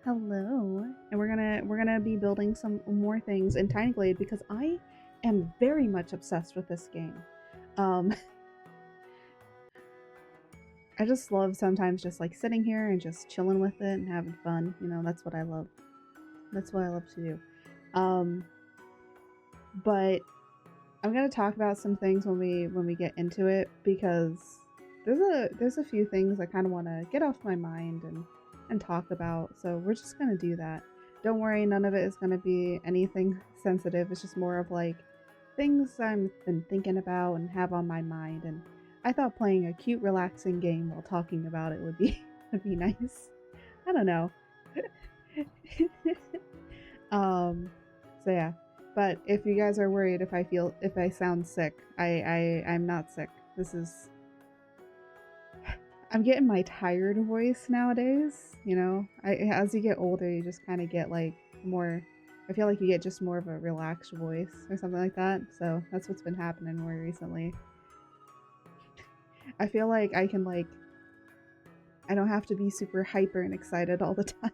Hello. And we're gonna be building some more things in Tiny Glade because I am very much obsessed with this game. Um I just love sometimes just like sitting here and just chilling with it and having fun. You know, that's what I love. That's what I love to do. Um but I'm gonna talk about some things when we get into it because there's a few things I kind of want to get off my mind and talk about. So we're just gonna do that. Don't worry, none of it is gonna be anything sensitive. It's just more of like things I've been thinking about and have on my mind. And I thought playing a cute, relaxing game while talking about it would be would be nice. I don't know. um, so yeah. But if you guys are worried if I sound sick, I'm not sick. This is I'm getting my tired voice nowadays, you know. As you get older, you just kind of get like more I feel like you get just more of a relaxed voice or something like that. So, that's what's been happening more recently. I feel like I don't have to be super hyper and excited all the time.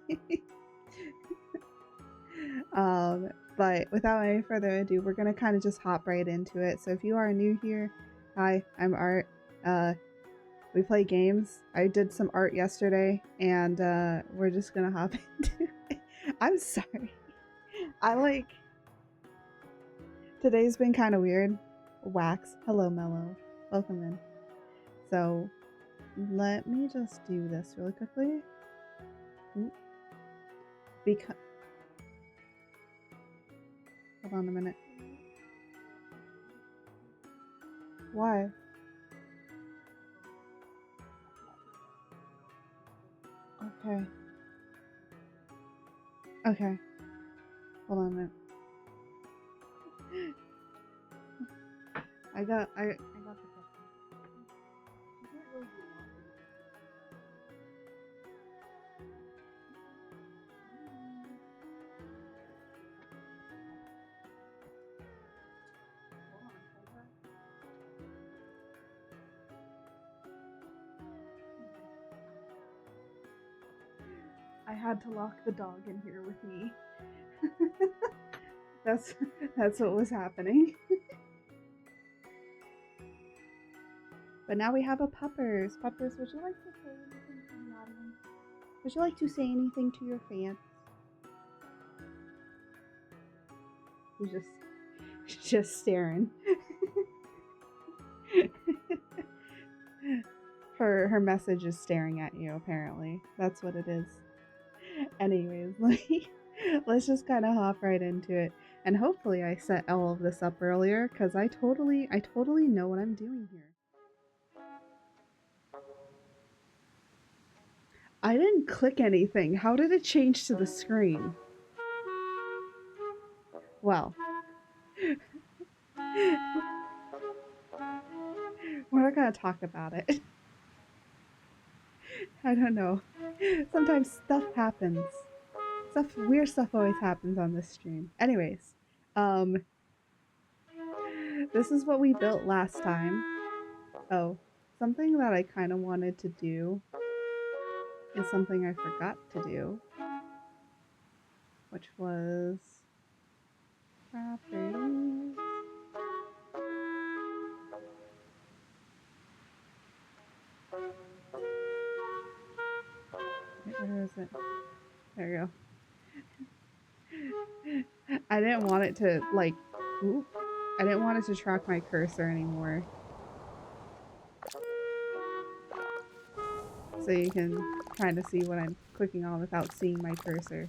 But without any further ado, we're gonna kind of just hop right into it. So if you are new here, hi, I'm Art. We play games. I did some art yesterday, and we're just gonna hop into it. I'm sorry. Today's been kind of weird. Wax, hello Mellow, welcome in. So let me just do this really quickly. Because hold on a minute. Why? Okay. Okay. Hold on a minute. I got the question. I had to lock the dog in here with me. that's what was happening. But now we have a Puppers. Puppers, would you like to say anything to the audience? Would you like to say anything to your fans? She's just staring. Her message is staring at you, apparently. That's what it is. Anyways, let's just kind of hop right into it. And hopefully I set all of this up earlier, because I totally know what I'm doing here. I didn't click anything. How did it change to the screen? Well, we're not gonna talk about it. I don't know. Sometimes stuff happens. Weird stuff always happens on this stream. Anyways, this is what we built last time. Oh, something that I kind of wanted to do is something I forgot to do, which was properties. Where is it? There you go. I didn't want it to like, I didn't want it to track my cursor anymore. So you can kind of see what I'm clicking on without seeing my cursor.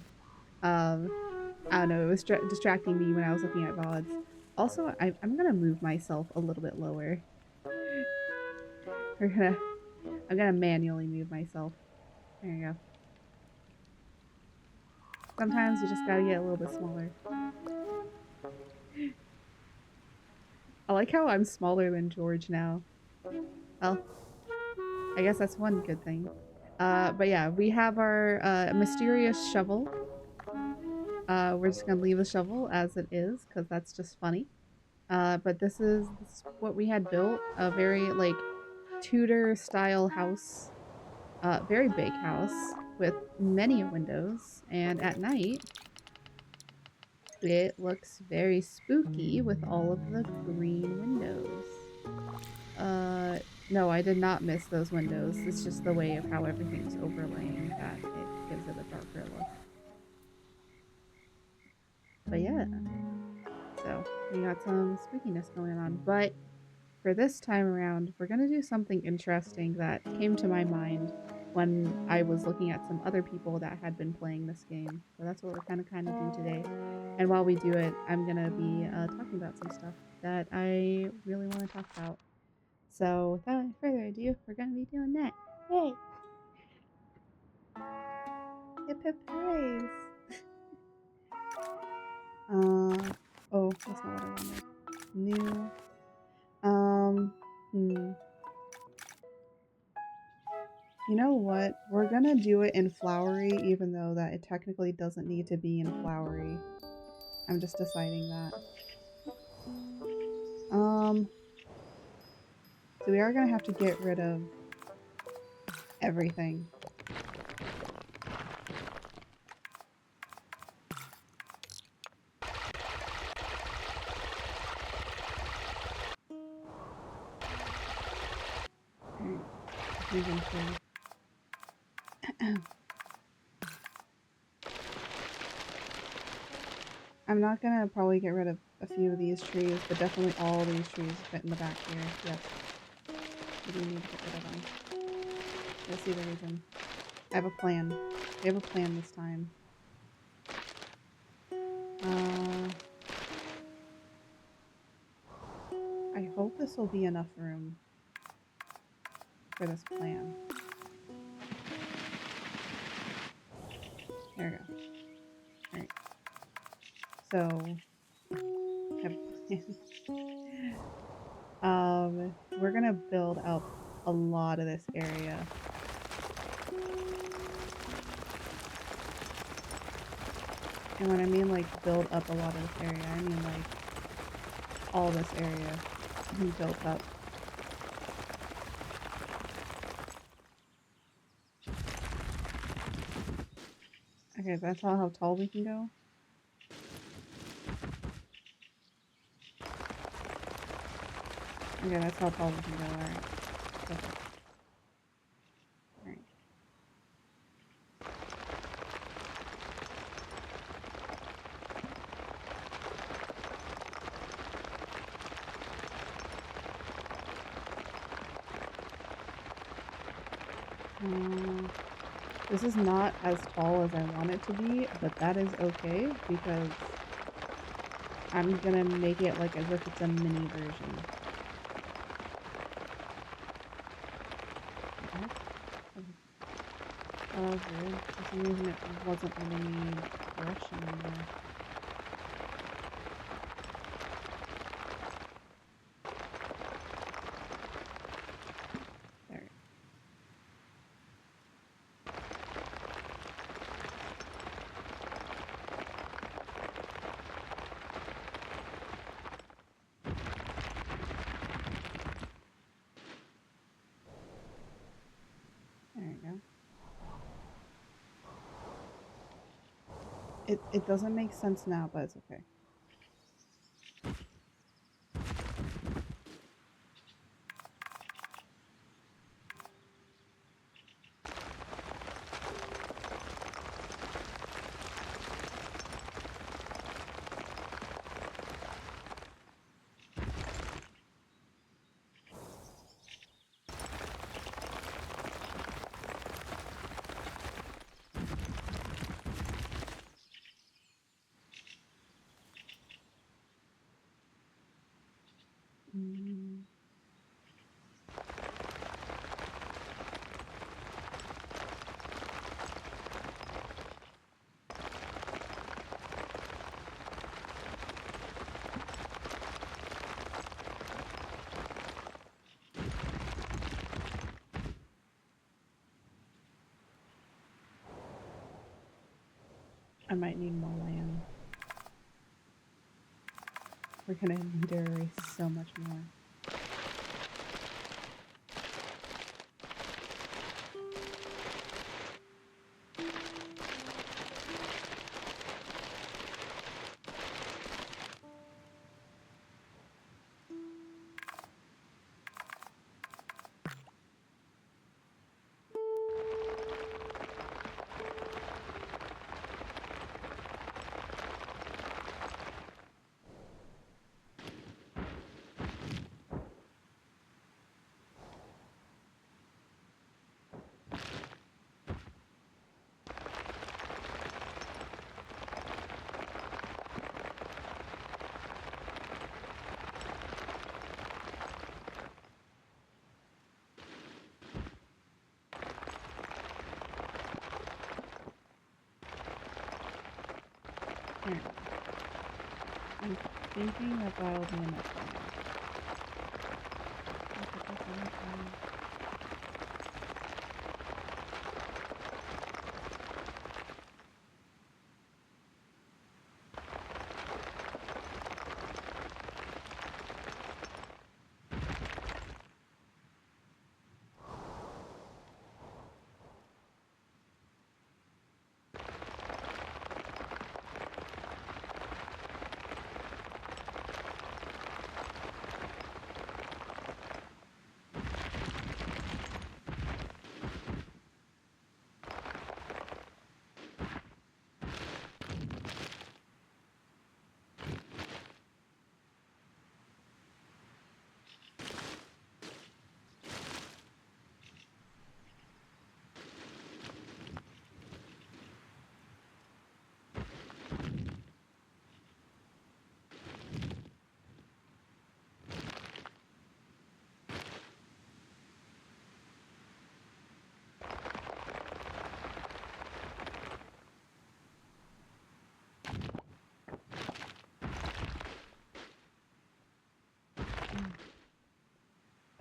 I don't know, it was distracting me when I was looking at VODs. Also, I'm gonna move myself a little bit lower. I'm gonna manually move myself. There you go. Sometimes you just gotta get a little bit smaller. I like how I'm smaller than George now. Well, I guess that's one good thing. But yeah, we have our mysterious shovel. We're just gonna leave the shovel as it is, because that's just funny. But this is what we had built. A very, like, Tudor-style house. Very big house. with many windows, and at night it looks very spooky with all of the green windows. No, I did not miss those windows. It's just the way of how everything's overlaying that it gives it a darker look. But yeah, so we got some spookiness going on. But for this time around, we're gonna do something interesting that came to my mind when I was looking at some other people that had been playing this game. So that's what we're kind of do today. And while we do it, I'm gonna be talking about some stuff that I really want to talk about. So without any further ado, we're gonna be doing that. Yay! Hip hip hoorays! Oh, that's not what I wanted. New. You know what? We're gonna do it in flowery, even though that it technically doesn't need to be in flowery. I'm just deciding that. So we are gonna have to get rid of everything. Alright. I'm not gonna probably get rid of a few of these trees, but definitely all these trees fit in the back here. Yes. We do need to get rid of them. You'll see the reason. I have a plan. We have a plan this time. I hope this will be enough room for this plan. There we go. Alright. So, I have a plan. We're gonna build up a lot of this area. And when I mean like build up a lot of this area, I mean like all this area built up. Okay, that's all how tall we can go. Okay, that's how tall we can go. Alright. Perfect. Alright. This is not as tall as I want it to be, but that is okay because I'm gonna make it like as if it's a mini version. Oh, weird. For some reason it wasn't letting me brush anymore. There. There you go. It doesn't make sense now, but it's okay. I might need more land. We're gonna need to erase so much more. apparently. I'm thinking about the next one.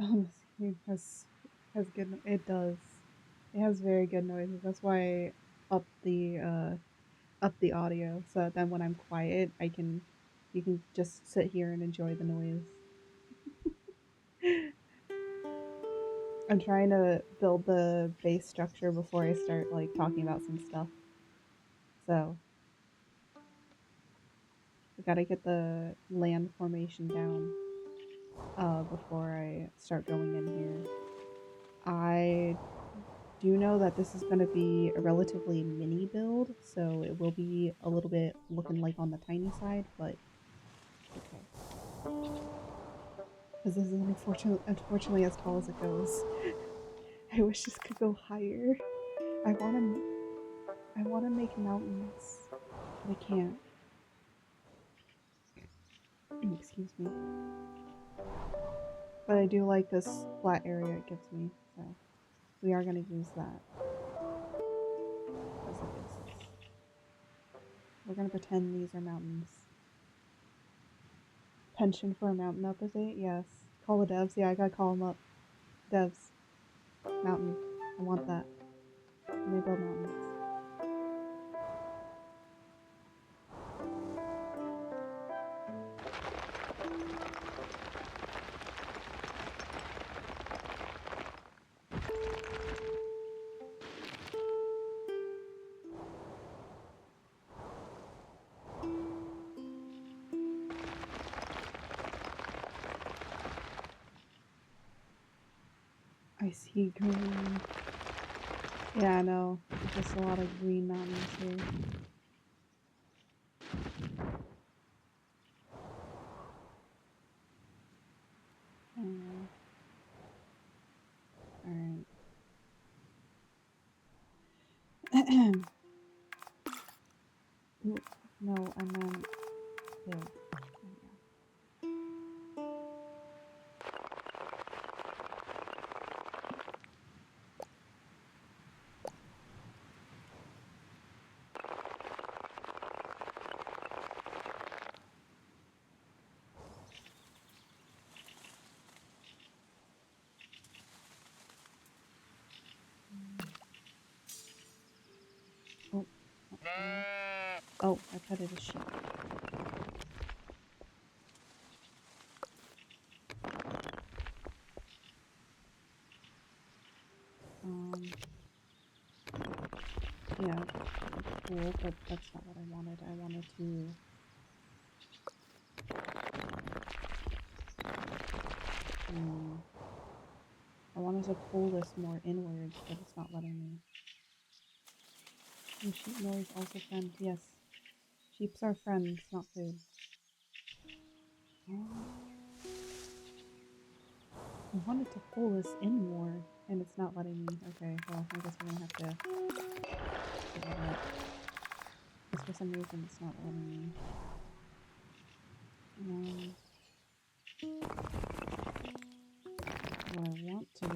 Oh, this game has good. It does. It has very good noises. That's why I up the audio so that then when I'm quiet, you can just sit here and enjoy the noise. I'm trying to build the base structure before I start like talking about some stuff. So we gotta get the land formation down before I start going in here. I do know that this is going to be a relatively mini build, so it will be a little bit looking like on the tiny side, but okay. Because this is unfortunately as tall as it goes. I wish this could go higher. I want to make mountains, but I can't. Excuse me. But I do like this flat area it gives me, so we are going to use that as a basis. We're going to pretend these are mountains. Pension for a mountain update? Yes. Call the devs? Yeah, I gotta call them up. Devs. Mountain. I want that. Let me build mountains. I see green. Yeah, I know. There's just a lot of green mountains here. Alright. No, I meant build. Oh. Oh, I petted a sheep. Yeah, cool, but that's not what I wanted. I wanted to... I wanted to pull this more inwards, but it's not letting me. Oh, sheep noise also friend. Yes. Sheeps are friends, not food. I wanted to pull this in more, and it's not letting me. Okay, well, I guess we're gonna have to figure it out. Because for some reason it's not letting me. What I want to do...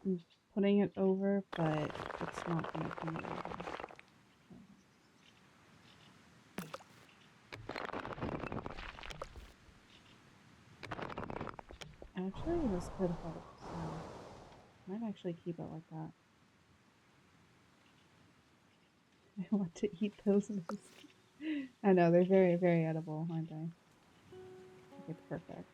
I'm putting it over, but it's not going to be over. Actually, this could help, so I might actually keep it like that. I want to eat those. I know, they're very, very edible, aren't they? Okay, perfect.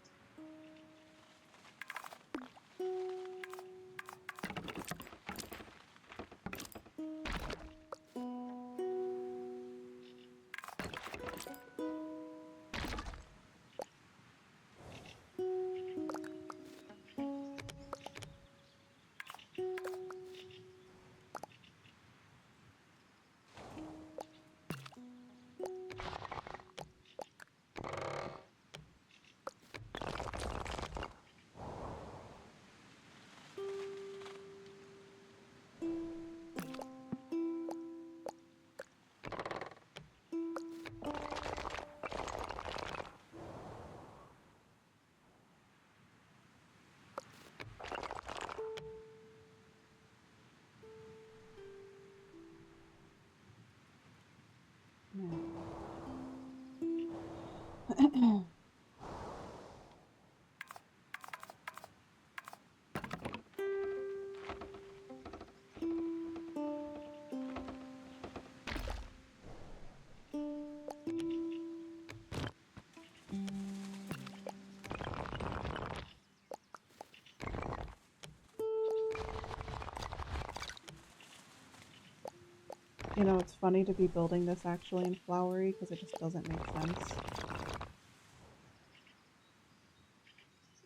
You know, it's funny to be building this actually in flowery because it just doesn't make sense.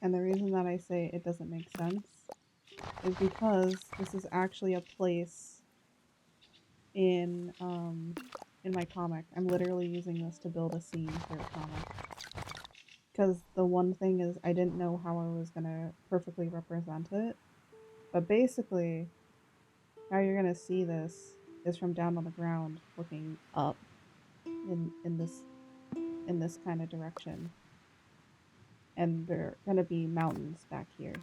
And the reason that I say it doesn't make sense is because this is actually a place in my comic. I'm literally using this to build a scene for a comic. Because the one thing is I didn't know how I was gonna perfectly represent it. But basically, how you're gonna see this is from down on the ground looking up in this kind of direction. And there are gonna be mountains back here.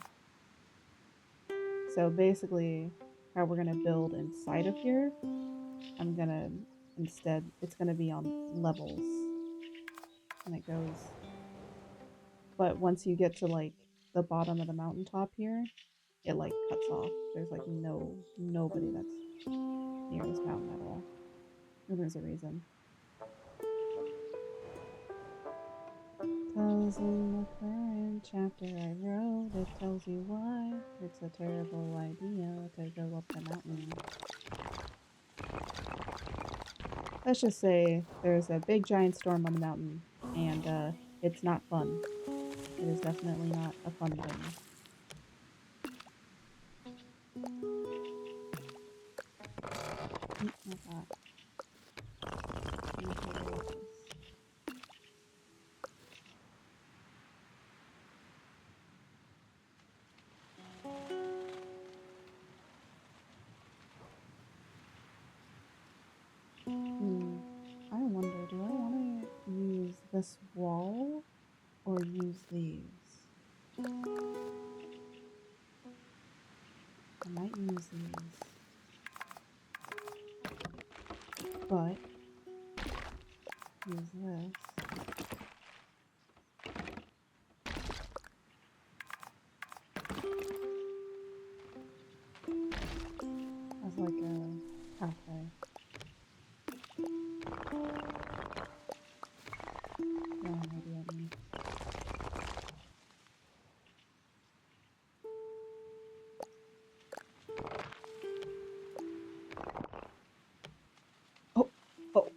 So basically, how we're gonna build inside of here, I'm gonna instead, it's gonna be on levels. And it goes, but once you get to like the bottom of the mountaintop here, it like cuts off. There's like nobody that's near this mountain at all. And there's a reason. Cause in the current chapter I wrote, it tells you why it's a terrible idea to go up the mountain. Let's just say there's a big giant storm on the mountain, and it's not fun. It is definitely not a fun thing. Not that. I wonder, do I want to use this wall or use these? I might use these. But use this. As like a pathway. Yeah, maybe I need. Oh, oh.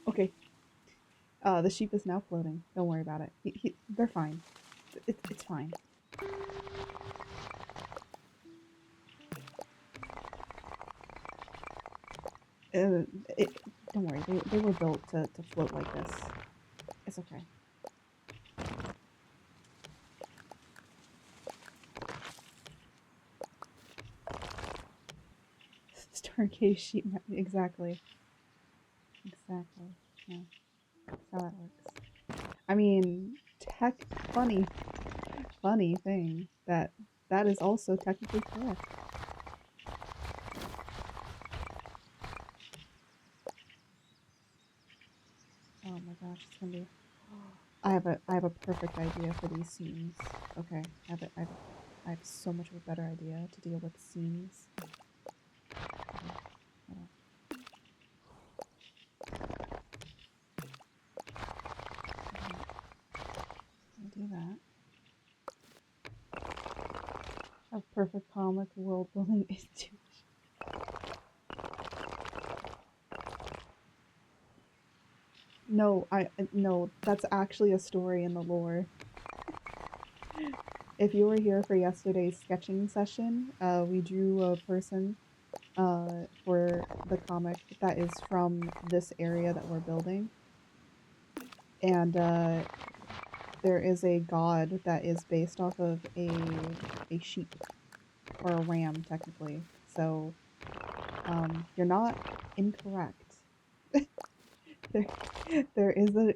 Okay. The sheep is now floating. Don't worry about it. They're fine. It's fine. Don't worry. They were built to float like this. It's okay. Stargaze sheep. Exactly. Exactly. Yeah. That's how that works. I mean, funny thing that That is also technically correct. Oh my gosh, it's gonna be. I have a perfect idea for these scenes. Okay, I have so much of a better idea to deal with scenes. Okay, hold on. I'll do that. A perfect comic world building intuition. No, no, that's actually a story in the lore. If you were here for yesterday's sketching session, we drew a person for the comic that is from this area that we're building. And there is a god that is based off of a sheep, or a ram, technically. So, you're not incorrect. there is a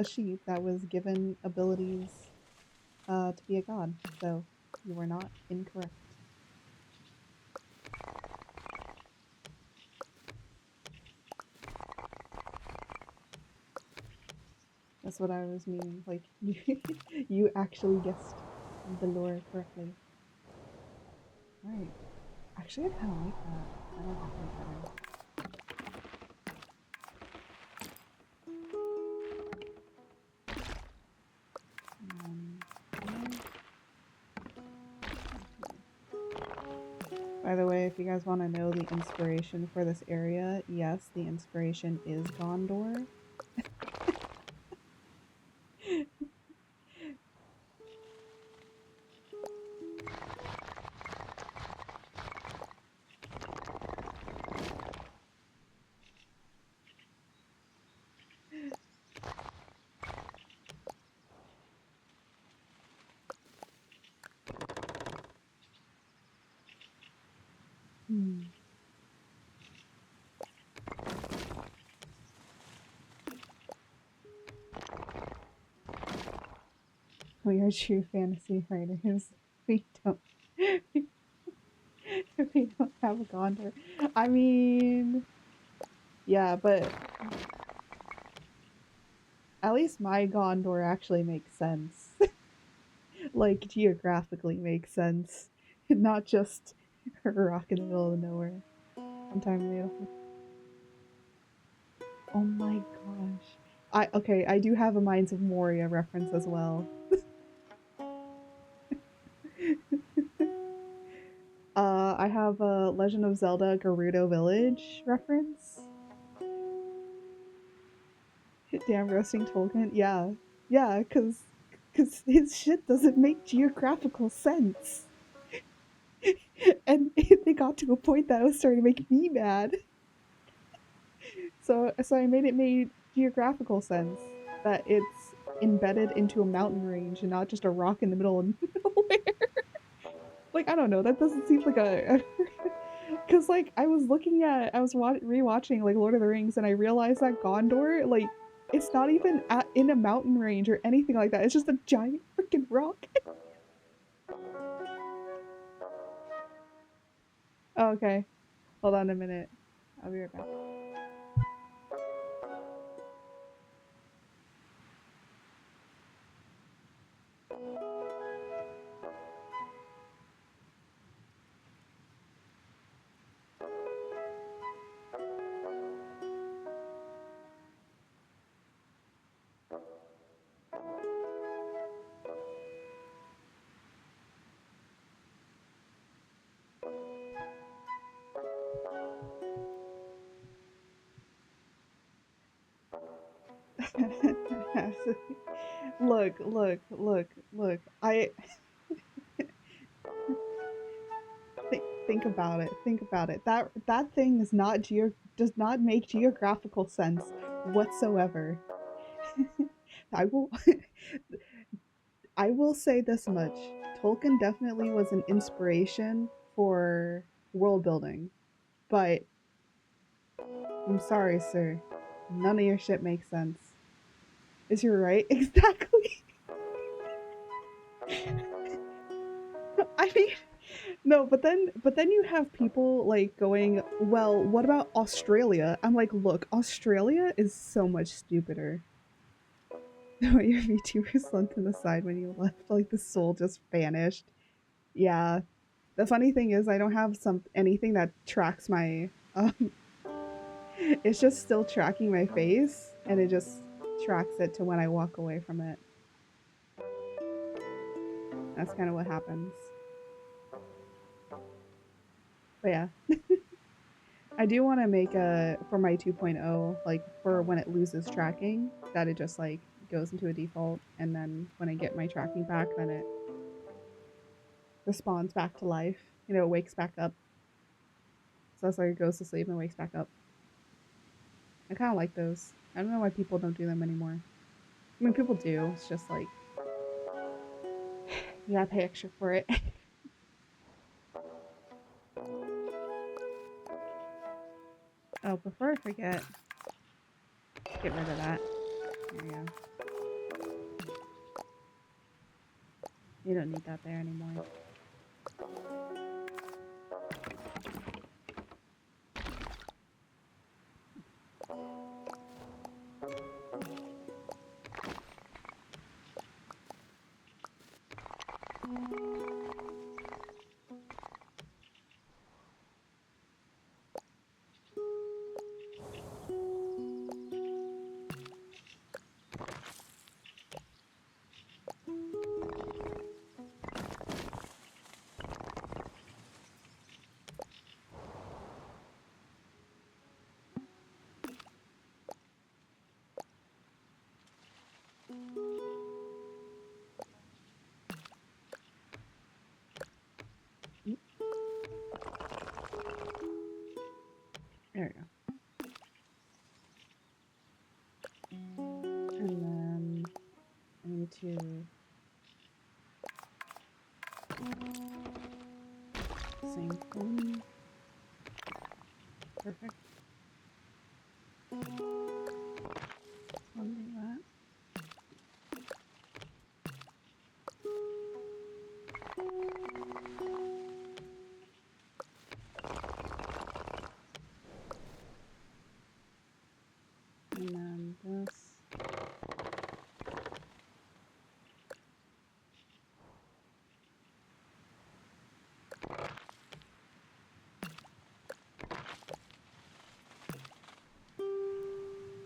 sheep that was given abilities to be a god. So you were not incorrect. That's what I was meaning. Like you actually guessed the lore correctly. All right. Actually, I kind of like that. I like that part better. By the way, if you guys want to know the inspiration for this area, yes, the inspiration is Gondor. We are true fantasy writers. We don't. We don't have a Gondor. I mean, yeah, but at least my Gondor actually makes sense. Like, geographically makes sense. Not just a rock in the middle of nowhere. Sometime later. Oh my gosh. Okay, I do have a Mines of Moria reference as well. I have a Legend of Zelda Gerudo Village reference. Damn, roasting Tolkien. Yeah. Yeah, cause his shit doesn't make geographical sense. And they got to a point that was starting to make me mad. So I made it made geographical sense that it's embedded into a mountain range and not just a rock in the middle of nowhere. Like, I don't know, that doesn't seem like a because like I was rewatching like Lord of the Rings and I realized that Gondor, like, it's not even in a mountain range or anything like that. It's just a giant freaking rock. Oh, okay. Hold on a minute. I'll be right back. Look. Think about it. Think about it. That thing does not make geographical sense whatsoever. I will I will say this much. Tolkien definitely was an inspiration for world building, but I'm sorry, sir. None of your shit makes sense. Is you right? Exactly. I mean, no, but then you have people like going, well, what about Australia? I'm like, look, Australia is so much stupider. The way your VTuber slumped in the side when you left, like the soul just vanished. Yeah. The funny thing is I don't have anything that tracks my it's just still tracking my face and it just tracks it to when I walk away from it. That's kind of what happens. But yeah. I do want to make a for my 2.0 like for when it loses tracking that it just like goes into a default and then when I get my tracking back then it respawns back to life. You know, it wakes back up. So it's like it goes to sleep and wakes back up. I kind of like those. I don't know why people don't do them anymore. I mean, people do. It's just like you gotta pay extra for it. Oh, before I forget, get rid of that. There you go. You don't need that there anymore. There we go. And then I need to same thing. Perfect. I'll do that. And then this.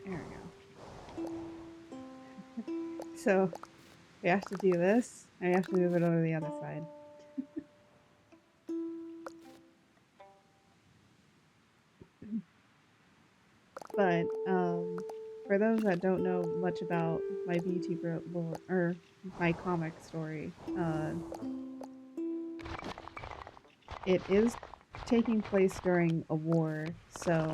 There we go. So we have to do this, and we have to move it over to the other side. But for those that don't know much about my VTuber lore or my comic story, it is taking place during a war, so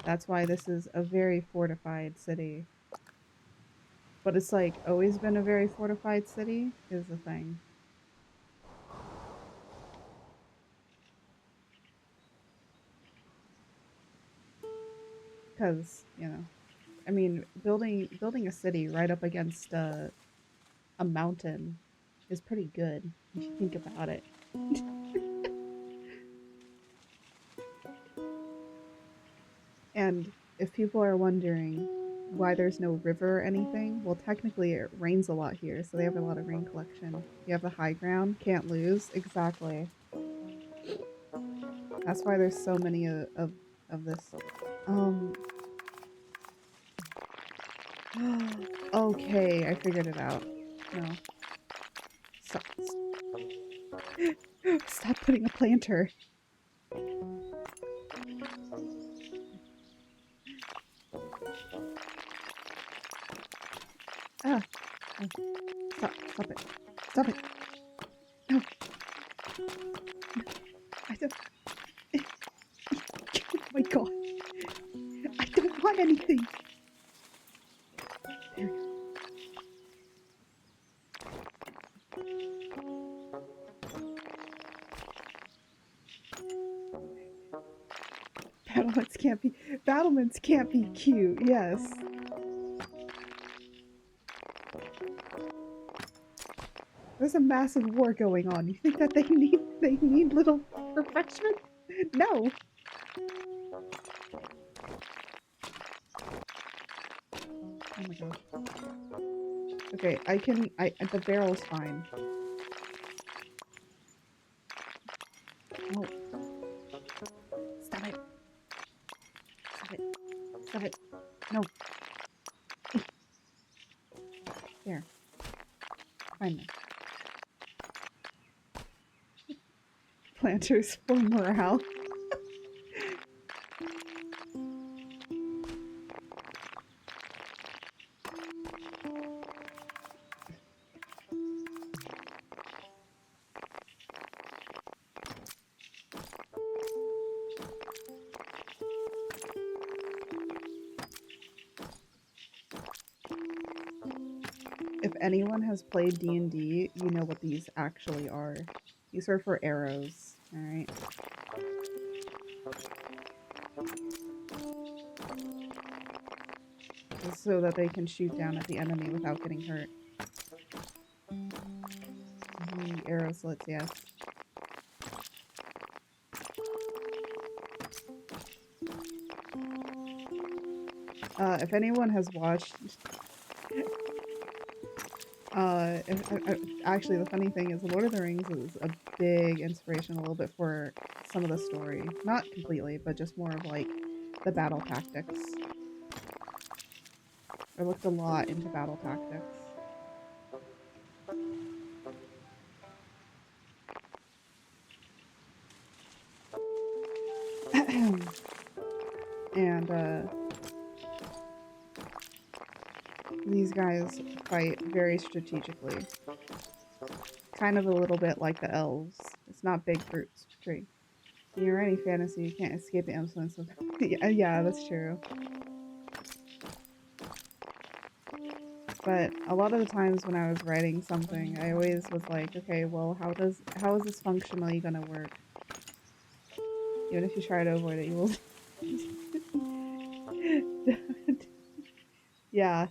that's why this is a very fortified city. But it's like always been a very fortified city is the thing. Because, you know, I mean, building a city right up against a mountain is pretty good if you think about it. And if people are wondering why there's no river or anything, well, technically it rains a lot here, so they have a lot of rain collection. You have the high ground, can't lose. Exactly. That's why there's so many of this. Okay, I figured it out. No. Stop, stop putting a planter. Ah. Stop it. Stop it. No. I don't. Oh my god. I don't want anything. There we go. Battlements can't be cute, yes. There's a massive war going on. You think that they need little refreshment? No. Oh my god. Okay, the barrel's fine. Oh. Stop it. Stop it. Stop it. No. There. Fine then. Planters for morale. If anyone has played D&D, you know what these actually are. These are for arrows, alright? Just so that they can shoot down at the enemy without getting hurt. The arrow slits, yes. If anyone has watched... actually, the funny thing is, Lord of the Rings is a big inspiration a little bit for some of the story. Not completely, but just more of, like, the battle tactics. I looked a lot into battle tactics. And, these guys fight very strategically. Kind of a little bit like the elves. It's not big brute strength. When you're writing fantasy, you can't escape the influence of... yeah, that's true. But a lot of the times when I was writing something, I always was like, okay, well, how is this functionally gonna work? Even if you try to avoid it, you will... yeah.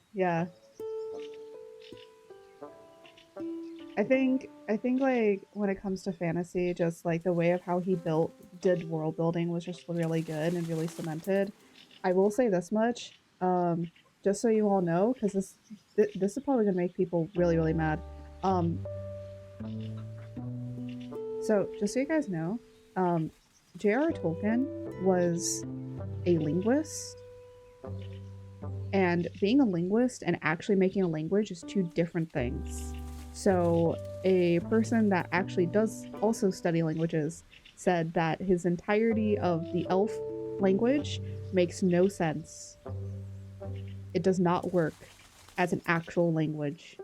I think like when it comes to fantasy, just like the way of how he did world building was just really good and really cemented. I will say this much, just so you all know, because this is probably gonna make people really mad. So just so you guys know, J.R.R. Tolkien was a linguist, and being a linguist and actually making a language is two different things. So a person that actually does also study languages said that his entirety of the elf language makes no sense. It does not work as an actual language.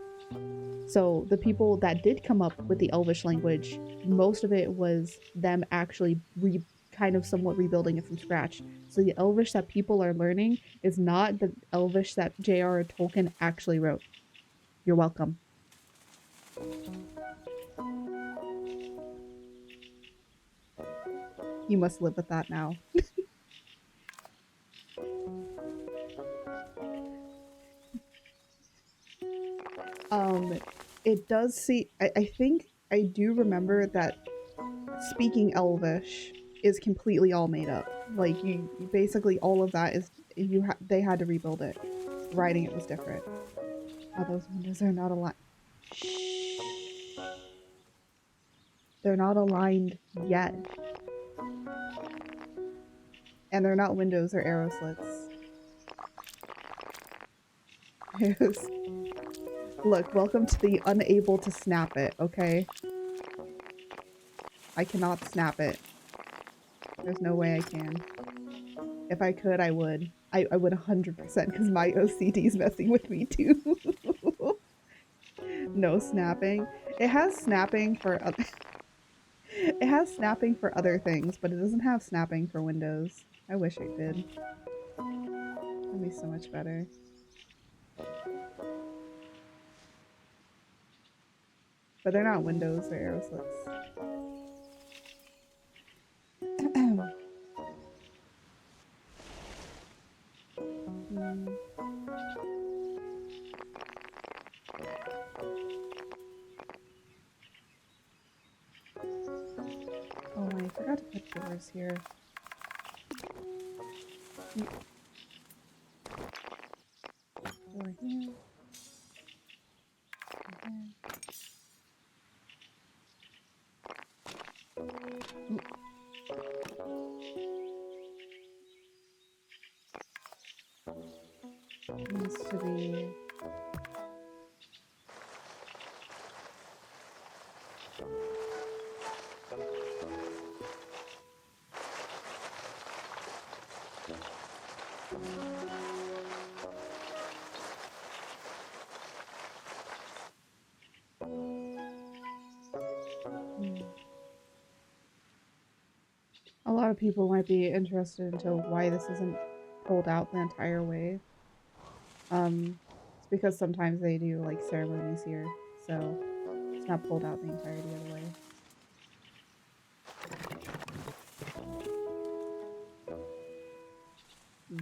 So the people that did come up with the elvish language, most of it was them actually kind of somewhat rebuilding it from scratch. So the elvish that people are learning is not the elvish that J.R.R. Tolkien actually wrote. You're welcome. You must live with that now. It does see... I think I do remember that speaking Elvish is completely all made up. Like, you basically all of that is... they had to rebuild it. Writing it was different. Oh, those windows are not aligned. Shh. They're not aligned yet. And they're not windows, they're arrow slits. Look, welcome to the unable to snap it, okay? I cannot snap it. There's no way I can. If I could, I would. I would 100% because my OCD's messing with me too. No snapping. It has snapping for other... It has snapping for other things, but it doesn't have snapping for windows. I wish it did. That'd be so much better. But they're not windows, they're arrow slits. doors here. Door here. Needs to be a lot of people might be interested into why this isn't pulled out the entire way. It's because sometimes they do like ceremonies here, so it's not pulled out the entirety of the way.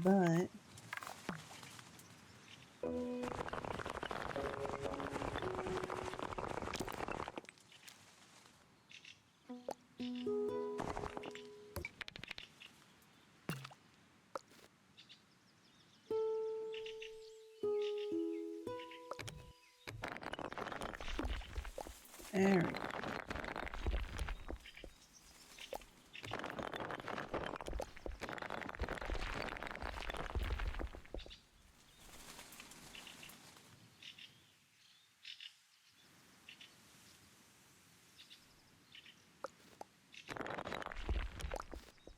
But there we go.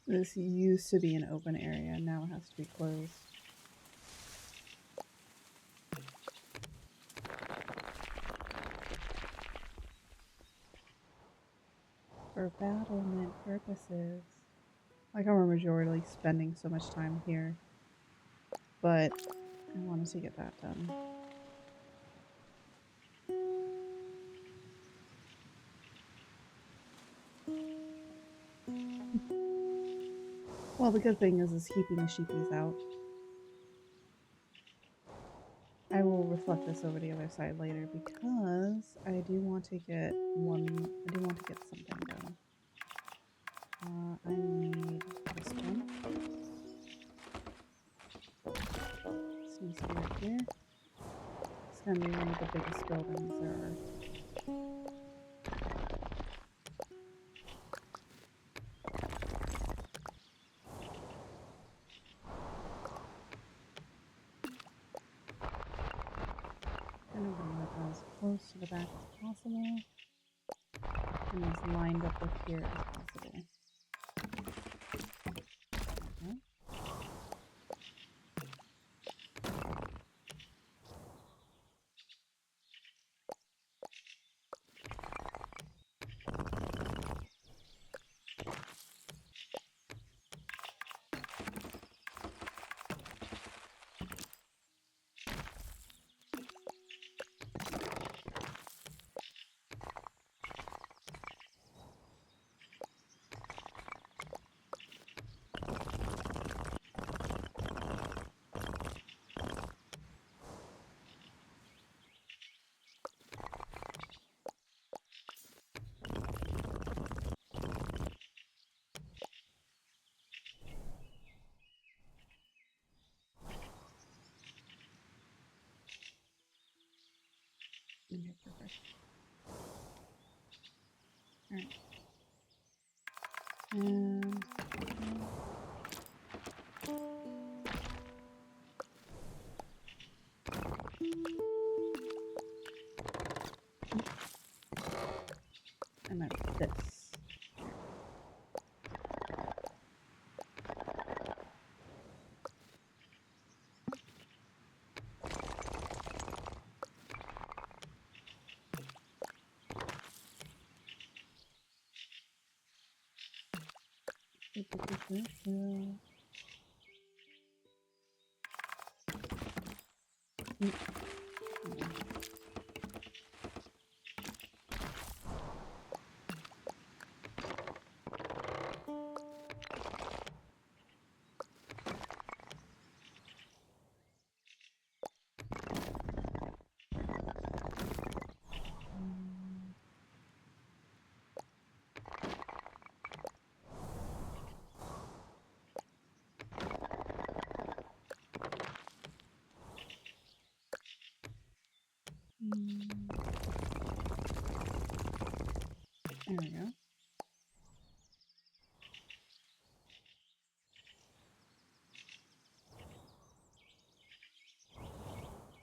This used to be an open area, now it has to be closed. For battlement purposes. Like, I remember majorly spending so much time here, but I wanted to get that done. Well, the good thing is keeping the sheepies out. I will reflect this over the other side later because I do want to get something done. I need this one. This needs to be right here. It's gonna be one of the biggest buildings there are. And I'm gonna let that as close to the back as possible. And as lined up with here as possible. Okay. Okay, perfect. Alright. And then this.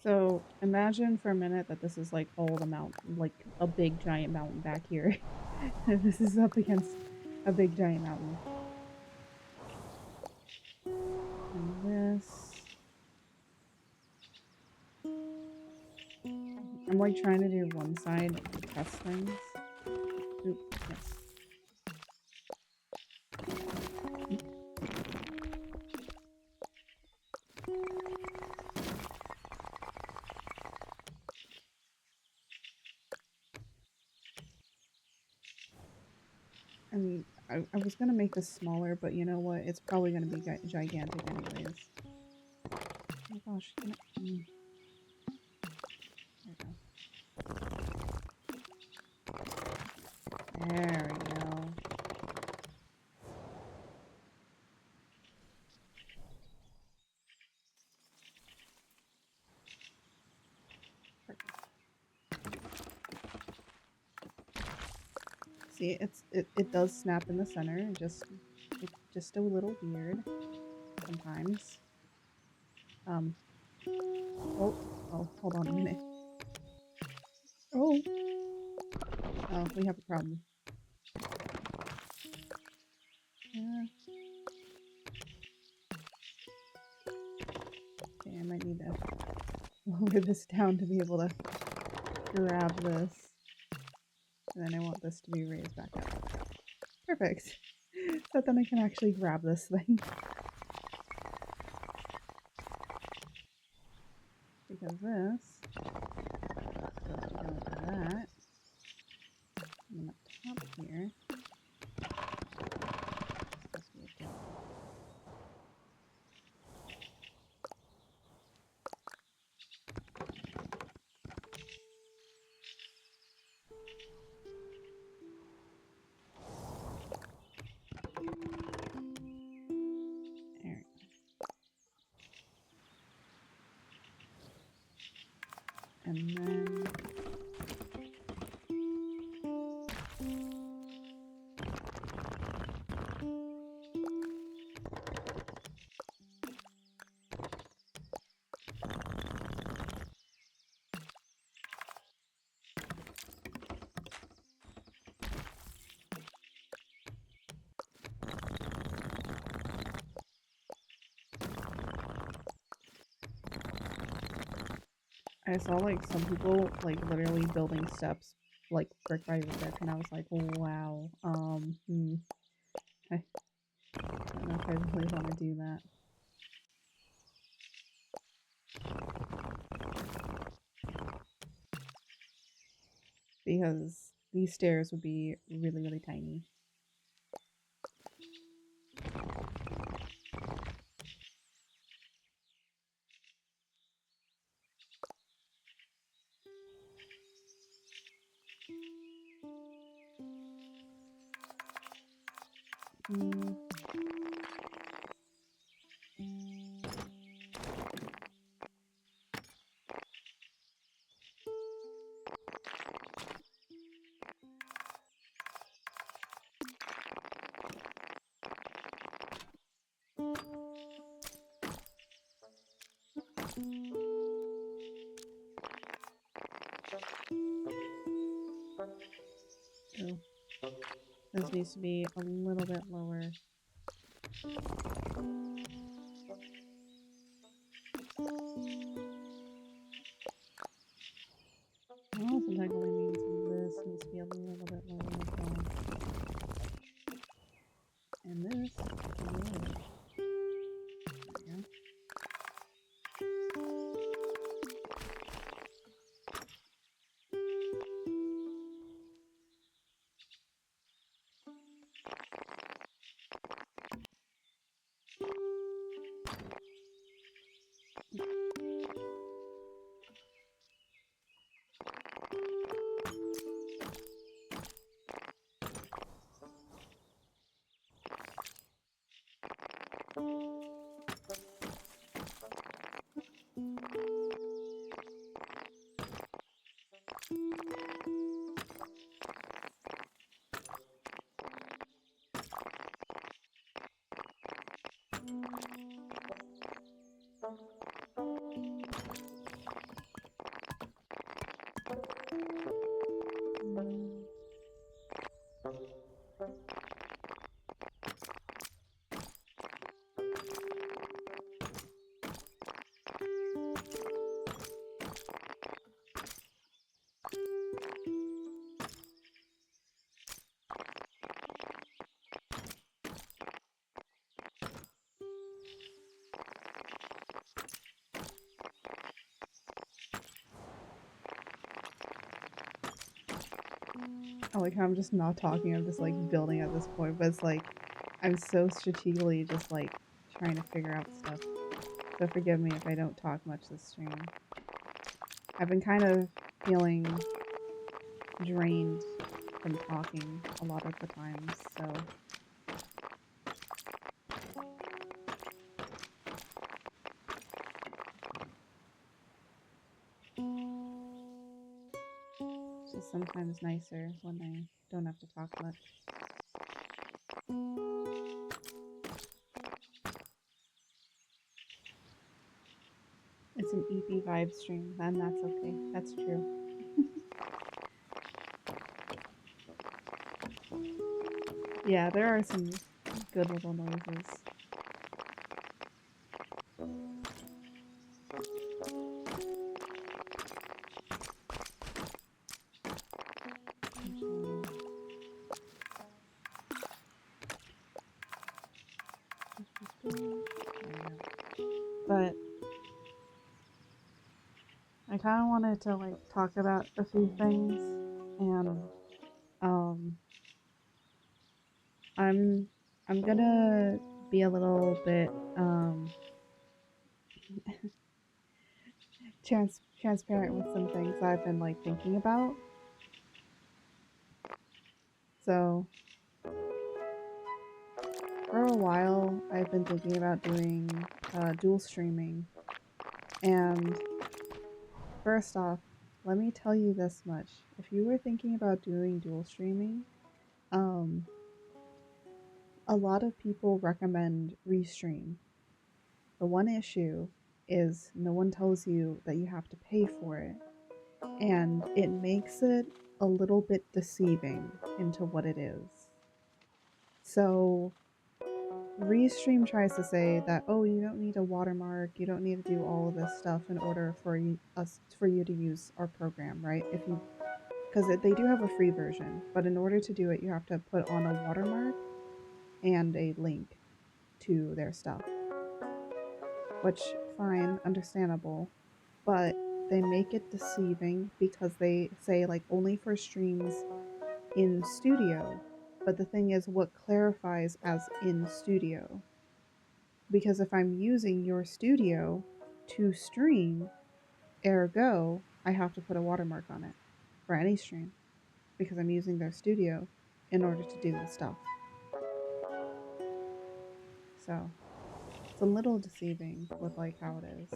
So imagine for a minute that this is like all the mountain, like a big giant mountain back here. This is up against a big giant mountain. And this. I'm like trying to do one side to test things. Oop, yes. And I was gonna make this smaller, but you know what? It's probably gonna be gigantic anyways. Oh my gosh, can I... There we go. See, it does snap in the center. It's just a little weird sometimes. Oh, hold on a minute. Oh, we have a problem. Okay, I might need to lower this down to be able to grab this. And then I want this to be raised back up. Perfect. So then I can actually grab this thing. Because this goes to go into that. And then up top here, it's supposed to be a jump. There we go. And then I saw like some people like literally building steps like brick by brick, and I was like, wow. I don't know if I really want to do that. Because these stairs would be really, really tiny. Oh, this needs to be a little bit lower. Well, sometimes only means this needs to be a little bit lower as well. And this a little lower. There we go. I like how I'm just not talking, I'm just like building at this point, but it's like I'm so strategically just like trying to figure out stuff. So forgive me if I don't talk much this stream. I've been kind of feeling drained from talking a lot of the times, so it's just sometimes nicer when I don't have to talk much. It's an EP vibe stream, and that's okay. That's true. Yeah, there are some good little noises. But I kind of wanted to like talk about a few things, and um, I'm gonna be a little bit transparent with some things that I've been like thinking about. So for a while, I've been thinking about doing dual streaming, and first off, let me tell you this much: if you were thinking about doing dual streaming, um, a lot of people recommend restream. The one issue is no one tells you that you have to pay for it, and it makes it a little bit deceiving into what it is. So, Restream tries to say that, oh, you don't need a watermark, you don't need to do all of this stuff in order for you to use our program, right? If you because they do have a free version, but in order to do it, you have to put on a watermark and a link to their stuff. Which, fine, understandable, but they make it deceiving because they say like only for streams in studio. But the thing is, what clarifies as in studio? Because if I'm using your studio to stream, ergo, I have to put a watermark on it for any stream because I'm using their studio in order to do the stuff. So it's a little deceiving with like how it is.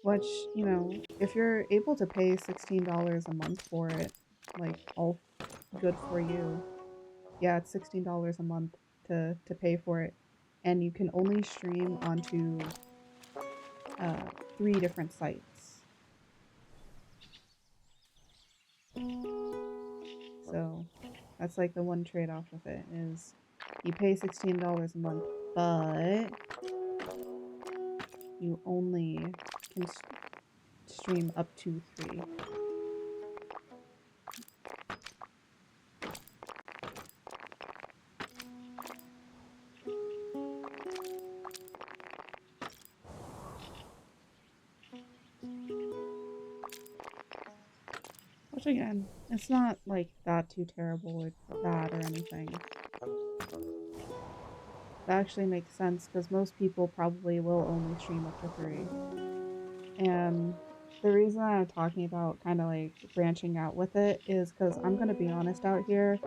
Which, you know, if you're able to pay $16 a month for it, like all good for you. Yeah, it's $16 a month to pay for it, and you can only stream onto 3 different sites. So that's like the one trade-off with it is you pay $16 a month, but you only can stream up to 3. Which again, it's not like that too terrible or bad or anything. That actually makes sense because most people probably will only stream up to 3. And the reason I'm talking about kind of like branching out with it is because I'm going to be honest out here.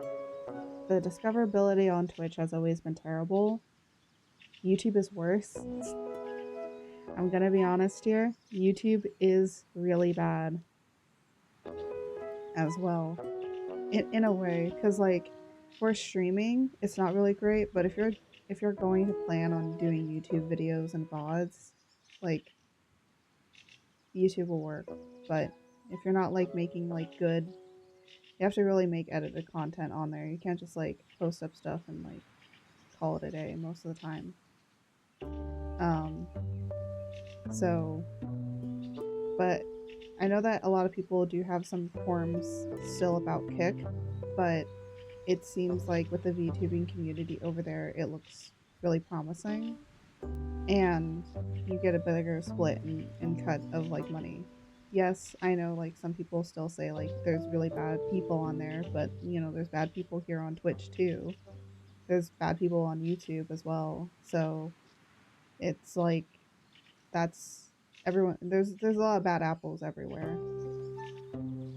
The discoverability on Twitch has always been terrible. YouTube is worse. I'm going to be honest here. YouTube is really bad as well. In a way, because like for streaming, it's not really great, but if you're going to plan on doing YouTube videos and VODs, like YouTube will work. But if you're not like making like good, you have to really make edited content on there. You can't just like post up stuff and like call it a day most of the time. So, but I know that a lot of people do have some qualms still about Kick, but it seems like with the VTubing community over there, it looks really promising. and you get a bigger split in cut of like money. Yes, I know like some people still say like there's really bad people on there, but you know, there's bad people here on Twitch too. There's bad people on YouTube as well. So it's like that's everyone there's a lot of bad apples everywhere.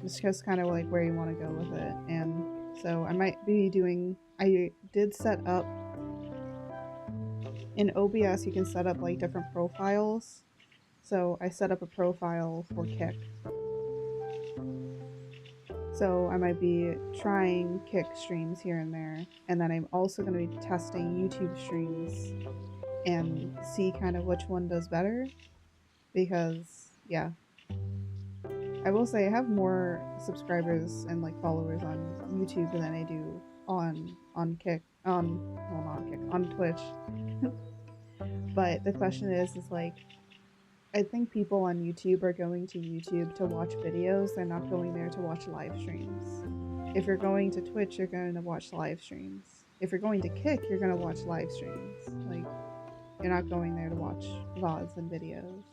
It's just kind of like where you want to go with it. And so I did set up in OBS, you can set up like different profiles. So I set up a profile for Kick. So I might be trying Kick streams here and there. And then I'm also going to be testing YouTube streams and see kind of which one does better. Because, yeah, I will say I have more subscribers and like followers on YouTube than I do on Kick not Kick on Twitch. But the question is like I think people on YouTube are going to YouTube to watch videos. They're not going there to watch live streams. If you're going to Twitch, you're going to watch live streams. If you're going to Kick, you're going to watch live streams. Like you're not going there to watch VODs and videos.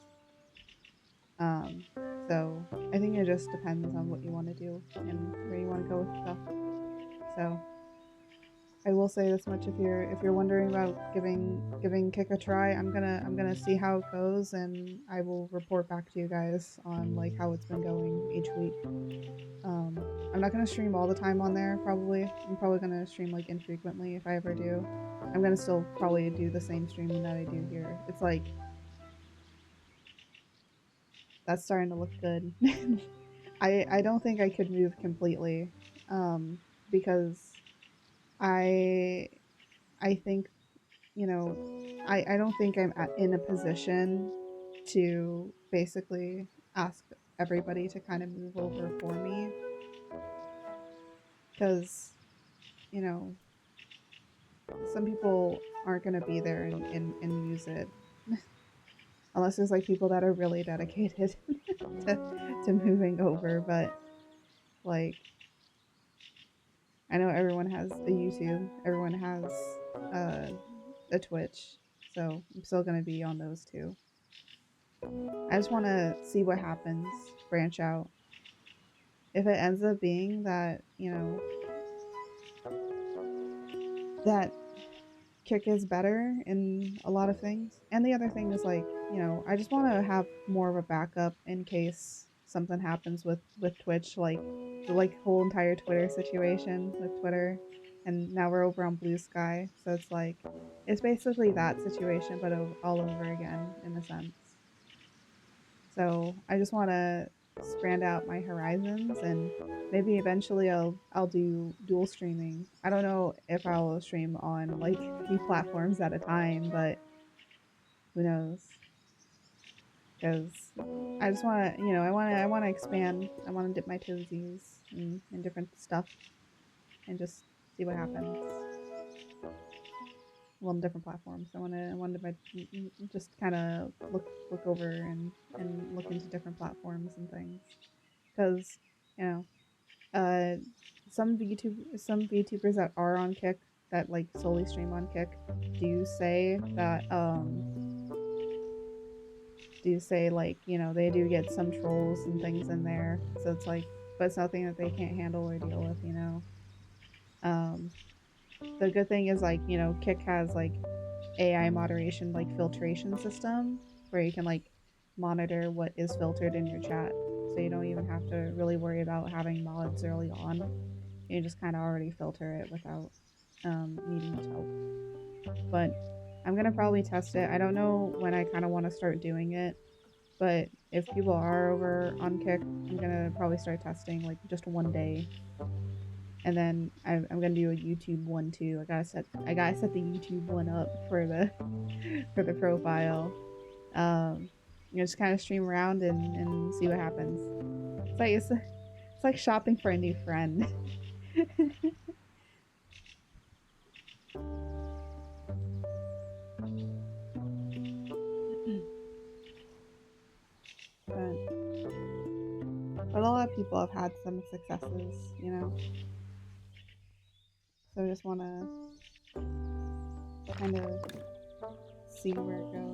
So I think it just depends on what you want to do and where you want to go with stuff. So I will say this much: if you're wondering about giving Kick a try, I'm gonna see how it goes, and I will report back to you guys on like how it's been going each week. I'm not gonna stream all the time on there. Probably, I'm probably gonna stream like infrequently if I ever do. I'm gonna still probably do the same streaming that I do here. It's like that's starting to look good. I don't think I could move completely, because I I think you know I don't think I'm in a position to basically ask everybody to kind of move over for me because you know some people aren't going to be there and use it unless there's like people that are really dedicated to moving over. But like I know everyone has a YouTube, everyone has uh, a Twitch, so I'm still going to be on those two. I just want to see what happens, branch out. If it ends up being that, that Kick is better in a lot of things. And the other thing is like, I just want to have more of a backup in case something happens with Twitch, like the whole entire Twitter situation with Twitter. And now we're over on Blue Sky, so it's basically that situation, but all over again in a sense. So I just want to expand out my horizons, and maybe eventually I'll do dual streaming. I don't know if I'll stream on like 3 platforms at a time, but who knows? Because I just want to, I want to expand. I want to dip my toesies in different stuff and just see what happens. Well, on different platforms. I want to just kind of look over and look into different platforms and things because you know uh some VTubers that are on Kick that like solely stream on Kick do say that like they do get some trolls and things in there, so it's like, but it's nothing that they can't handle or deal with. um the good thing is like Kick has like AI moderation, like filtration system where you can like monitor what is filtered in your chat, so you don't even have to really worry about having mods early on. You just kind of already filter it without needing much help. But I'm gonna probably test it. I don't know when I kind of want to start doing it, but if people are over on Kick, I'm gonna probably start testing like just one day, and then I'm gonna do a YouTube one too. I gotta set the YouTube one up for the for the profile. Just kind of stream around and see what happens. It's like shopping for a new friend. But a lot of people have had some successes. So I just want to kind of Let's see where it goes.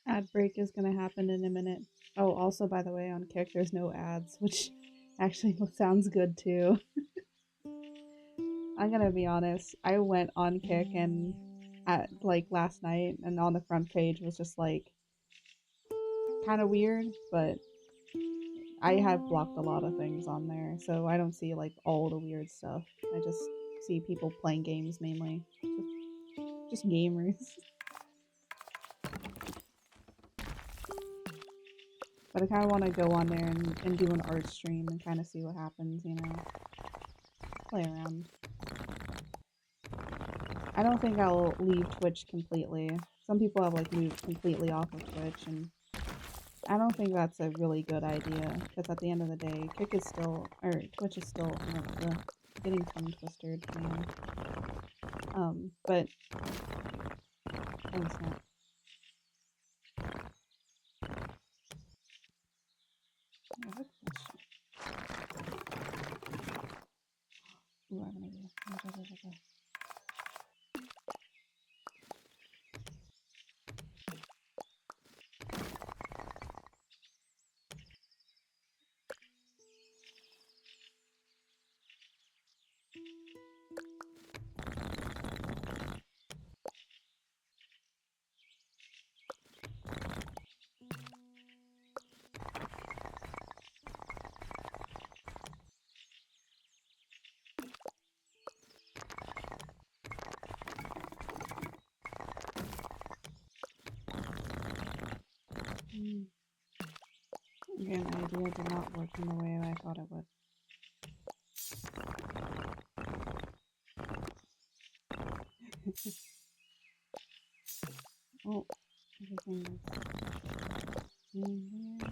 Ad break is gonna happen in a minute. Oh, also, by the way, on Kick, there's no ads, which actually sounds good too. I'm gonna be honest. I went on Kick and at like last night, and on the front page was just like kind of weird, but I have blocked a lot of things on there, so I don't see like all the weird stuff. I just see people playing games mainly, just gamers. But I kind of want to go on there and do an art stream and kind of see what happens, you know? Play around. I don't think I'll leave Twitch completely. Some people have like moved completely off of Twitch, and I don't think that's a really good idea, because at the end of the day, Kick is still, or Twitch is still, getting tongue twisted, man. But, thanks, Matt. I have a question. Ooh, I have an idea. Go. Again, the idea did not work in the way that I thought it would. Oh, everything is in here.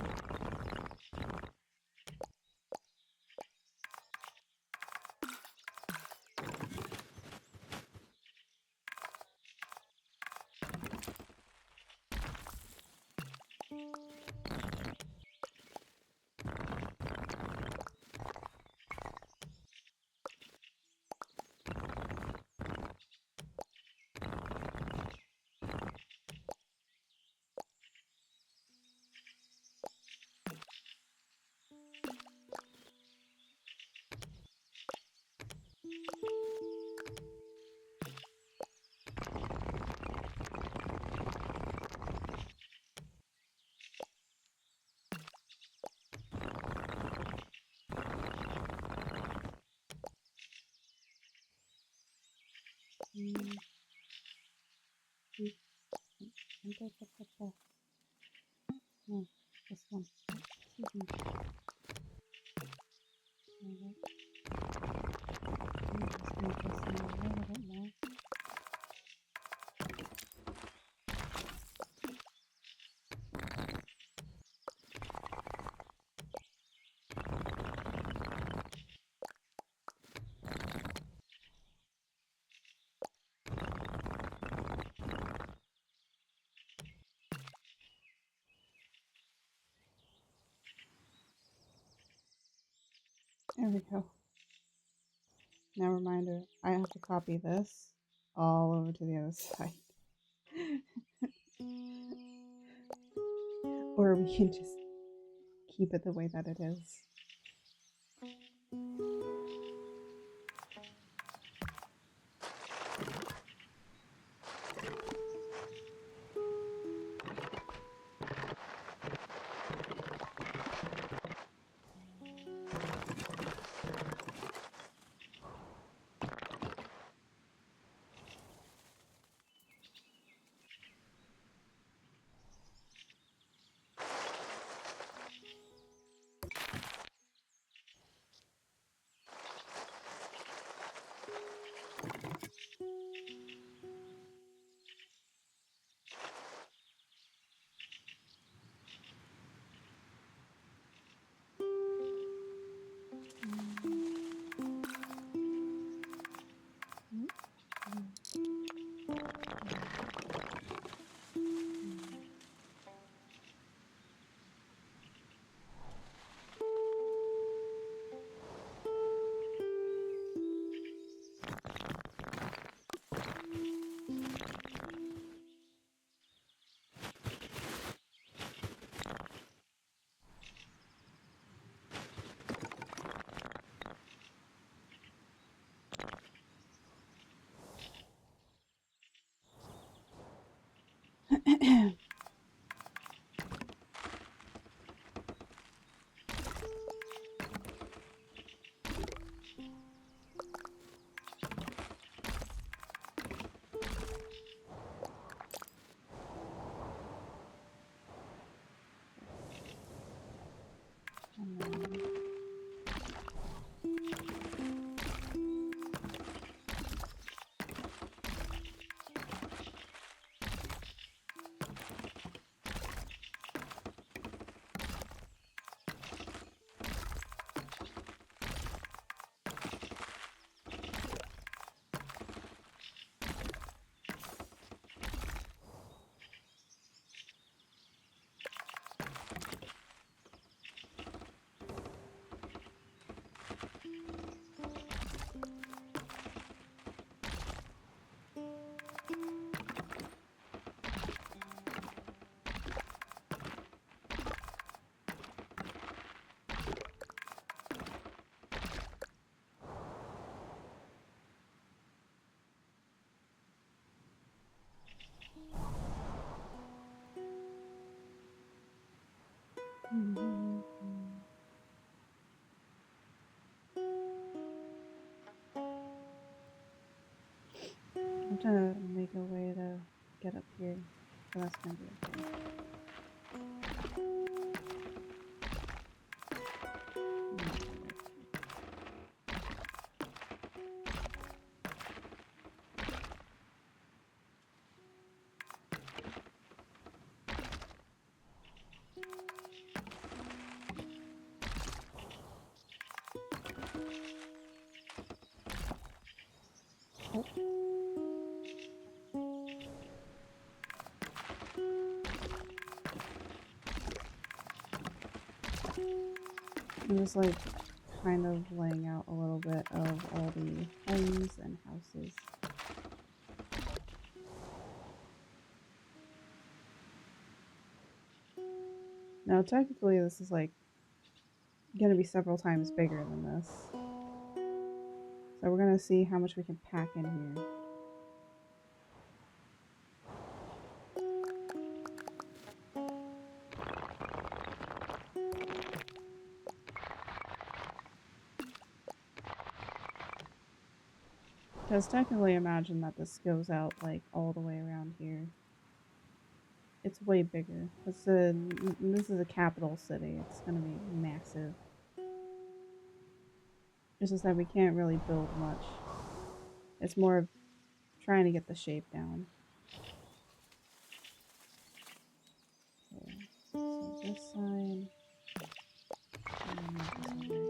Mm, no, this one. Excuse me. Alright. I'm just gonna place them a little bit more. There we go. Now reminder, I have to copy this all over to the other side. Or we can just keep it the way that it is. I'm trying to make a way to get up here, so that's gonna be okay. Oh. I'm just like kind of laying out a little bit of all the homes and houses. Now technically this is like gonna be several times bigger than this. So we're gonna see how much we can pack in here. Because technically imagine that this goes out like all the way around here. It's way bigger. This is a capital city. It's gonna be massive. It's just that we can't really build much. It's more of trying to get the shape down. So this side. And then move this over.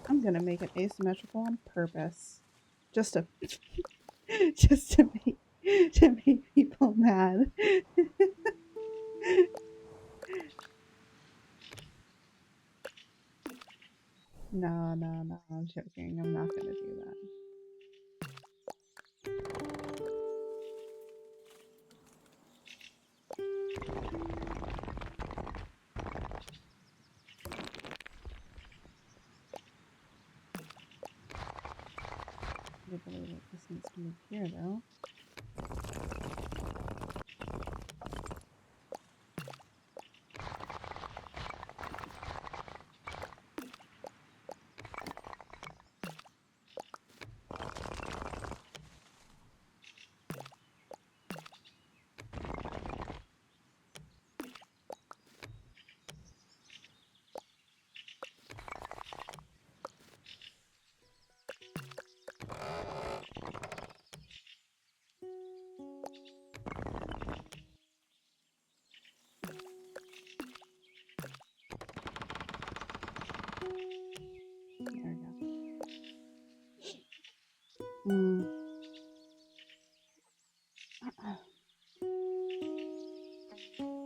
I'm gonna make it asymmetrical on purpose. Just to just to make people mad. No, I'm joking. I'm not gonna do that. I believe that this needs to move here though. There we go.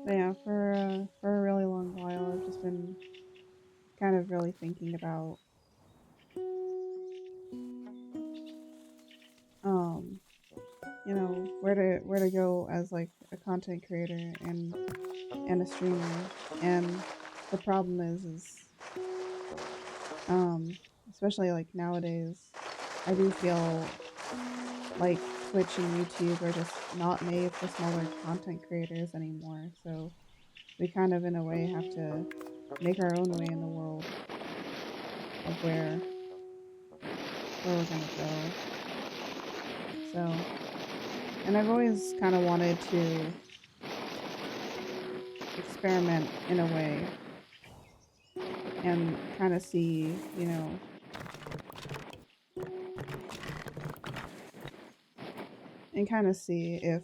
But yeah, for a really long while, I've just been kind of really thinking about you know, where to go as like a content creator and a streamer. And the problem is especially like nowadays, I do feel like Twitch and YouTube are just not made for smaller content creators anymore. So we kind of in a way have to make our own way in the world of where we're gonna go. So, and I've always kind of wanted to experiment in a way and kind of see, you know, and kind of see if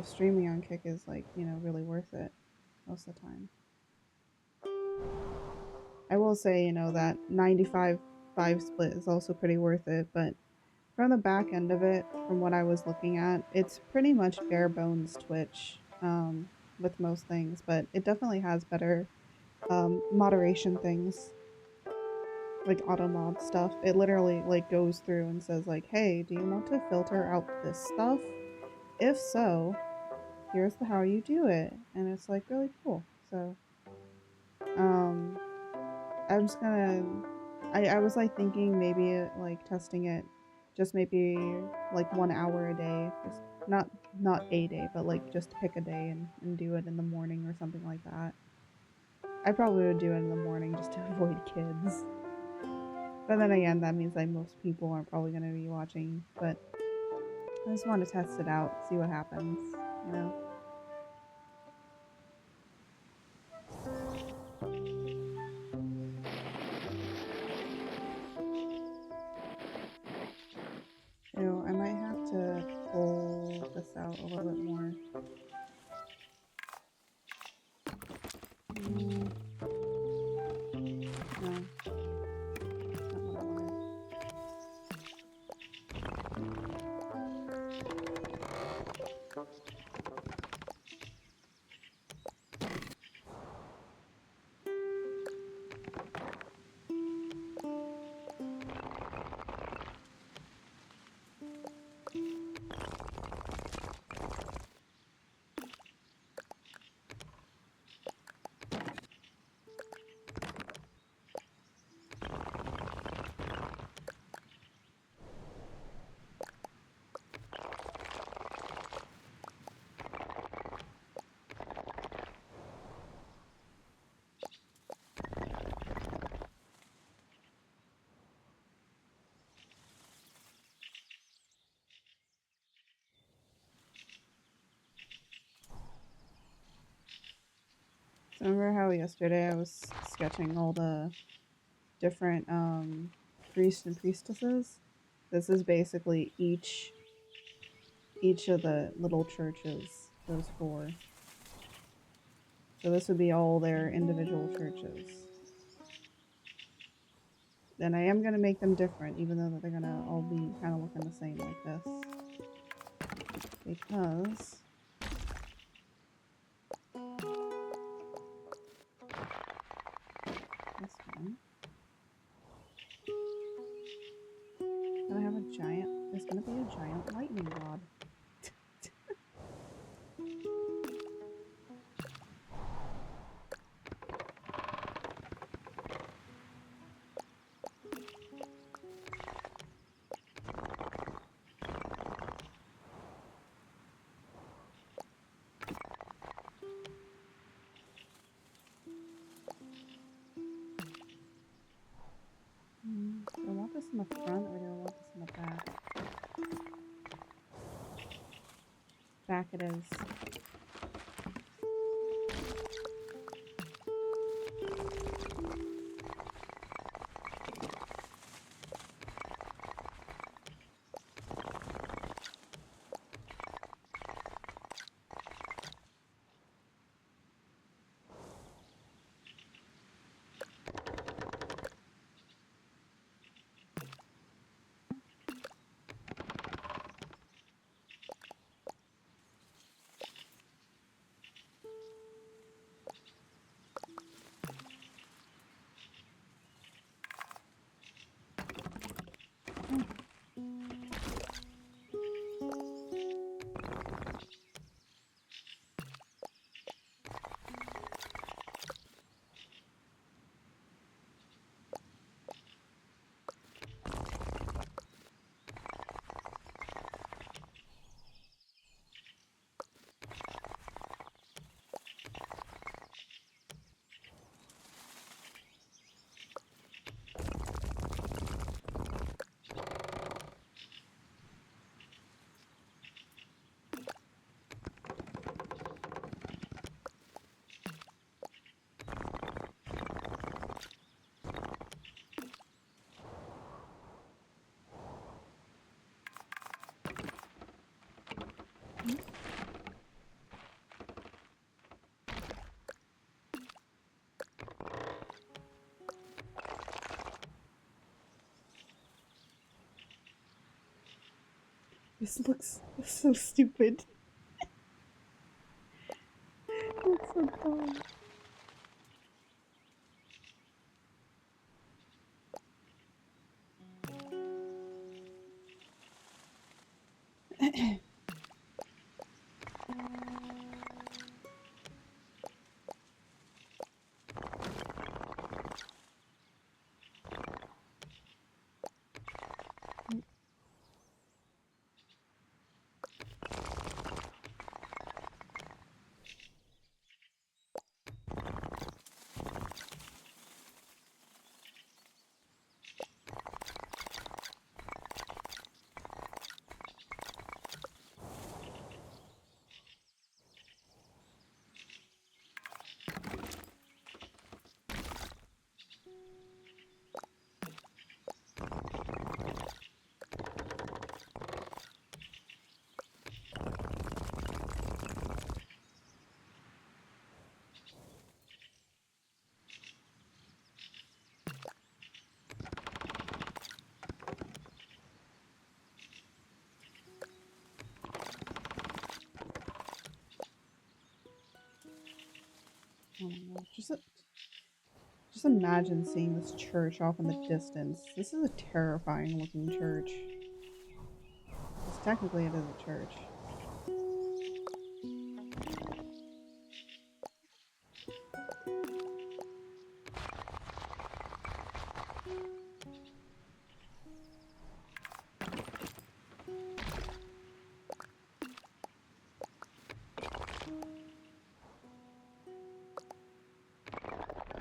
streaming on Kick is like, you know, really worth it most of the time. I will say, you know, that 95/5 split is also pretty worth it, but from the back end of it, from what I was looking at, it's pretty much bare bones Twitch with most things, but it definitely has better moderation things like auto mod stuff. It literally like goes through and says like, hey, do you want to filter out this stuff? If so, here's how you do it. And it's like really cool. So I'm just gonna I was like thinking maybe like testing it just maybe like 1 hour a day. Just not a day, but like just pick a day and do it in the morning or something like that. I probably would do it in the morning just to avoid kids. But then again, that means like most people aren't probably gonna be watching. But I just want to test it out, see what happens, you know? out a little bit more. No. That's not what I wanted. So remember how yesterday I was sketching all the different priests and priestesses? This is basically each of the little churches, those 4. So this would be all their individual churches. Then I am going to make them different, even though that they're going to all be kind of looking the same like this. Because this one. Gonna have a giant. There's gonna be a giant lightning rod. Do I want this in the front or do I want this in the back? Back it is. This looks so stupid. It looks so dumb. Oh my gosh. Just imagine seeing this church off in the distance. This is a terrifying looking church. Because technically it is a church.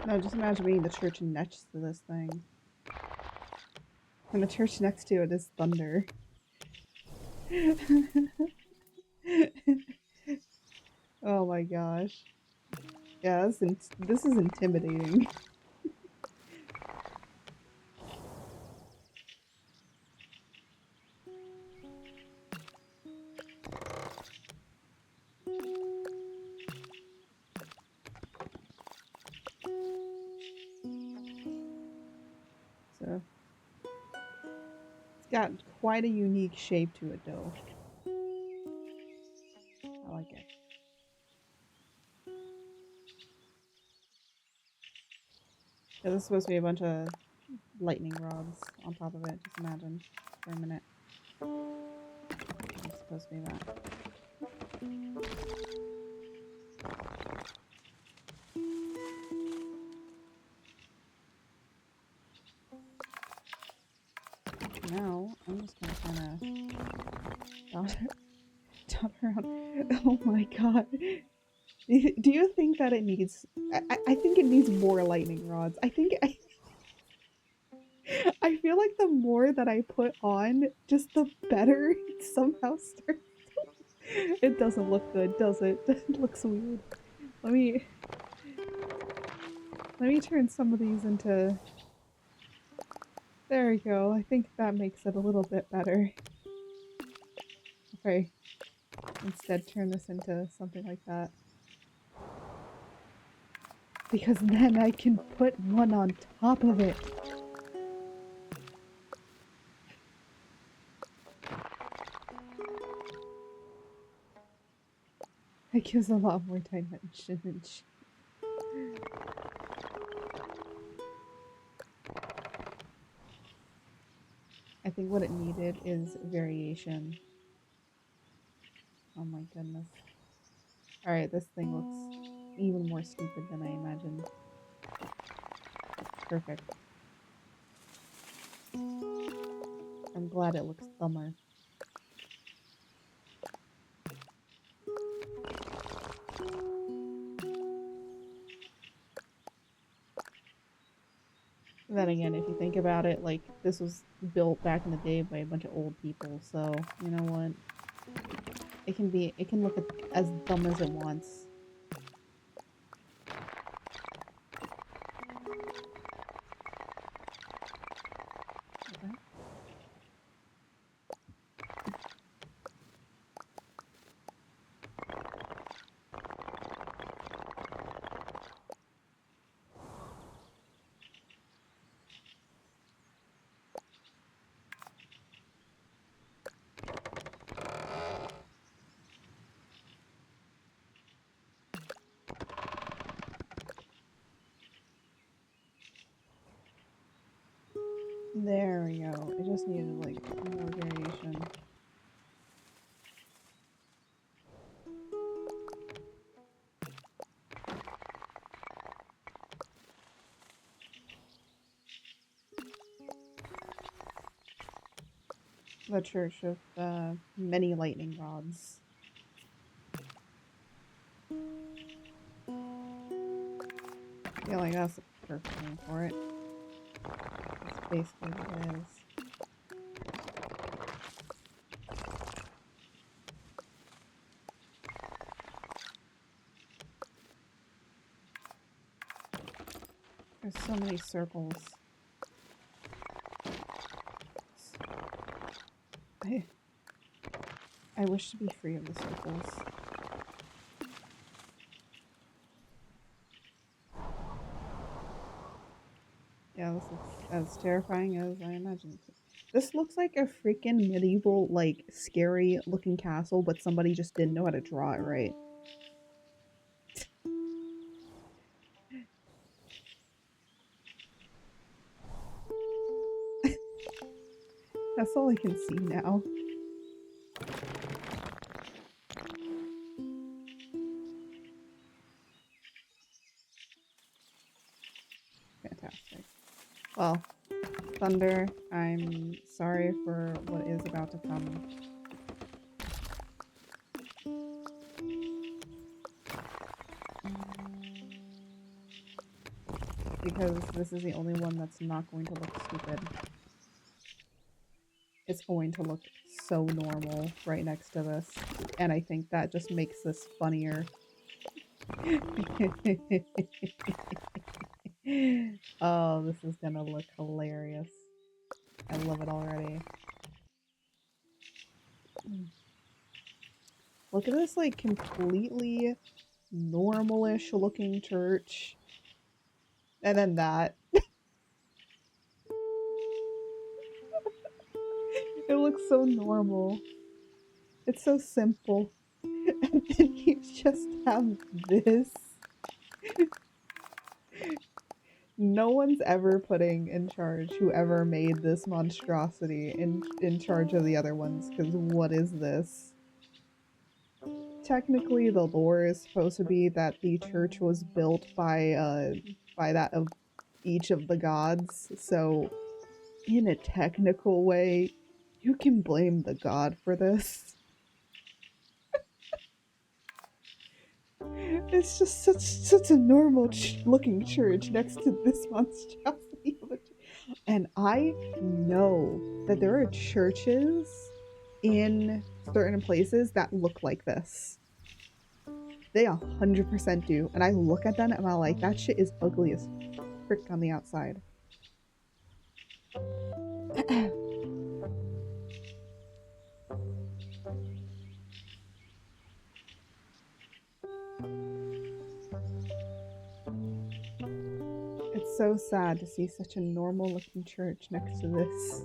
No, just imagine being the church next to this thing. And the church next to it is thunder. Oh my gosh. Yeah, this is intimidating. So, it's got quite a unique shape to it though. I like it. Yeah, this is supposed to be a bunch of lightning rods on top of it. Just imagine for a minute. It's supposed to be that. Now, I'm just gonna kind of dot around. Oh my god. Do you think that it needs... I think it needs more lightning rods. I feel like the more that I put on, just the better it somehow starts. It doesn't look good, does it? It looks weird. Let me turn some of these into... There we go. I think that makes it a little bit better. Okay. Instead, turn this into something like that. Because then I can put one on top of it. It gives a lot more dimension. I think what it needed is variation. Oh my goodness. Alright, this thing looks even more stupid than I imagined. Perfect. I'm glad it looks dumber. Then again, if you think about it, like, this was built back in the day by a bunch of old people, so, you know what? It can look as dumb as it wants. Okay. There we go. It just needed, like, more variation. The church with many lightning rods. I feel like that's the perfect name for it. That's basically what it is. There's so many circles. I wish to be free of the circles. Yeah, this looks as terrifying as I imagined it to. This looks like a freaking medieval, like, scary looking castle, but somebody just didn't know how to draw it right. That's all I can see now. Fantastic. Well, Thunder, I'm sorry for what is about to come. Because this is the only one that's not going to look stupid. It's going to look so normal right next to this. And I think that just makes this funnier. Oh, this is gonna look hilarious. I love it already. Look at this, like, completely normal-ish looking church. And then that. It looks so normal. It's so simple. And then you just have this. No one's ever putting in charge whoever made this monstrosity in charge of the other ones, because what is this? Technically, the lore is supposed to be that the church was built by that of each of the gods, so in a technical way, you can blame the god for this. It's just such a normal looking church next to this monstrosity of a church. And I know that there are churches in certain places that look like this. They 100% do. And I look at them and I'm like, that shit is ugly as frick on the outside. It's so sad to see such a normal looking church next to this.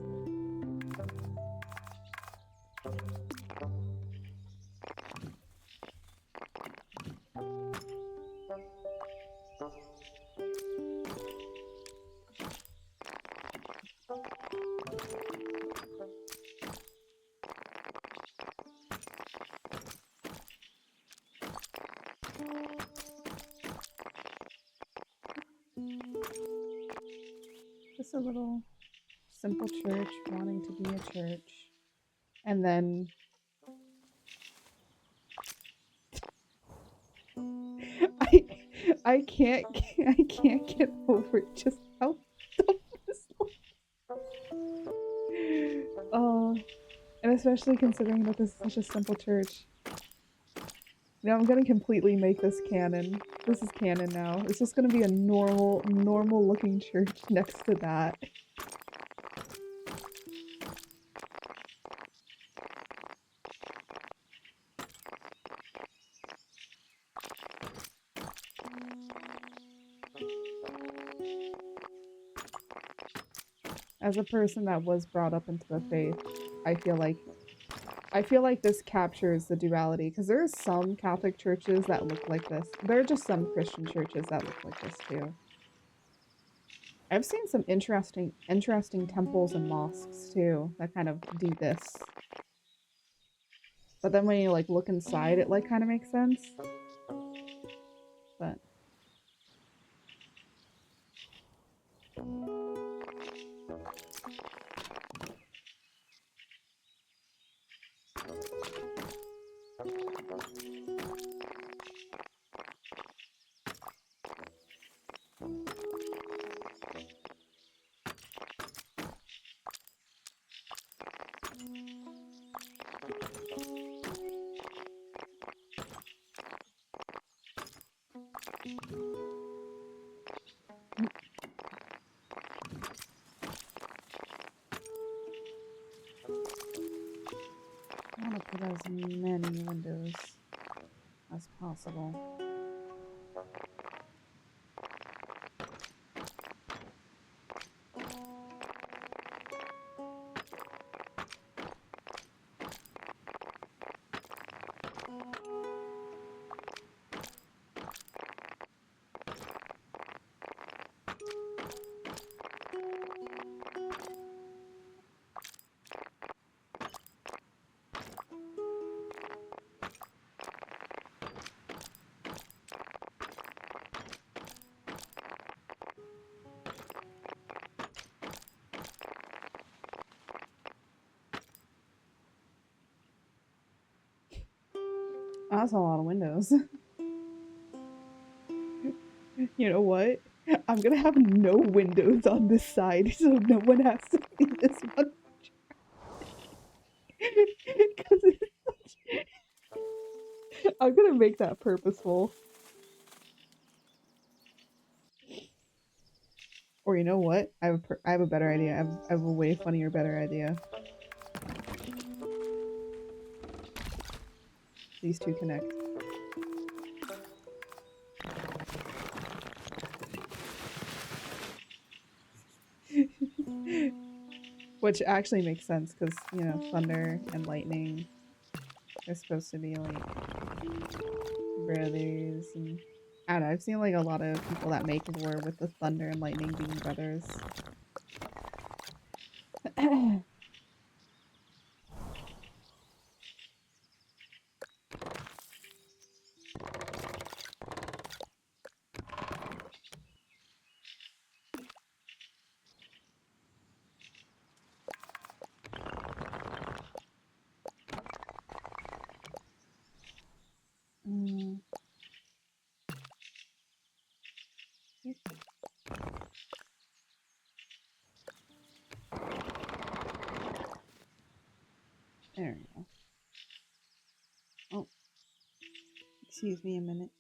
Just a little simple church wanting to be a church. And then I can't get over just how dumb this looks. Oh, and especially considering that this is such a simple church. Now I'm gonna completely make this canon. This is canon now. It's just gonna be a normal looking church next to that. As a person that was brought up into the faith, I feel like this captures the duality, because there are some Catholic churches that look like this. There are just some Christian churches that look like this too. I've seen some interesting temples and mosques too that kind of do this. But then when you like look inside, it like kind of makes sense. But I want to put as many windows as possible. That's a lot of windows. You know what? I'm gonna have no windows on this side so no one has to see this one. Because I'm gonna make that purposeful. Or you know what? I have a better idea. I have a way funnier, better idea. These two connect. Which actually makes sense because, you know, thunder and lightning are supposed to be like brothers. And I don't know, I've seen like a lot of people that make lore with the thunder and lightning being brothers. Mm. There we go. Oh, excuse me a minute.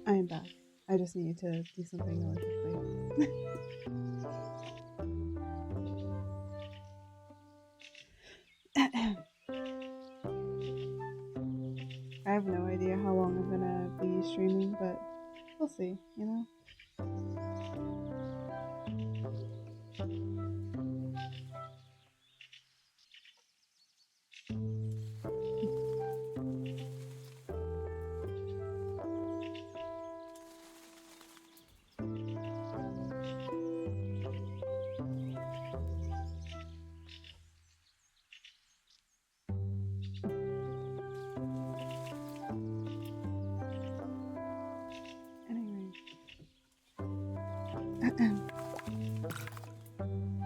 I am back. I just needed to do something really quickly. I have no idea how long I'm gonna be streaming, but we'll see, you know?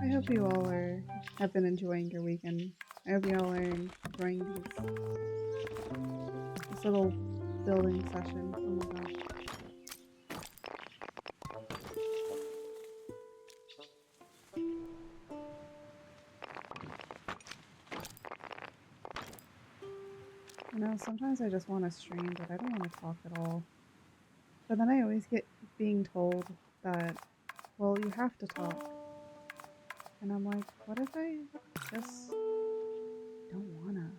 I hope you all have been enjoying your weekend. I hope you all are enjoying this little building session. Oh my gosh. You know, sometimes I just want to stream, but I don't want to talk at all. But then I always get being told that, well, you have to talk. And I'm like, what if I just don't wanna?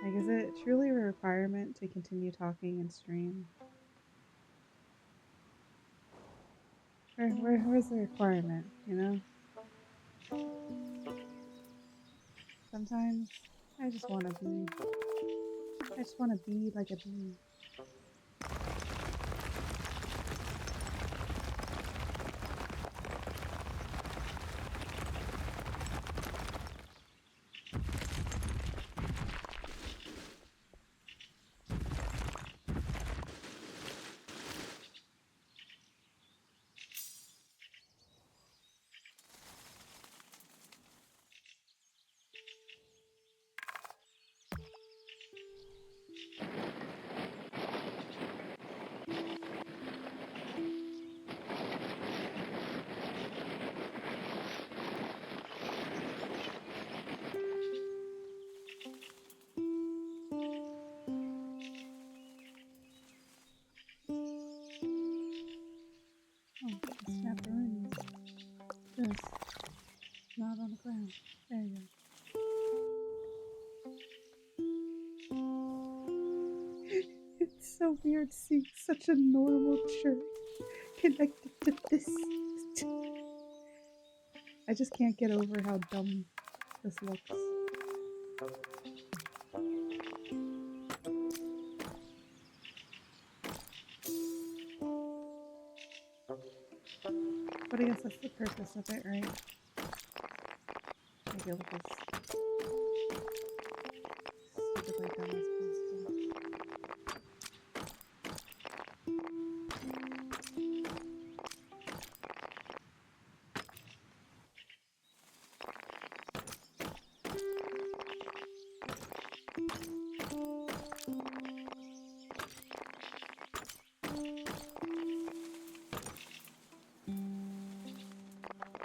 Like, is it truly a requirement to continue talking and stream? Where's the requirement, you know? Sometimes I just want to be like a bee. Not on the ground. There you go. It's so weird seeing such a normal shirt connected to this. I just can't get over how dumb this looks. But I guess that's the purpose of it, right? Make it look as stupidly dumb as possible.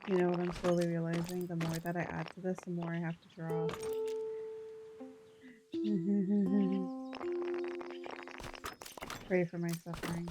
You know what I'm slowly realizing? The more that I add to this, the more I have to draw. Pray for my suffering.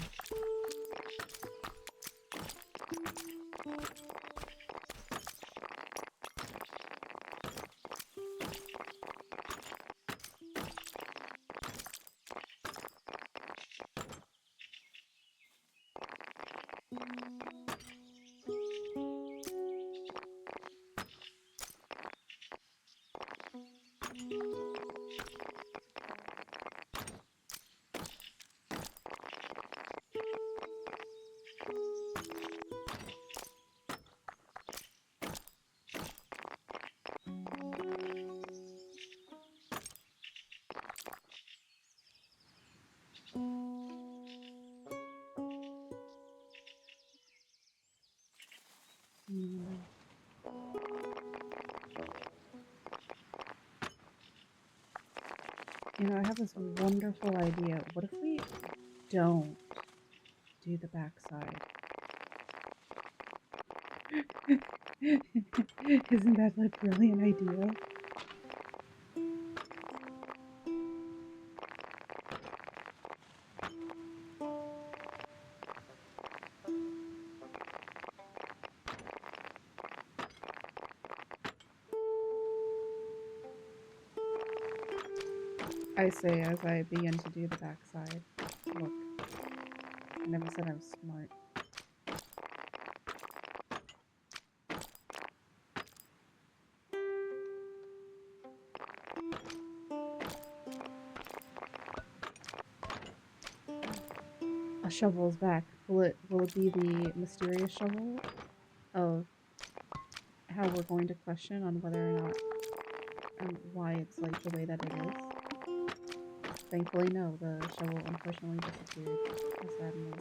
You know, I have this wonderful idea. What if we don't do the backside? Isn't that a brilliant idea? I say as I begin to do the backside. Look, I never said I was smart. A shovel is back. Will it be the mysterious shovel of how we're going to question on whether or not and why it's like the way that it is? Thankfully, no. The shovel unfortunately disappeared. How sad and all.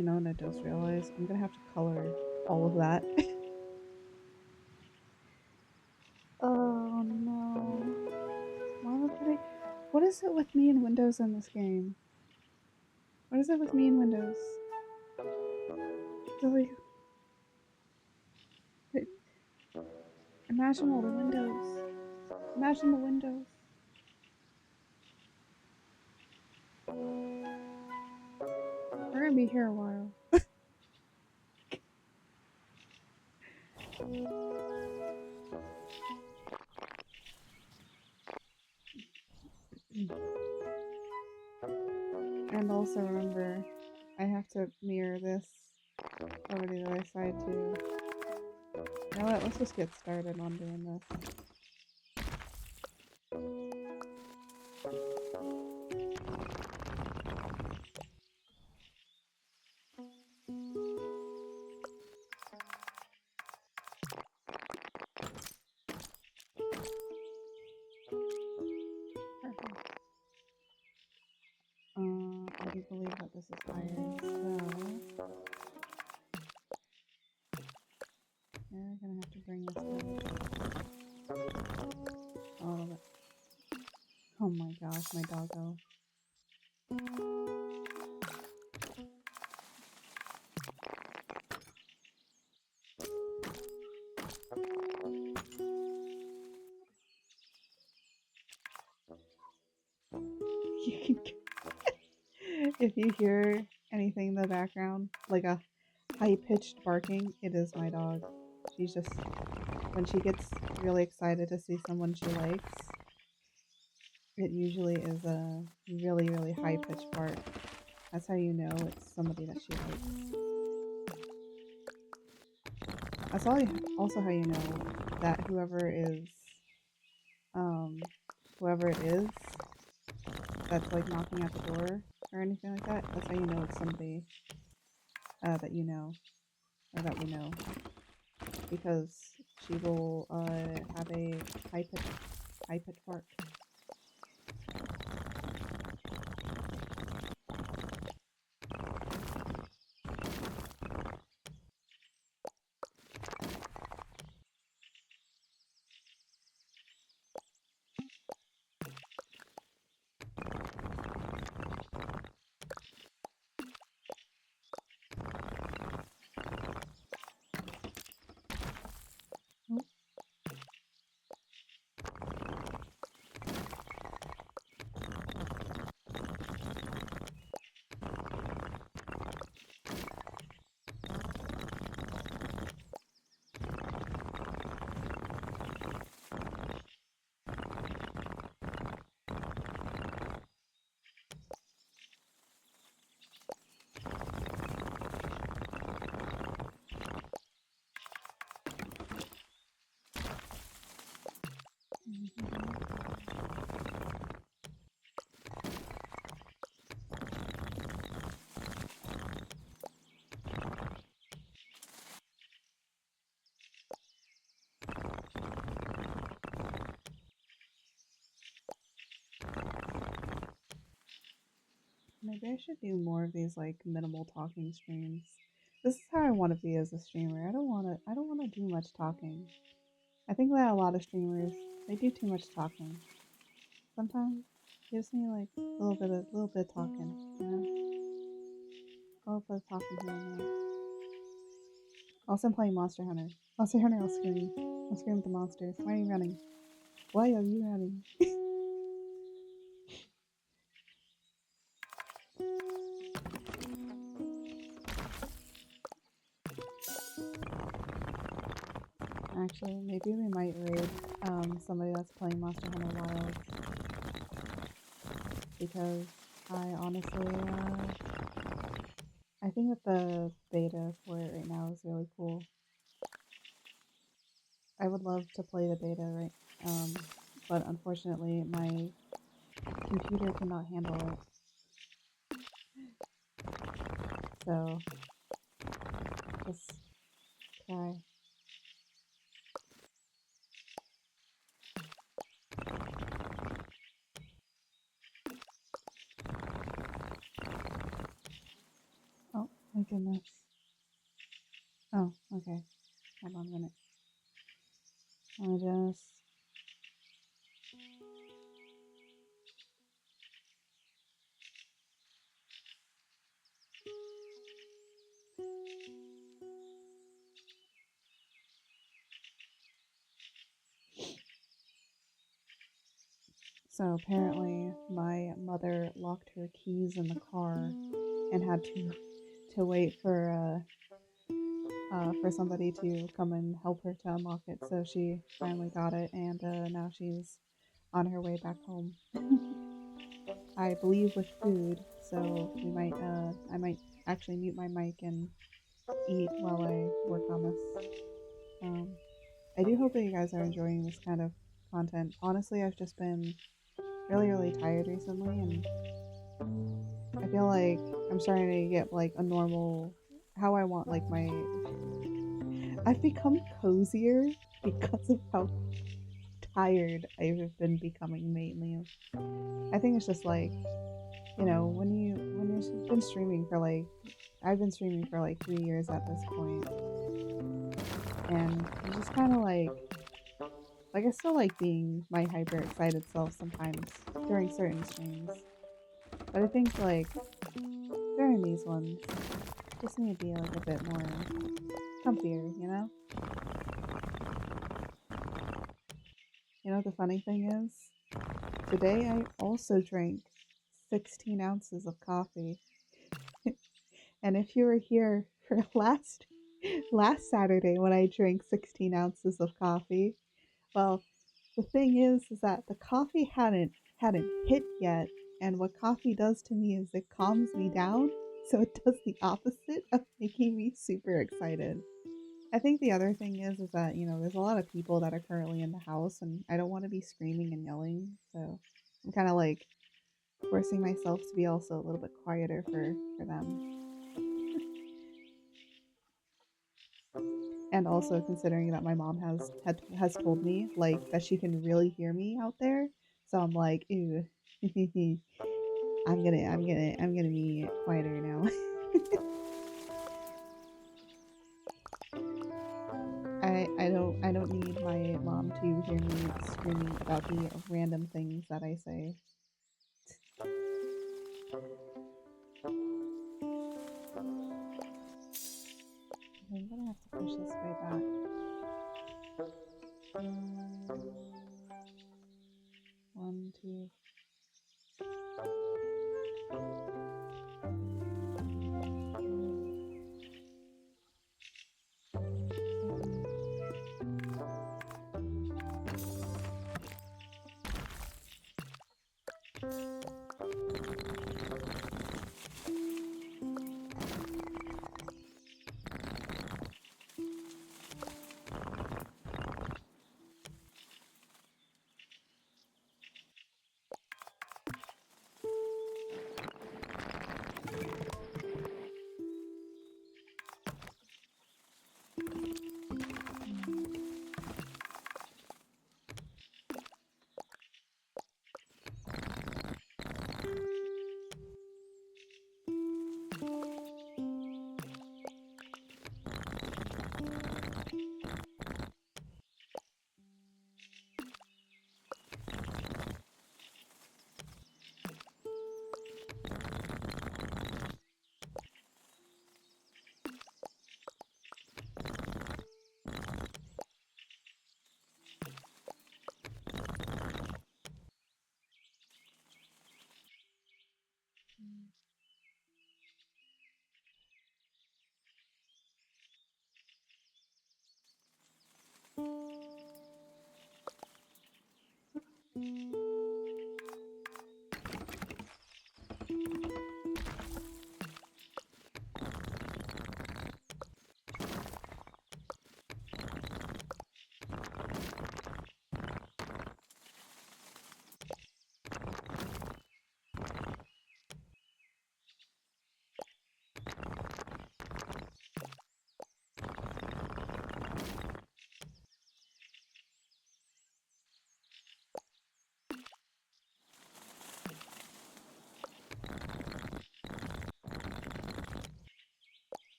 You know, and I just realized I'm gonna have to color all of that. Oh no. Why am I putting... What is it with me and Windows in this game? What is it with me and Windows? Like, imagine all the windows. Imagine the windows. We're gonna be here a while. And also remember, I have to mirror this over to the other side too. You know what? Let's just get started on doing this. Perfect. I do believe that this is iron, so yeah, we're gonna have to bring this down a little bit. Oh my gosh, my doggo. If you hear anything in the background, like a high-pitched barking, it is my dog. She's just, when she gets really excited to see someone she likes, it usually is a really, really high-pitched bark. That's how you know it's somebody that she likes. That's also how you know that whoever it is that's like knocking at the door or anything like that, that's how you know it's somebody that you know, or that we know. Because she will have a high-pitched bark. Maybe I should do more of these like minimal talking streams. This is how I want to be as a streamer. I don't want to do much talking. I think that a lot of streamers, they do too much talking. Sometimes it gives me like a little bit of talking, you know? A little bit of talking here and there. Also, I'm playing Monster Hunter. Monster Hunter, I'll scream. I'll scream at the monsters. Why are you running? Why are you running? Actually, maybe we might raid somebody that's playing Monster Hunter Wilds. Because I honestly, I think that the beta for it right now is really cool. I would love to play the beta, right? But unfortunately, my computer cannot handle it. So, just try. Oh, I My goodness. Oh, okay. Hold on a minute. I'll just... So apparently my mother locked her keys in the car and had to wait for somebody to come and help her to unlock it. So she finally got it, and now she's on her way back home. I believe with food, so I might actually mute my mic and eat while I work on this. I do hope that you guys are enjoying this kind of content. Honestly, I've just been really tired recently, and I feel like I'm starting to get like a normal, how I want like my... I've become cozier because of how tired I've been becoming lately. I think it's just like, you know, when you've been streaming for like, I've been streaming for like 3 years at this point, and it's just kind of like I still like being my hyper excited self sometimes during certain streams, but I think like during these ones, just need to be like a bit more comfier, you know? You know what the funny thing is? Today I also drank 16 ounces of coffee. And if you were here for last Saturday when I drank 16 ounces of coffee, well, the thing is that the coffee hadn't hit yet, and what coffee does to me is it calms me down, so it does the opposite of making me super excited. I think the other thing is that, you know, there's a lot of people that are currently in the house, and I don't want to be screaming and yelling, so I'm kind of like forcing myself to be also a little bit quieter for them. And also considering that my mom has told me like that she can really hear me out there, so I'm like, ew. I'm gonna be quieter now. I don't need my mom to hear me screaming about the random things that I say. I'm gonna have to push this way back. One, two.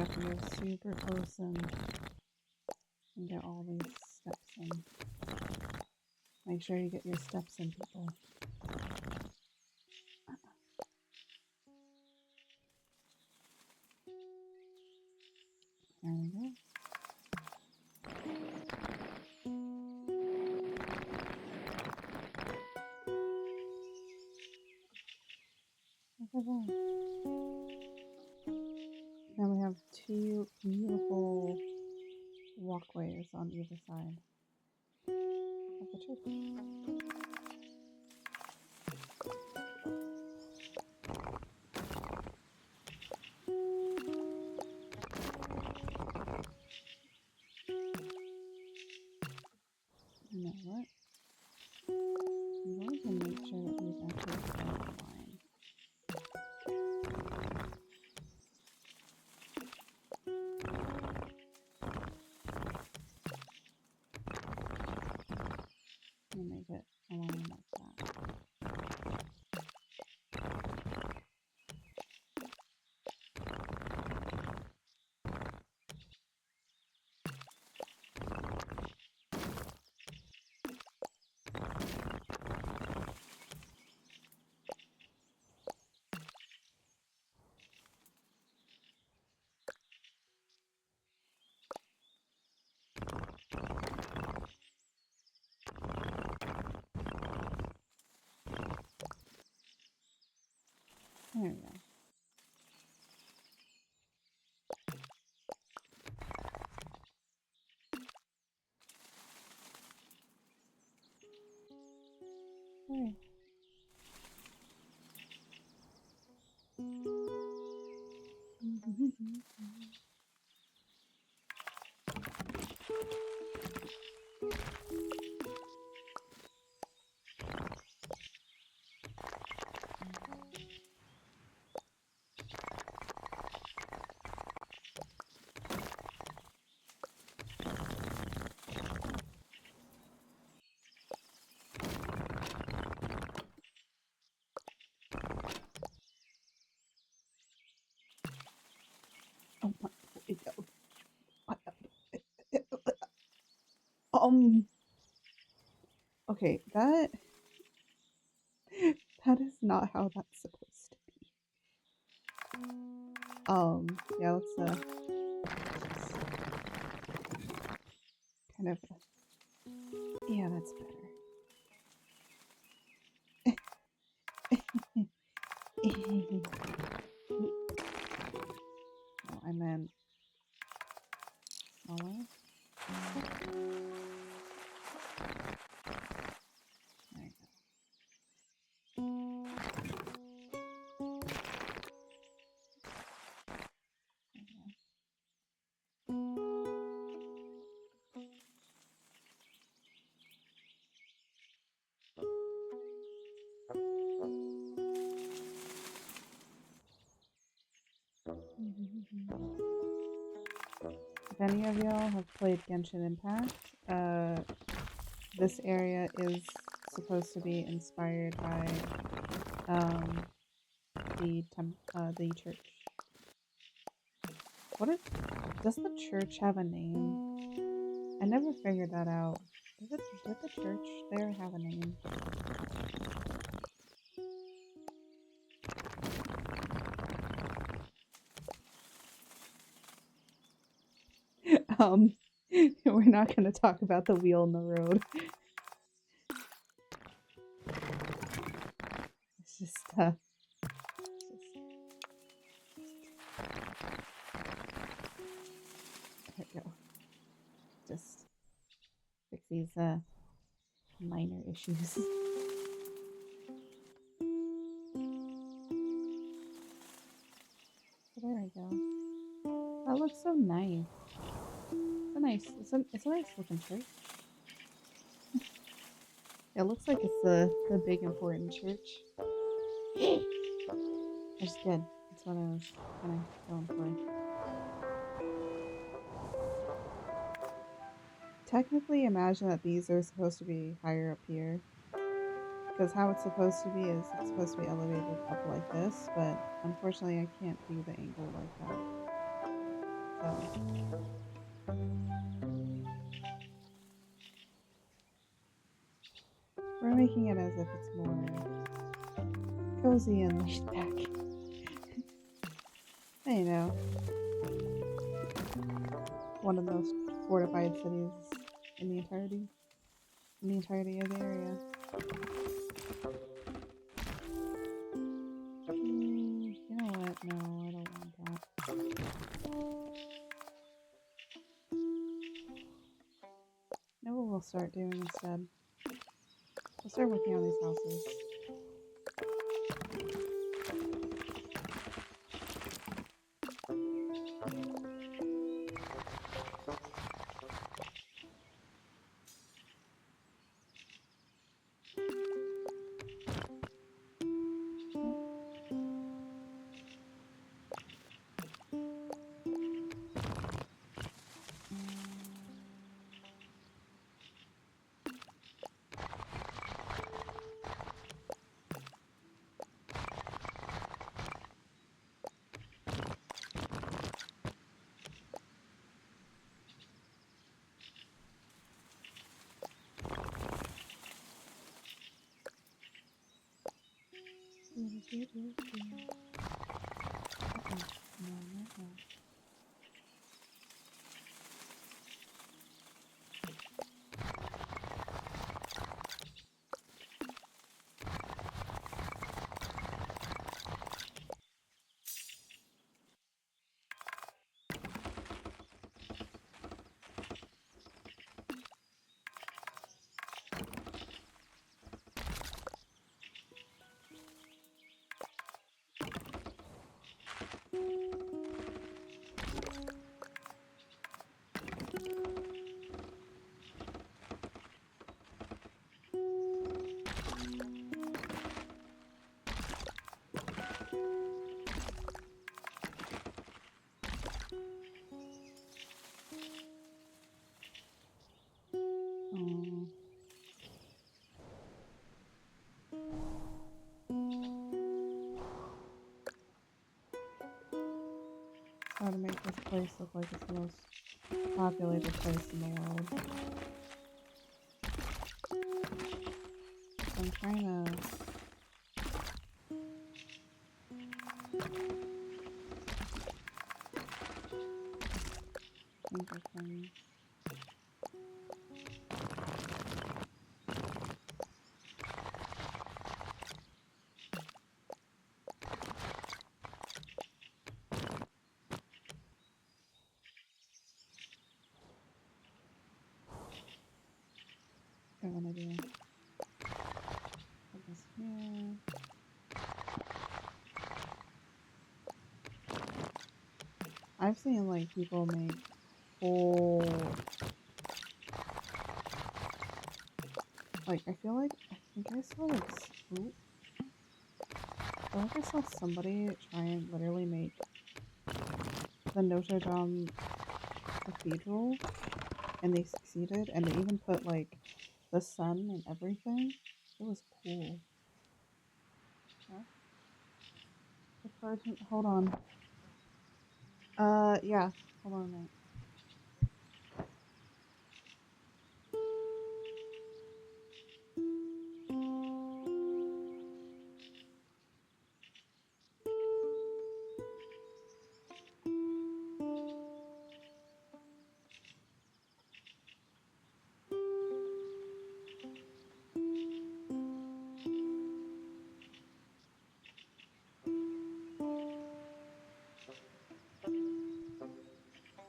have to go super close and get all these steps in. Make sure you get your steps in, people. There we go. Look at that. Now we have two beautiful walkways on either side of the church. You know what? I'm going to make sure that these actually stay in line. And make it align like that. There we go. Hey. Oh my. Okay, that is not how that's supposed to be. Yeah, let's kind of yeah, that's better. No, I meant smaller. There you go. If any of y'all have played Genshin Impact, this area is supposed to be inspired by the church. Does the church have a name? I never figured that out. Did the church there have a name? We're not going to talk about the wheel in the road. It's just, there we go. Just fix these, minor issues. So there we go. That looks so nice. It's a nice looking church. It looks like it's the big important church. Which is good. That's what I was kind of going for. Technically, imagine that these are supposed to be higher up here. Because how it's supposed to be is it's supposed to be elevated up like this, but unfortunately I can't do the angle like that. So we're making it as if it's more cozy and laid back. You know, one of the most fortified cities in the entirety of the area. You know what? No, I don't want that. You know what we'll start doing instead? We'll start working on these houses. No. How to make this place look like it's the most populated place in the world. I'm trying to think of things. I want to do put this here. I've seen like people make whole, like I think I saw like I like I saw somebody try and literally make the Notre Dame Cathedral, and they succeeded, and they even put like the sun and everything. It was cool. Huh? The person, hold on. Yeah. Hold on a minute.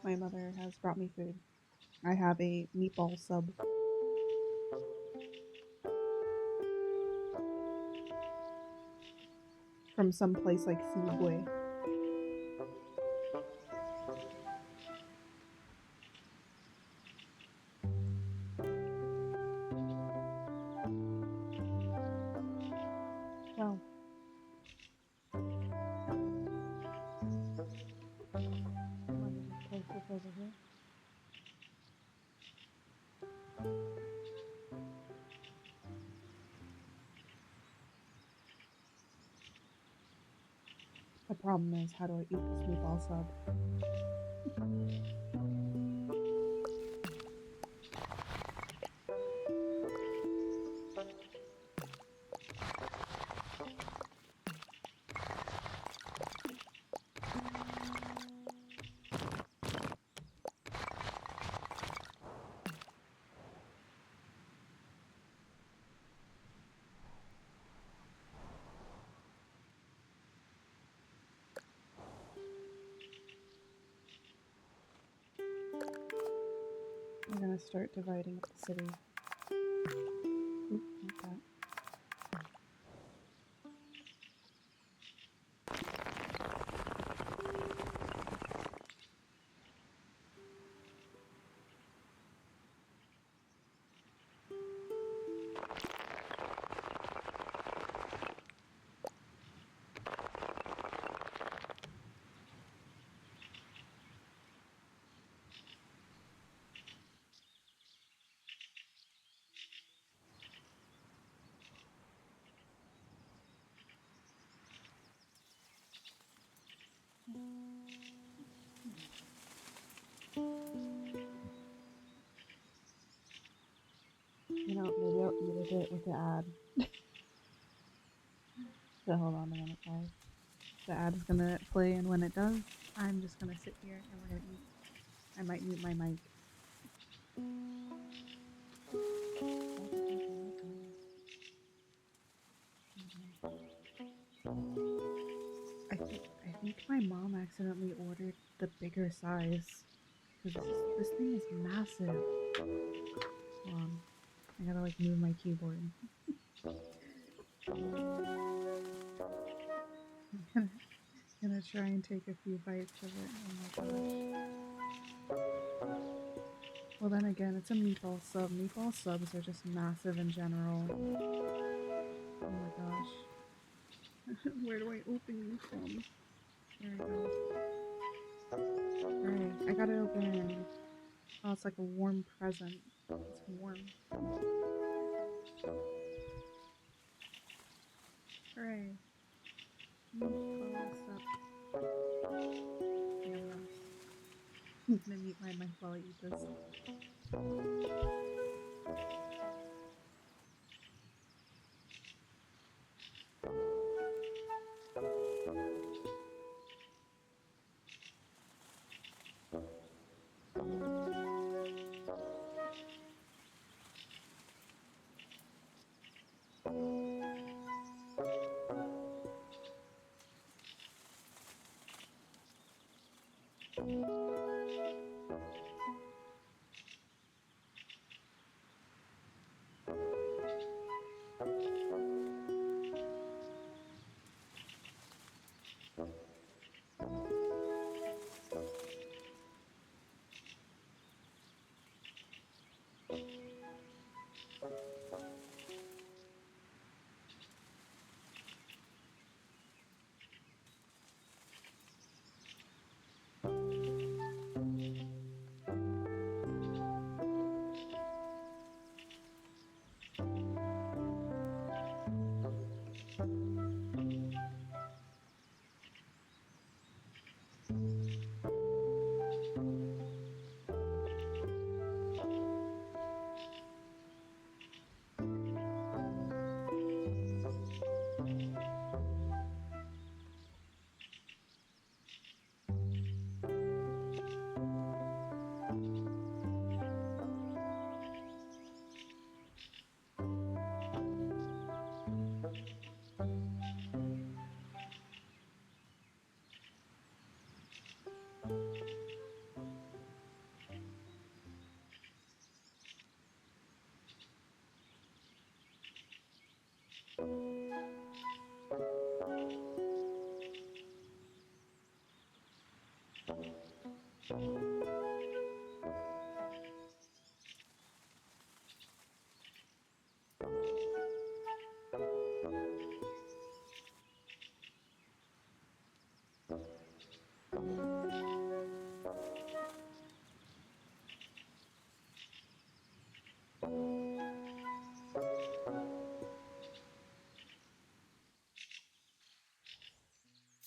My mother has brought me food. I have a meatball sub from some place like Subway. Well, let me just place this over here. The problem is, how do I eat this meatball sub? I'm gonna start dividing up the city. Oop, not that. You know, maybe I'll edit it with the ad. So hold on a minute, guys. The ad is gonna play, and when it does, I'm just gonna sit here and we're gonna eat. I might mute my mic. I think my mom accidentally ordered the bigger size because this thing is massive. Hold on, I gotta like move my keyboard. I'm gonna try and take a few bites of it. Oh my gosh. Well, then again, it's a meatball sub. Meatball subs are just massive in general. Oh my gosh. Where do I open you from? There we go. Alright, I got it open. Oh, it's like a warm present. It's warm. Hooray. Meatball sub. Yum. I'm gonna mute my mic while I eat this.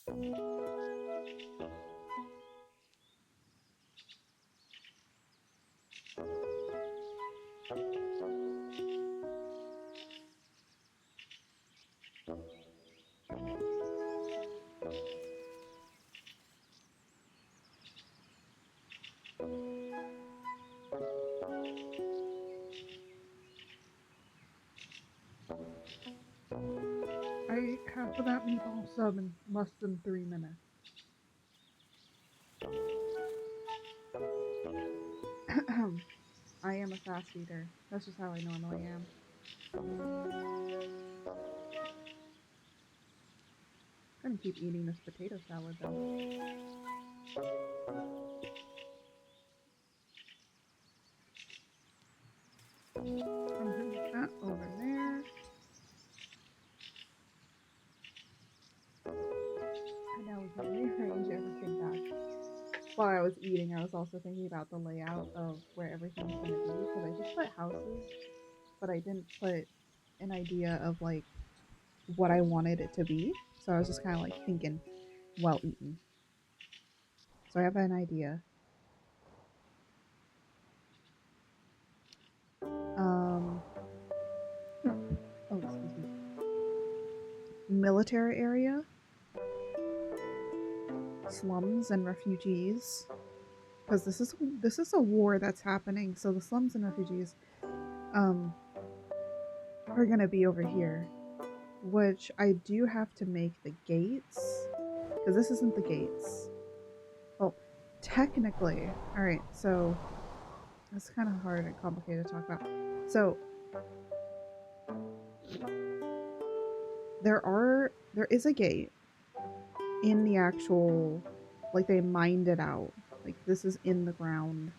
I ate half of that meatball sub in less than 3 minutes. I am a fast eater. That's just how I normally am. I'm gonna keep eating this potato salad though. I'm putting that over there. And now we can rearrange everything back. While I was eating, I was also thinking about the layout of where everything's gonna be, because I just put houses, but I didn't put an idea of like what I wanted it to be. So I was just kind of like thinking while eating. So I have an idea. Oh, excuse me. Military area, slums and refugees, because this is a war that's happening. So the slums and refugees, are gonna be over here, which I do have to make the gates, because this isn't the gates. Well, technically, all right. So that's kind of hard and complicated to talk about. So there is a gate in the actual, like they mined it out. Like this is in the ground,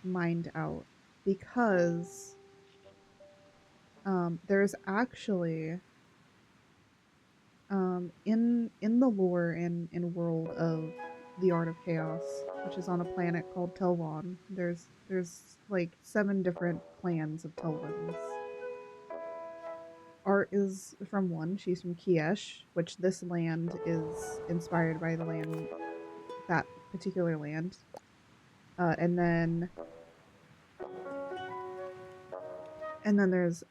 mined out, because there's actually in the lore in world of the Art of Chaos, which is on a planet called Telvan. There's like 7 different clans of Telvans. Art is from one. She's from Kiesh, which this land is inspired by the land, that particular land. And then there's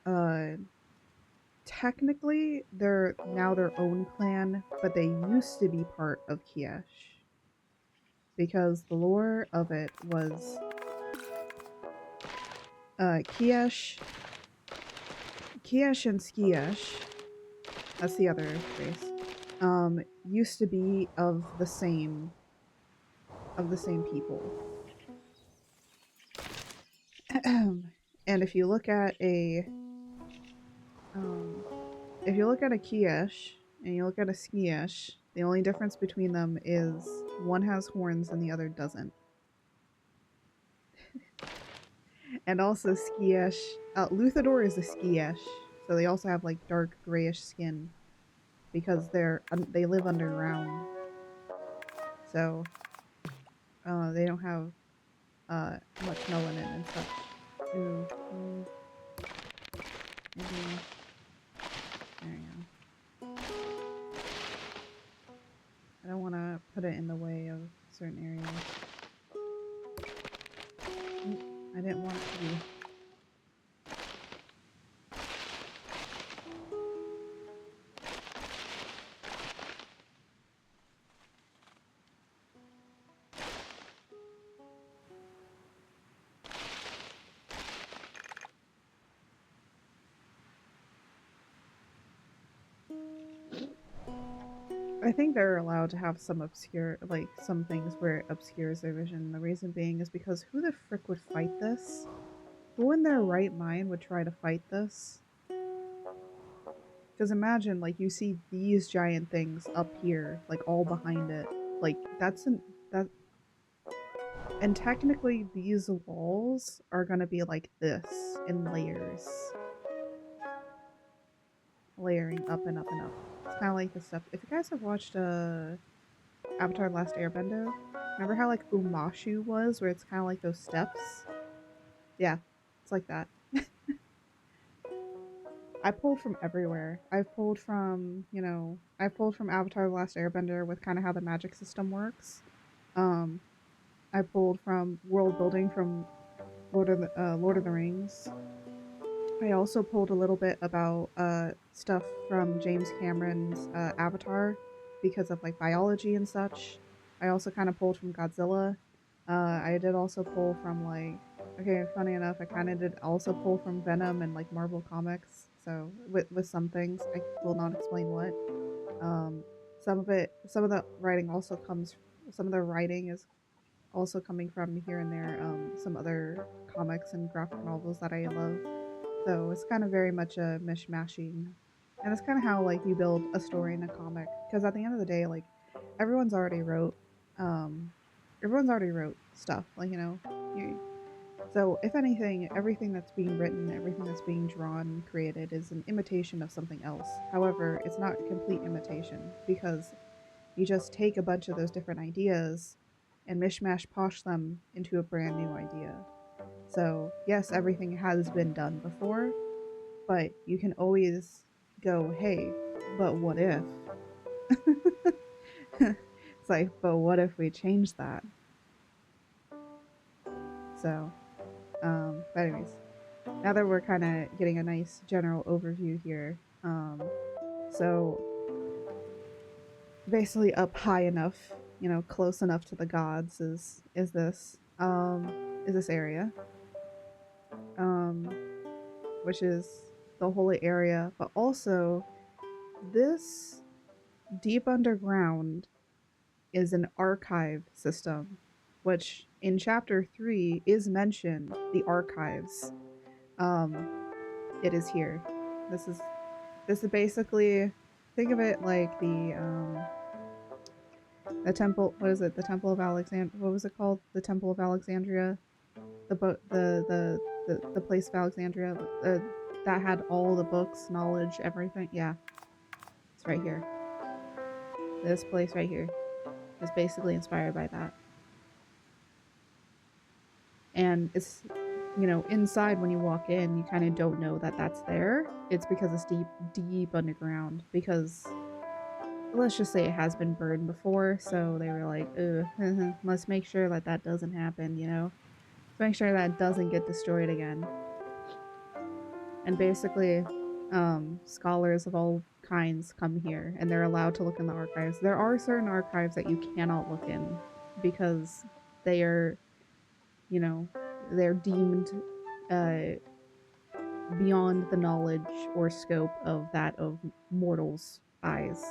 technically they're now their own clan, but they used to be part of Kiesh, because the lore of it was Kiesh and Skiesh, that's the other race, used to be of the same people. And if you look at a Kiesh and you look at a Skiesh, the only difference between them is one has horns and the other doesn't. And also Skiesh, Luthador is a Skiesh, so they also have like dark grayish skin because they live underground, so they don't have much melanin and such. Ooh, maybe. There you go. I don't want to put it in the way of certain areas. I didn't want it to be. I think they're allowed to have some obscure, like, some things where it obscures their vision. The reason being is because who the frick would fight this? Who in their right mind would try to fight this? Because imagine, like, you see these giant things up here, like, all behind it. Like, that... And technically, these walls are gonna be like this, in layers. Layering up and up and up. It's kind of like the stuff... If you guys have watched, Avatar: The Last Airbender, remember how, like, Umashu was, where it's kind of like those steps? Yeah, it's like that. I pulled from everywhere. I've pulled from, you know, I've pulled from Avatar: The Last Airbender with kind of how the magic system works. Um, I pulled from world building from Lord of the Rings. I also pulled a little bit about stuff from James Cameron's Avatar because of like biology and such. I also kind of pulled from Godzilla. I did also pull from like, okay, funny enough, I kind of did also pull from Venom and like Marvel Comics. So with some things, I will not explain what. Um, some of the writing also comes. Some of the writing is also coming from here and there. Some other comics and graphic novels that I love. So it's kind of very much a mishmashing, and it's kind of how like you build a story in a comic. Because at the end of the day, like everyone's already wrote, um, everyone's already wrote stuff. Like you know, you. So if anything, everything that's being written, everything that's being drawn, created is an imitation of something else. However, it's not a complete imitation because you just take a bunch of those different ideas and mishmash posh them into a brand new idea. So, yes, everything has been done before, but you can always go, hey, but what if? It's like, but what if we change that? So, but anyways, now that we're kind of getting a nice general overview here, so basically up high enough, you know, close enough to the gods is this area, um, which is the holy area, but also this deep underground is an archive system, which in chapter 3 is mentioned. The archives, um, it is here. This is this is basically, think of it like the temple. What is it? The Temple of Alexandria. What was it called? The Temple of Alexandria. The book. The place of Alexandria. That had all the books, knowledge, everything. Yeah, it's right here. This place right here is basically inspired by that. And it's, you know, inside when you walk in, you kind of don't know that that's there. It's because it's deep underground, because let's just say it has been burned before, so they were like, let's make sure that that doesn't happen, you know? Let's make sure that it doesn't get destroyed again. And basically, scholars of all kinds come here, and they're allowed to look in the archives. There are certain archives that you cannot look in because they are, you know, they're deemed beyond the knowledge or scope of that of mortals' eyes.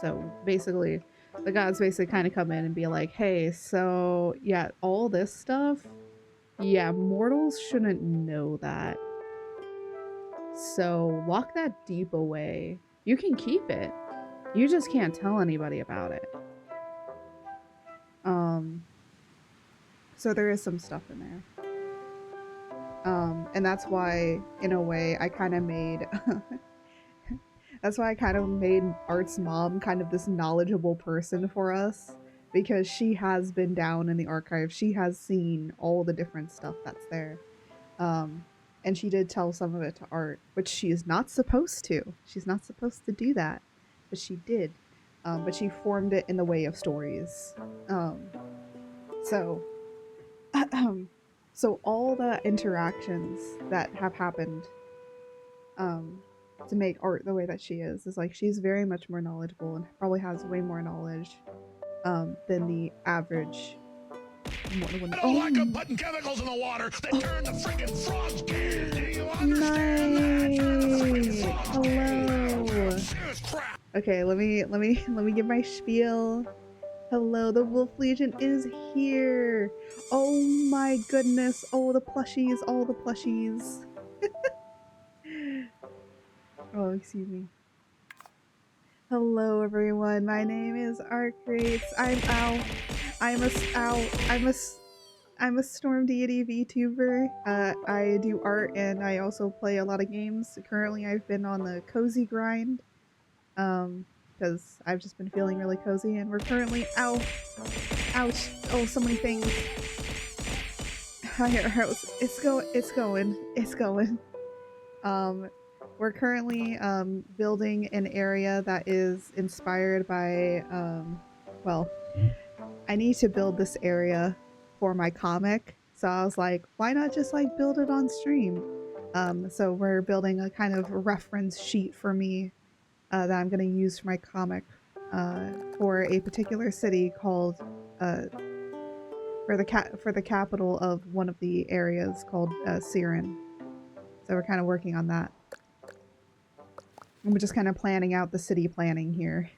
So basically, the gods basically kind of come in and be like, hey, so yeah, all this stuff, yeah, mortals shouldn't know that. So lock that deep away. You can keep it. You just can't tell anybody about it. So there is some stuff in there. And that's why, in a way, I kind of made that's why I kind of made Art's mom kind of this knowledgeable person for us, because she has been down in the archive. She has seen all the different stuff that's there. And she did tell some of it to Art, which she is not supposed to. She's not supposed to do that, but she did. But she formed it in the way of stories. So so all the interactions that have happened to make Art the way that she is like, she's very much more knowledgeable and probably has way more knowledge than the average. I don't like them putting chemicals in the water that turn the friggin' frogs gay. Do you understand nice. that? Hello. Okay, let me give my spiel. Hello, the Wolf Legion is here. Oh my goodness. Oh, the plushies, all the plushies. Oh, excuse me. Hello everyone, my name is Arcrates. I'm a Storm Deity VTuber. I do art and I also play a lot of games. Currently I've been on the cozy grind. Because I've just been feeling really cozy, and we're currently ouch, oh, so many things. It's going. we're currently building an area that is inspired by well, I need to build this area for my comic. So I was like, why not just like build it on stream? So we're building a kind of reference sheet for me that I'm going to use for my comic for a particular city called for the capital of one of the areas called Siren. So we're kind of working on that. And we're just kind of planning out the city planning here.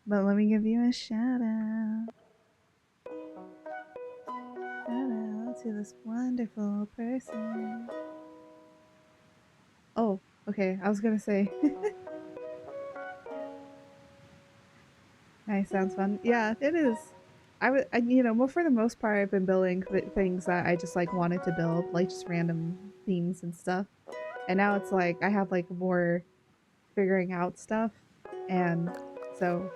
But let me give you a shout out. Shout out to this wonderful person. Oh, okay. I was gonna say. Nice, sounds fun. Yeah, it is. You know, well, for the most part, I've been building things that I just like wanted to build, like just random themes and stuff. And now it's like I have like more figuring out stuff, and so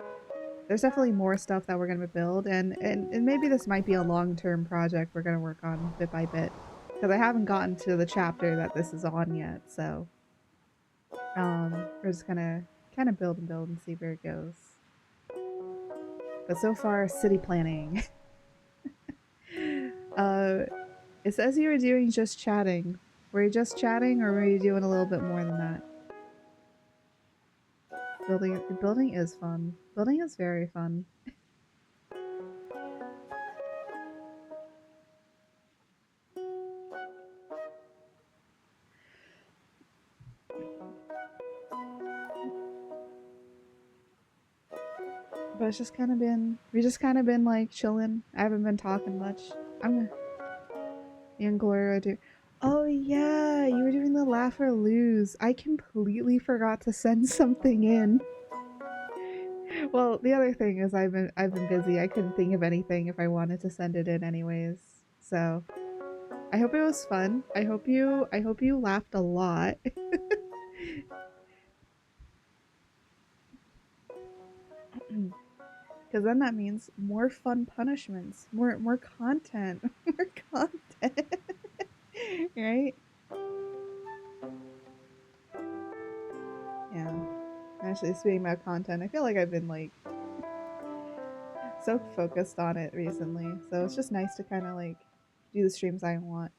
there's definitely more stuff that we're gonna build, and maybe this might be a long-term project we're gonna work on bit by bit, because I haven't gotten to the chapter that this is on yet. So we're just gonna kind of build and see where it goes. But so far, city planning. It says you were doing just chatting. Were you just chatting, or were you doing a little bit more than that? Building is fun. Building is very fun. But it's just kind of been, we just kind of been like chilling. I haven't been talking much. I'm gonna, me and Gloria do. Oh yeah, you were doing the laugh or lose. I completely forgot to send something in. Well, the other thing is I've been busy. I couldn't think of anything if I wanted to send it in anyways. So I hope it was fun. I hope you laughed a lot. Because then that means more fun punishments, more content, more content, right? Yeah. Actually, speaking about content, I feel like I've been like so focused on it recently, so it's just nice to kind of like do the streams I want.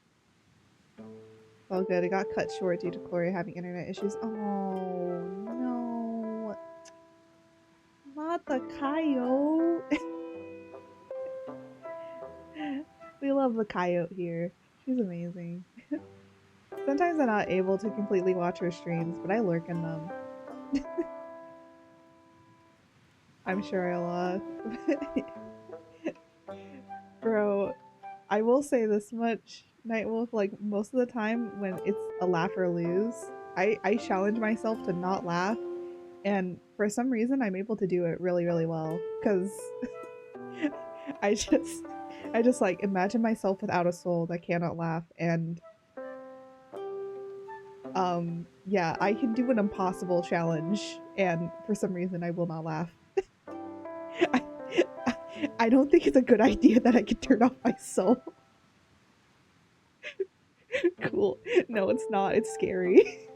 Well, good. It got cut short due to Gloria having internet issues. Oh no, not the coyote. We love the coyote here. She's amazing. Sometimes I'm not able to completely watch her streams, but I lurk in them. I'm sure I love. Bro, I will say this much, Nightwolf, like most of the time when it's a laugh or lose, I challenge myself to not laugh, and for some reason I'm able to do it really, really well, because I just like imagine myself without a soul that cannot laugh, and yeah, I can do an impossible challenge, and for some reason I will not laugh. I don't think it's a good idea that I can turn off my soul. Cool. No, it's not. It's scary.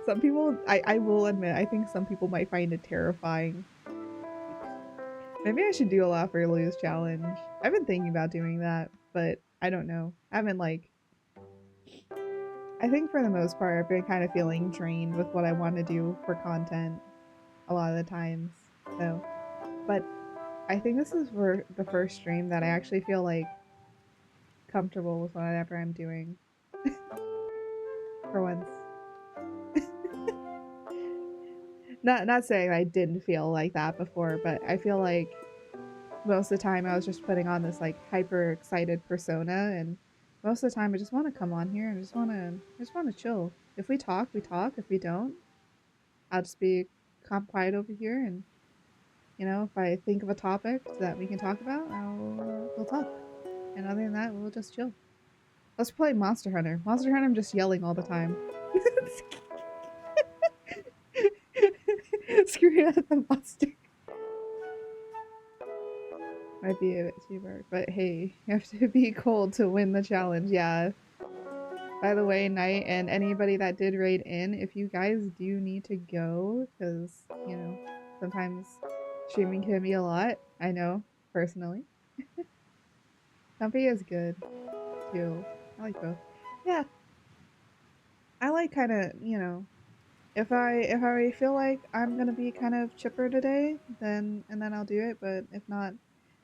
Some people, I will admit, I think some people might find it terrifying. Maybe I should do a laugh or lose challenge. I've been thinking about doing that, but I don't know. I haven't like... I think for the most part, I've been kind of feeling drained with what I want to do for content a lot of the times. So, but I think this is for the first stream that I actually feel like comfortable with whatever I'm doing. For once. Not saying I didn't feel like that before, but I feel like most of the time I was just putting on this like hyper excited persona, and most of the time I just want to come on here and I just want to chill. If we talk, we talk. If we don't, I'll just be quiet over here, and you know, if I think of a topic that we can talk about, we'll talk. And other than that, we'll just chill. Let's play Monster Hunter. Monster Hunter, I'm just yelling all the time. Screw at the monster. Might be a bit too dark, but hey, you have to be cold to win the challenge. Yeah. By the way, Knight and anybody that did raid in, if you guys do need to go, because, you know, sometimes streaming can be a lot. I know, personally. Comfy is good, too. I like both. Yeah, I like kind of, you know, if I feel like I'm gonna be kind of chipper today, then I'll do it. But if not,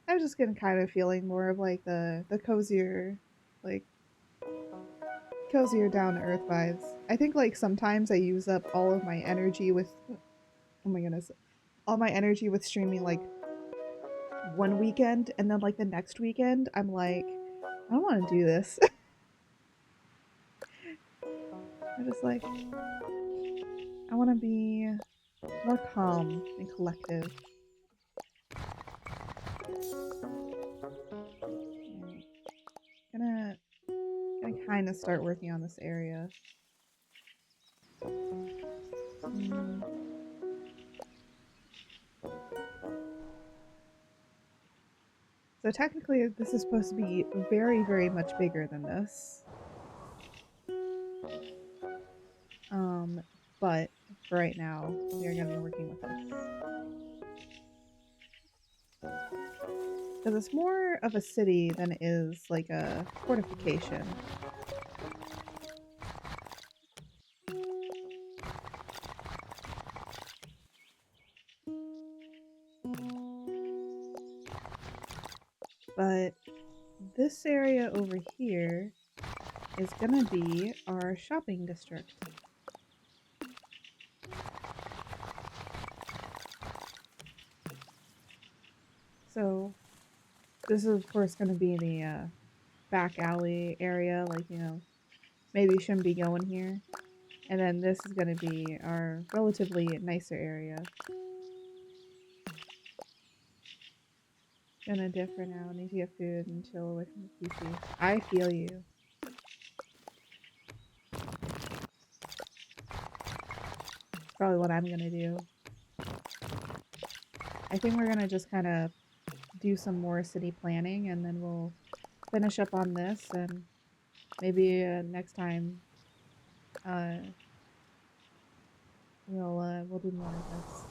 I'm just gonna kind of feeling more of like the cozier, like cozier down to earth vibes. I think like sometimes I use up all of my energy with, oh my goodness, all my energy with streaming like one weekend, and then like the next weekend I'm like, I don't want to do this. I'm just like, I want to be more calm and collective. Right. Gonna kind of start working on this area. Mm. So technically, this is supposed to be very, very much bigger than this. But for right now, we are gonna be working with this. Because it's more of a city than it is like a fortification. But this area over here is gonna be our shopping district. So this is of course gonna be the back alley area, like, you know, maybe you shouldn't be going here. And then this is gonna be our relatively nicer area. Gonna dip for now, need to get food and chill away from the PC. I feel you. Probably what I'm gonna do. I think we're gonna just kind of do some more city planning, and then we'll finish up on this, and maybe next time we'll do more of this.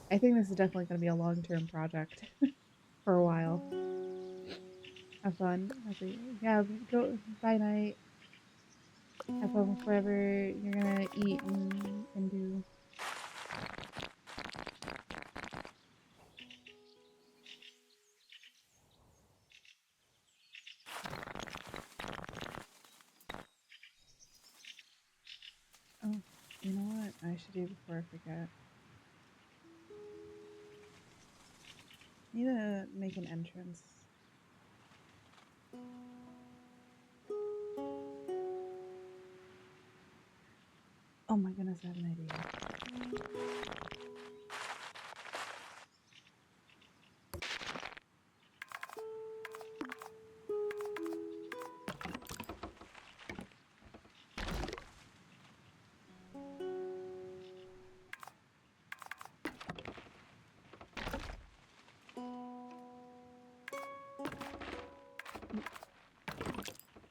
I think this is definitely gonna be a long-term project for a while. Have fun. Yeah, go bye night. Have fun with whatever you're gonna eat and do. Oh, you know what I should do before I forget? Need to make an entrance. Oh my goodness, I have an idea.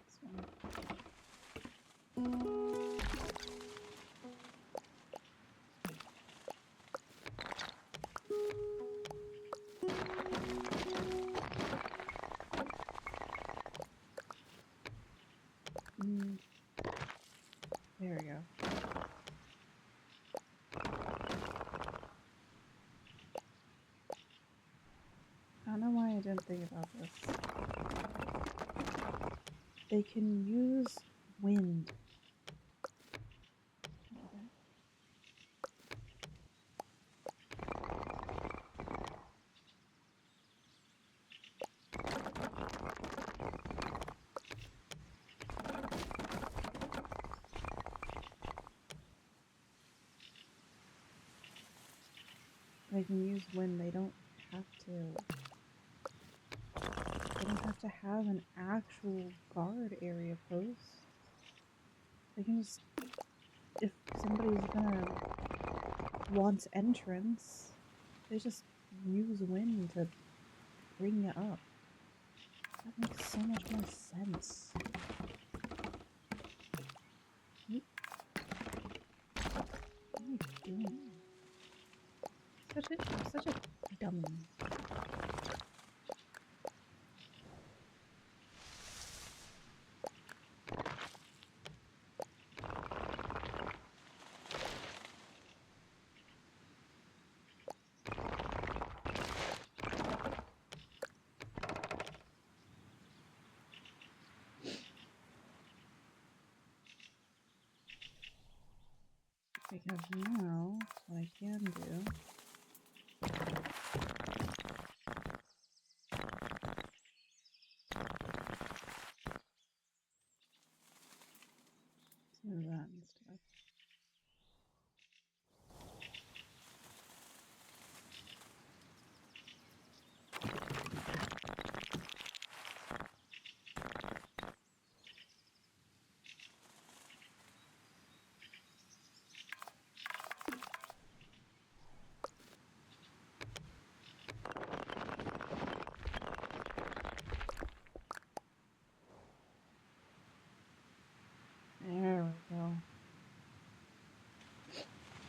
This one. There we go. I don't know why I didn't think about this. They can use wind. They can use wind. They don't have to. They don't have to have an actual guard area post. They can just, if somebody's gonna wants entrance, they just use wind to bring you up. That makes so much more sense. What are you doing? Such a dummy. Because now, what I can do do that instead. There we go.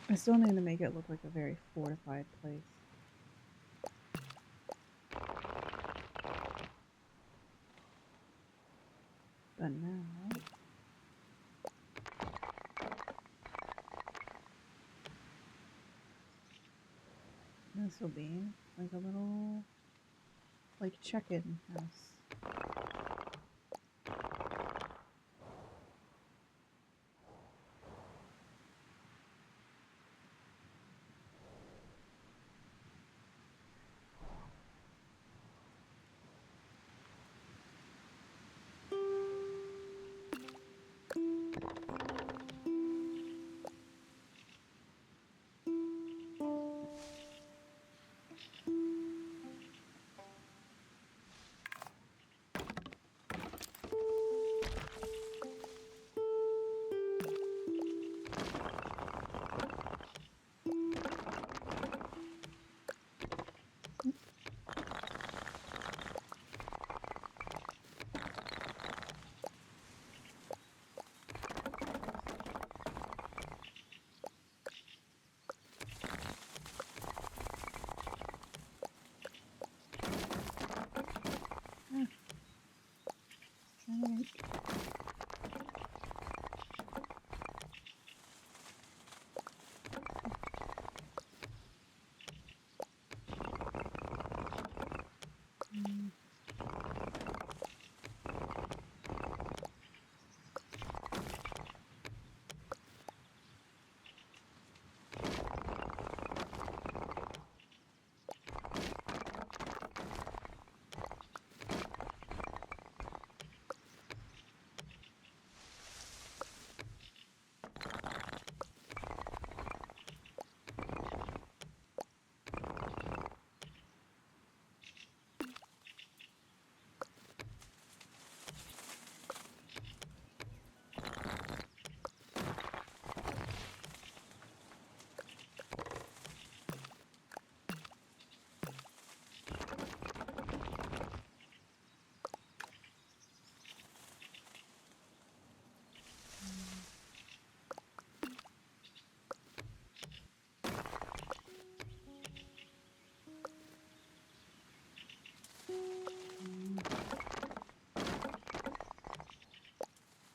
I still need to make it look like a very fortified place. But now, this will be like a little, like, check-in house.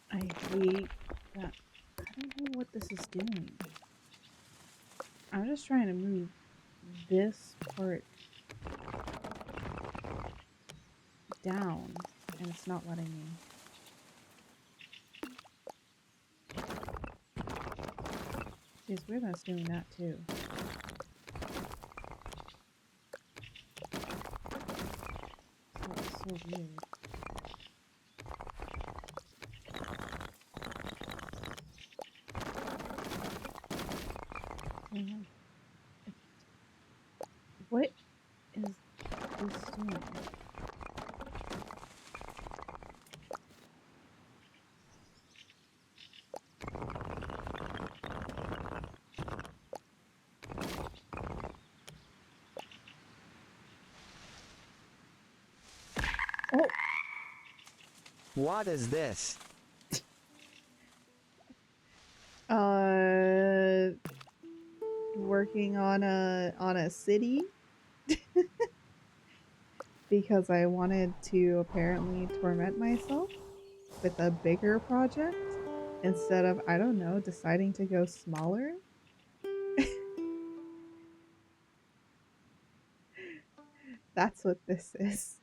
I hate that. I don't know what this is doing. I'm just trying to move this part down, and it's not letting me. See, it's weird that it's doing that too. It's so weird. What is this doing? What is this? Working on a city because I wanted to apparently torment myself with a bigger project instead of, I don't know, deciding to go smaller. That's what this is.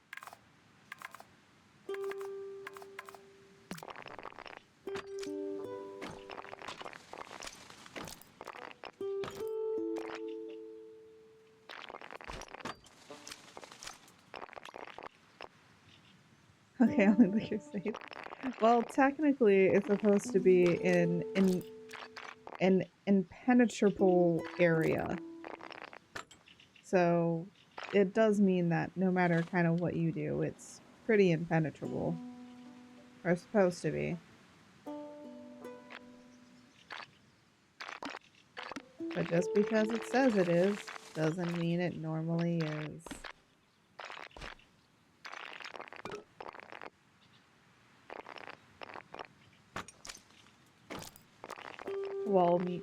Okay, only the crusade. Well, technically, it's supposed to be an impenetrable area. So it does mean that no matter kind of what you do, it's pretty impenetrable. Or supposed to be. But just because it says it is, doesn't mean it normally is. Wall meat.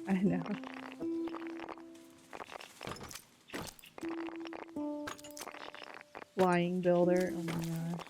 I know. Flying builder. Oh my gosh.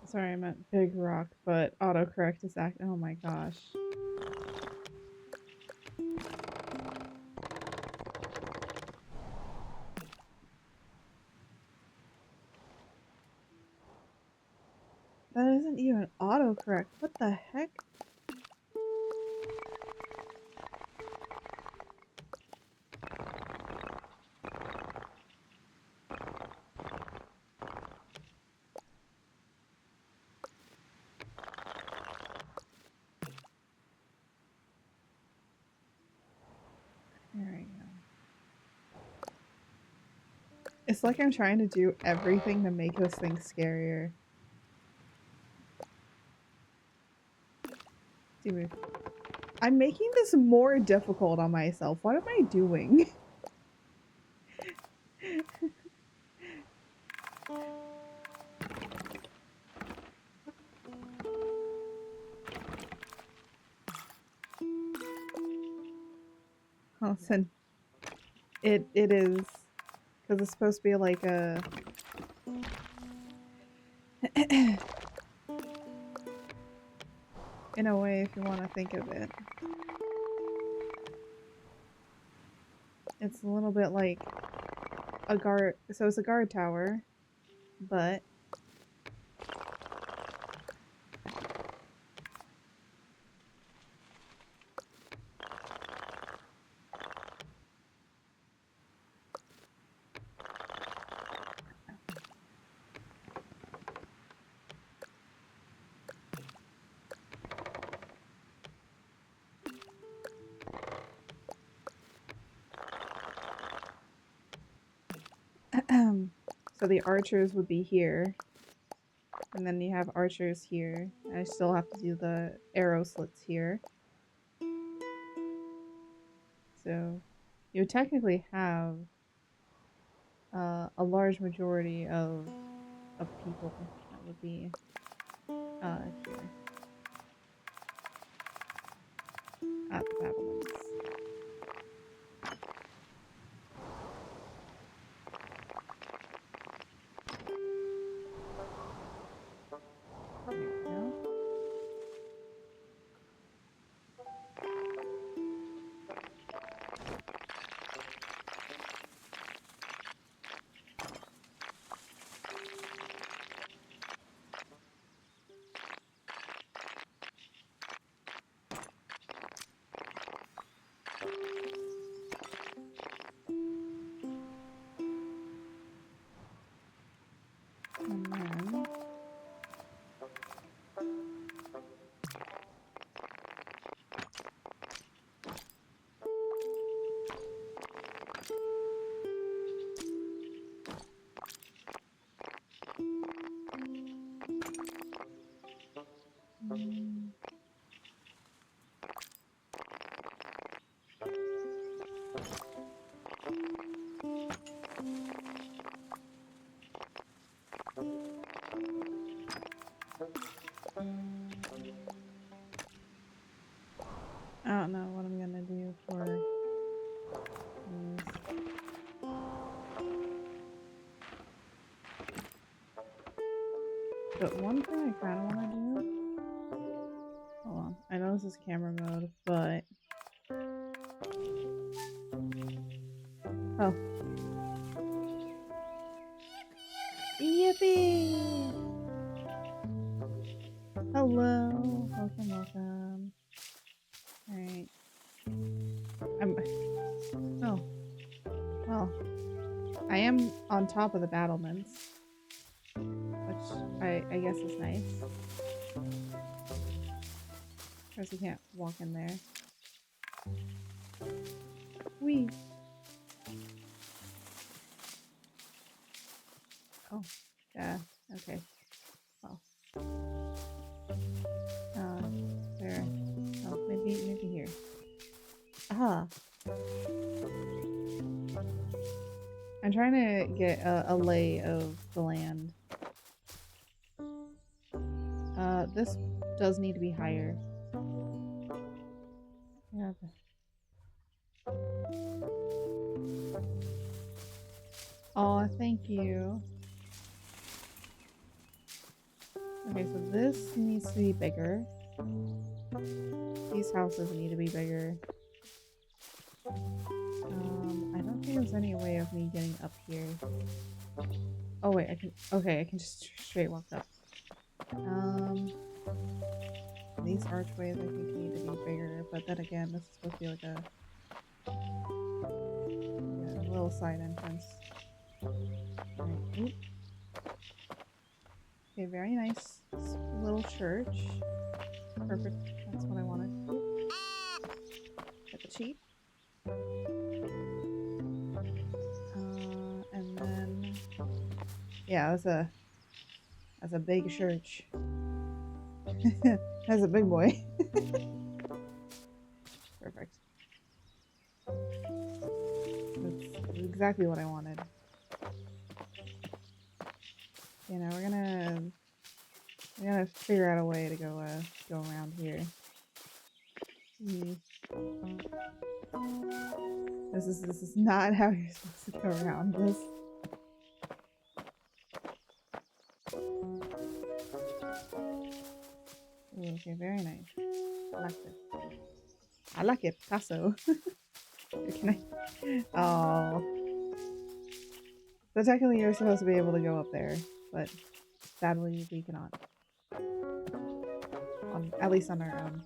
Sorry, I meant big rock, but autocorrect is act. Oh my gosh. That isn't even autocorrect. What the heck? There we go. It's like I'm trying to do everything to make this thing scarier. Dude, I'm making this more difficult on myself. What am I doing? Listen, it is because it's supposed to be like a in a way, if you want to think of it. It's a little bit like a guard. So it's a guard tower, but so the archers would be here, and then you have archers here. I still have to do the arrow slits here. So you would technically have a large majority of people that would be here at the battlements. There we go. don't know what I'm gonna do for these. But one thing I kind of want to do. Hold on. I know this is camera mode, but. Oh. Yippee! Hello. Welcome, welcome. Alright. Oh. Well. I am on top of the battlements. Which I guess is nice. Of course you can't walk in there. Whee! Oh. Yeah. Okay. Well. There. Oh, maybe here. Ah! I'm trying to get a lay of the land. This does need to be higher. Yeah. Aw, thank you. Okay, so this needs to be bigger. These houses need to be bigger. I don't think there's any way of me getting up here. Oh wait, I can. Okay, I can just straight walk up. These archways I think need to be bigger, but then again, this is supposed to be like a little side entrance. Alright, oop. Okay, very nice little church. Perfect, that's what I wanted. Get the cheap. And then yeah, that's a big church. That's a big boy. Perfect. That's exactly what I wanted. You know, we're gonna figure out a way to go around here. This is not how you're supposed to go around this. Ooh, okay, very nice. I like this. I like it, Picasso. Can I? Oh. So technically you're supposed to be able to go up there, but sadly we cannot. At least on our own.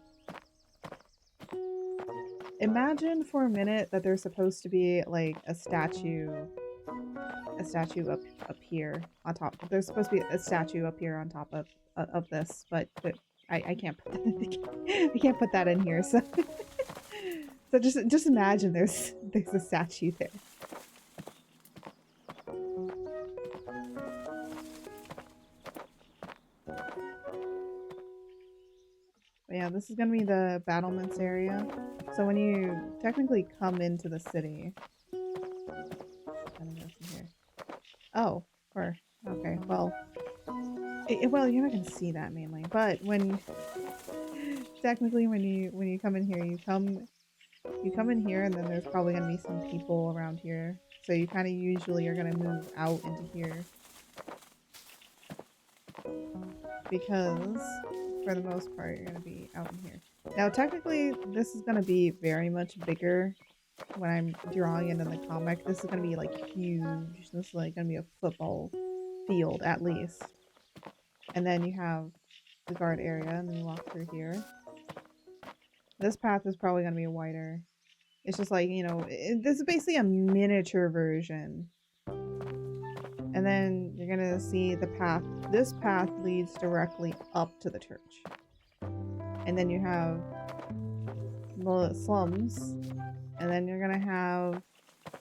Imagine for a minute that there's supposed to be like a statue up here on top. There's supposed to be a statue up here on top of this, but I can't put I can't put that in here. So so just imagine there's a statue there. But yeah, this is gonna be the battlements area. So when you technically come into the city, here. Oh, okay. Well, well, you're not gonna see that mainly, but when technically when you come in here, you come in here, and then there's probably gonna be some people around here. So you kind of usually are gonna move out into here because for the most part you're gonna be out in here. Now technically this is gonna be very much bigger when I'm drawing it in the comic. This is gonna be like huge. This is like gonna be a football field at least. And then you have the guard area, and then you walk through here. This path is probably gonna be wider. It's just like, you know, this is basically a miniature version. And then you're gonna see the path. This path leads directly up to the church. And then you have the slums. And then you're gonna have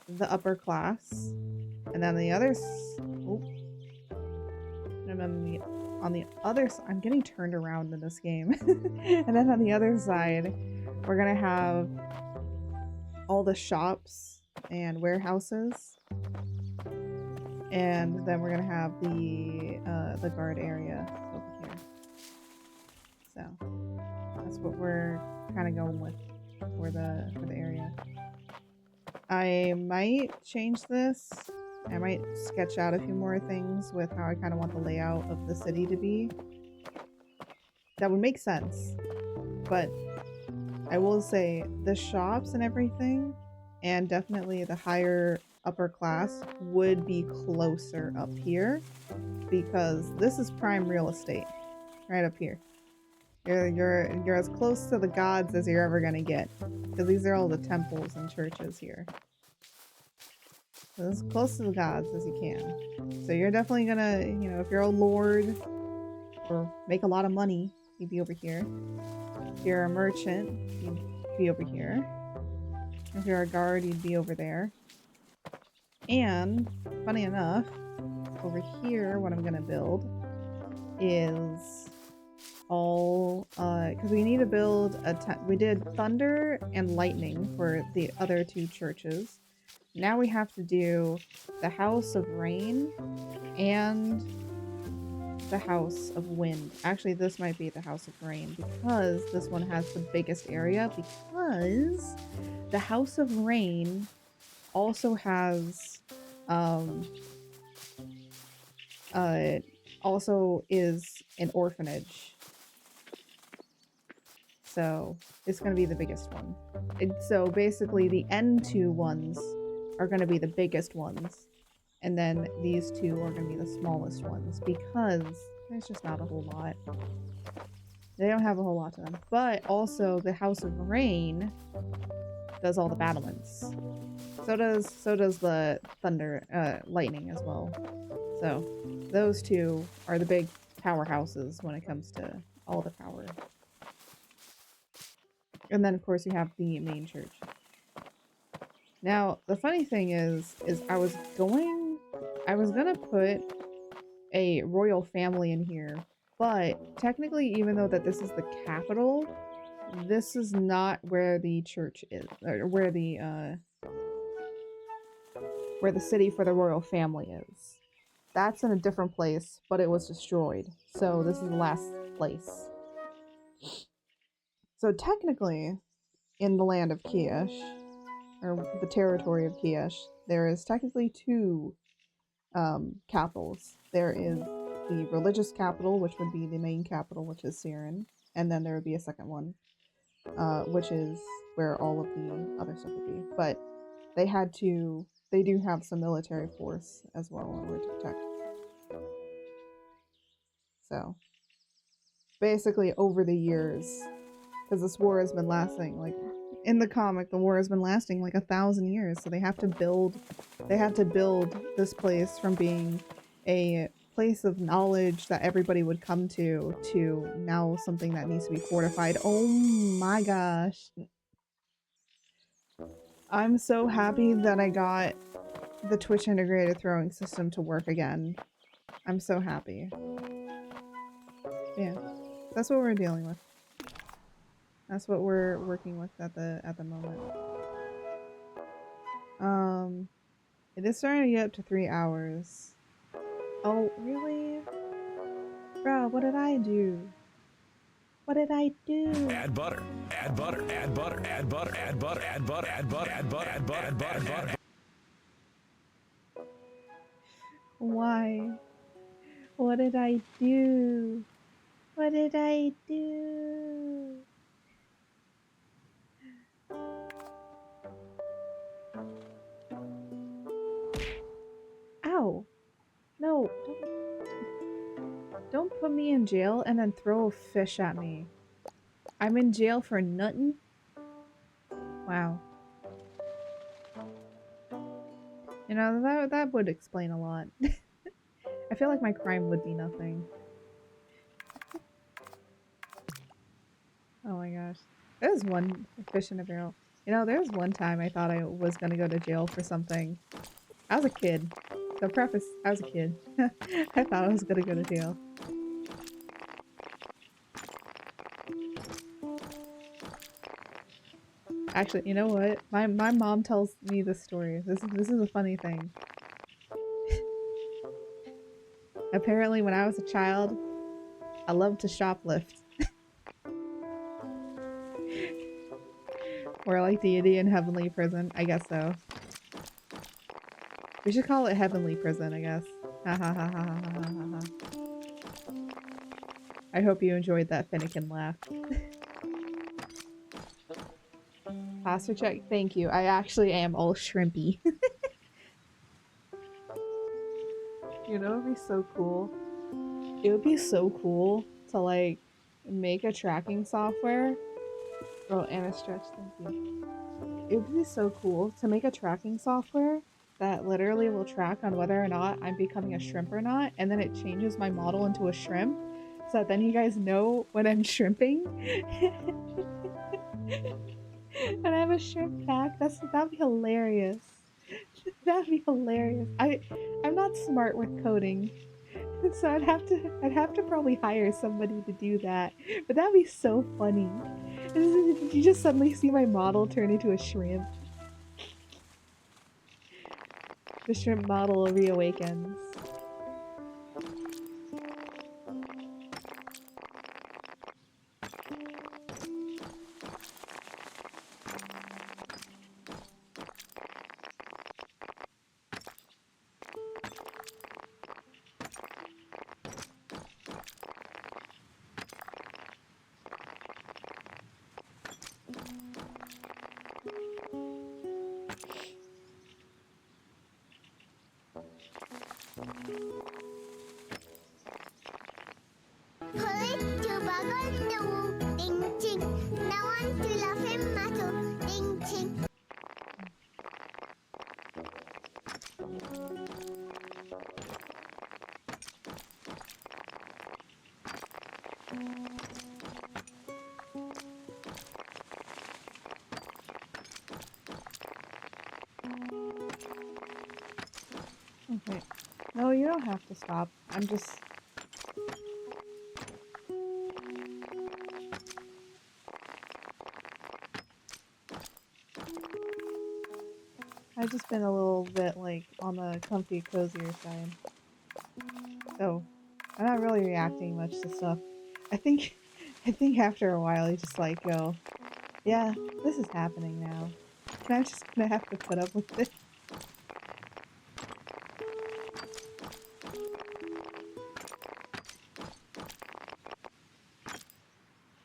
the upper class. And then the others. Oh. And then on the other side, I'm getting turned around in this game. And then on the other side, we're gonna have all the shops and warehouses. And then we're gonna have the guard area over here. So that's what we're kind of going with. for the area. I might change this. I might sketch out a few more things with how I kind of want the layout of the city to be. That would make sense. But I will say the shops and everything, and definitely the higher upper class would be closer up here because this is prime real estate right up here. You're as close to the gods as you're ever gonna get because these are all the temples and churches here. So as close to the gods as you can. So you're definitely gonna, you know, if you're a lord or make a lot of money, you'd be over here. If you're a merchant, you'd be over here. If you're a guard, you'd be over there. And, funny enough, over here, what I'm gonna build is all, because we need to build we did thunder and lightning for the other two churches. Now we have to do the House of Rain and the House of Wind. Actually, this might be the House of Rain because this one has the biggest area, because the House of Rain also has also is an orphanage. So it's going to be the biggest one. So basically the end two ones are going to be the biggest ones. And then these two are going to be the smallest ones because there's just not a whole lot. They don't have a whole lot to them. But also the House of Rain does all the battlements. So does the thunder, lightning as well. So those two are the big powerhouses when it comes to all the power. And then of course you have the main church. Now the funny thing is I was gonna put a royal family in here, but technically, even though that this is the capital, this is not where the church is, or where the city for the royal family is. That's in a different place, but it was destroyed. So this is the last place. So technically, in the land of Kiesh, or the territory of Kiesh, there is technically two capitals. There is the religious capital, which would be the main capital, which is Siren, and then there would be a second one, which is where all of the other stuff would be. But they do have some military force as well in order to protect. So basically over the years, because this war has been lasting, like in the comic, the war has been lasting like 1,000 years. So they had to build this place from being a place of knowledge that everybody would come to now something that needs to be fortified. Oh my gosh. I'm so happy that I got the Twitch integrated throwing system to work again. I'm so happy. Yeah, that's what we're dealing with. That's what we're working with at the moment. It is starting to get up to 3 hours. Oh, really? Bro, what did I do? What did I do? Add butter. Add butter. Add butter. Add butter. Add butter. Add butter. Add butter. Add butter. Add butter. Add butter. Add butter. Why? What did I do? What did I do? Ow! No, don't put me in jail and then throw a fish at me. I'm in jail for nothing? Wow. You know, that would explain a lot. I feel like my crime would be nothing. Oh my gosh. There's one fish in a barrel. You know, there's one time I thought I was gonna go to jail for something. I was a kid. So preface, I was a kid. I thought I was gonna go to jail. Actually, you know what? My mom tells me this story. This is a funny thing. Apparently, when I was a child, I loved to shoplift. Or like deity in heavenly prison. I guess so. We should call it heavenly prison, I guess. Ha ha ha ha ha ha ha ha. I hope you enjoyed that Finnegan laugh. Pastor check. Thank you. I actually am all shrimpy. You know, it'd be so cool. It would be so cool to like make a tracking software. Oh, and a stretch. Thank you. It would be so cool to make a tracking software that literally will track on whether or not I'm becoming a shrimp or not, and then it changes my model into a shrimp, so that then you guys know when I'm shrimping. And I have a shrimp pack. That'd be hilarious. That'd be hilarious. I'm not smart with coding, so I'd have to probably hire somebody to do that. But that'd be so funny. You just suddenly see my model turn into a shrimp. The shrimp model reawakens. Okay. No, you don't have to stop. I'm just... I've just been a little bit, like, on the comfy, cozier side. So, I'm not really reacting much to stuff. I think after a while you just like go, yeah, this is happening now. And I'm just gonna have to put up with it.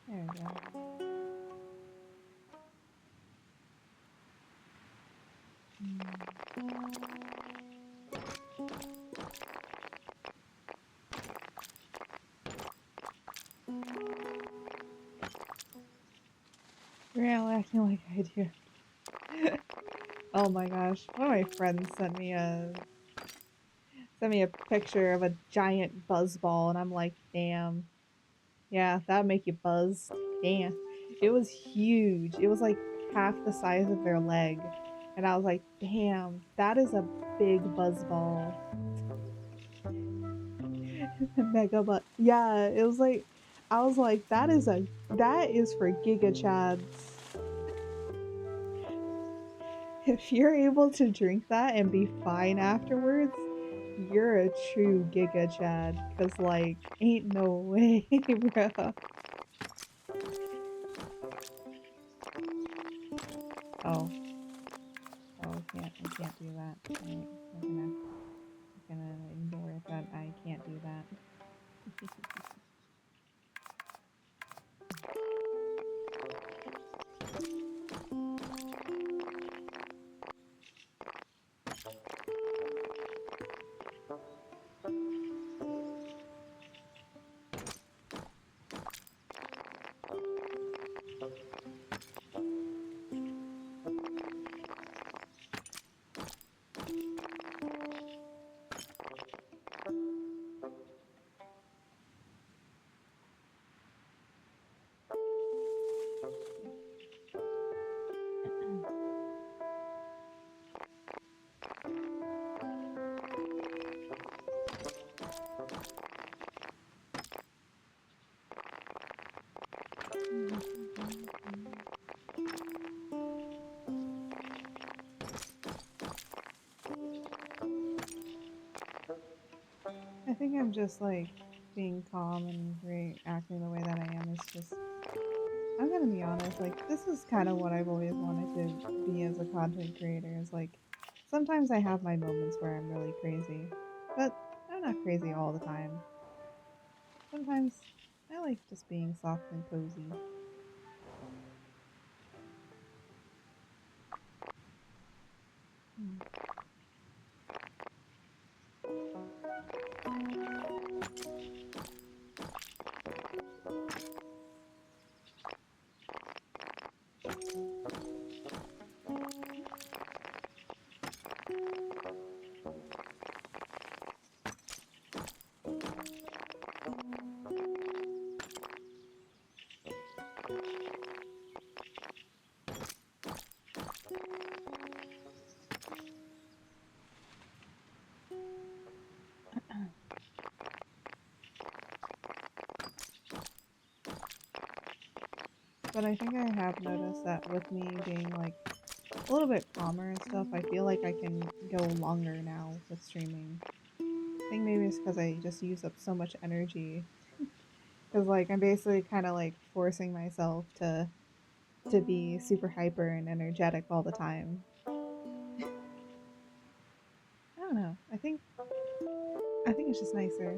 There we go. You're all acting like I do. Oh my gosh. One of my friends sent me a picture of a giant buzz ball, and I'm like, damn. Yeah, that would make you buzz. Damn. It was huge. It was like half the size of their leg. And I was like, damn, that is a big buzz ball. Mega butt. Yeah, it was like, I was like, that is for Giga Chads. If you're able to drink that and be fine afterwards, you're a true Giga Chad. Cause like, ain't no way, bro. Oh. Oh, I can't do that. Right, I'm gonna ignore that I can't do that. I think I'm just like being calm and reacting the way that I am is just, I'm gonna be honest, like, this is kind of what I've always wanted to be as a content creator, is like, sometimes I have my moments where I'm really crazy, but I'm not crazy all the time. Sometimes I like just being soft and cozy. Hmm. But I think I have noticed that with me being like a little bit calmer and stuff, I feel like I can go longer now with streaming. I think maybe it's because I just use up so much energy. Because like I'm basically kind of like forcing myself to be super hyper and energetic all the time. I don't know. I think it's just nicer.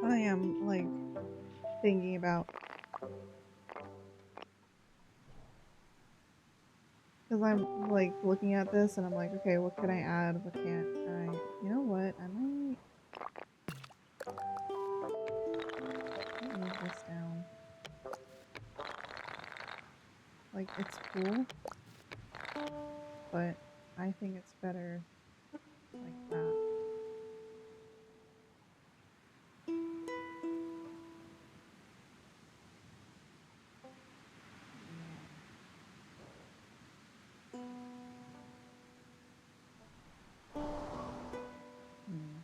I am like thinking about, because I'm like looking at this and I'm like, okay, what can I add? What can't I? You know what? I might move this down. Like it's cool, but I think it's better like that. Yeah. Hmm.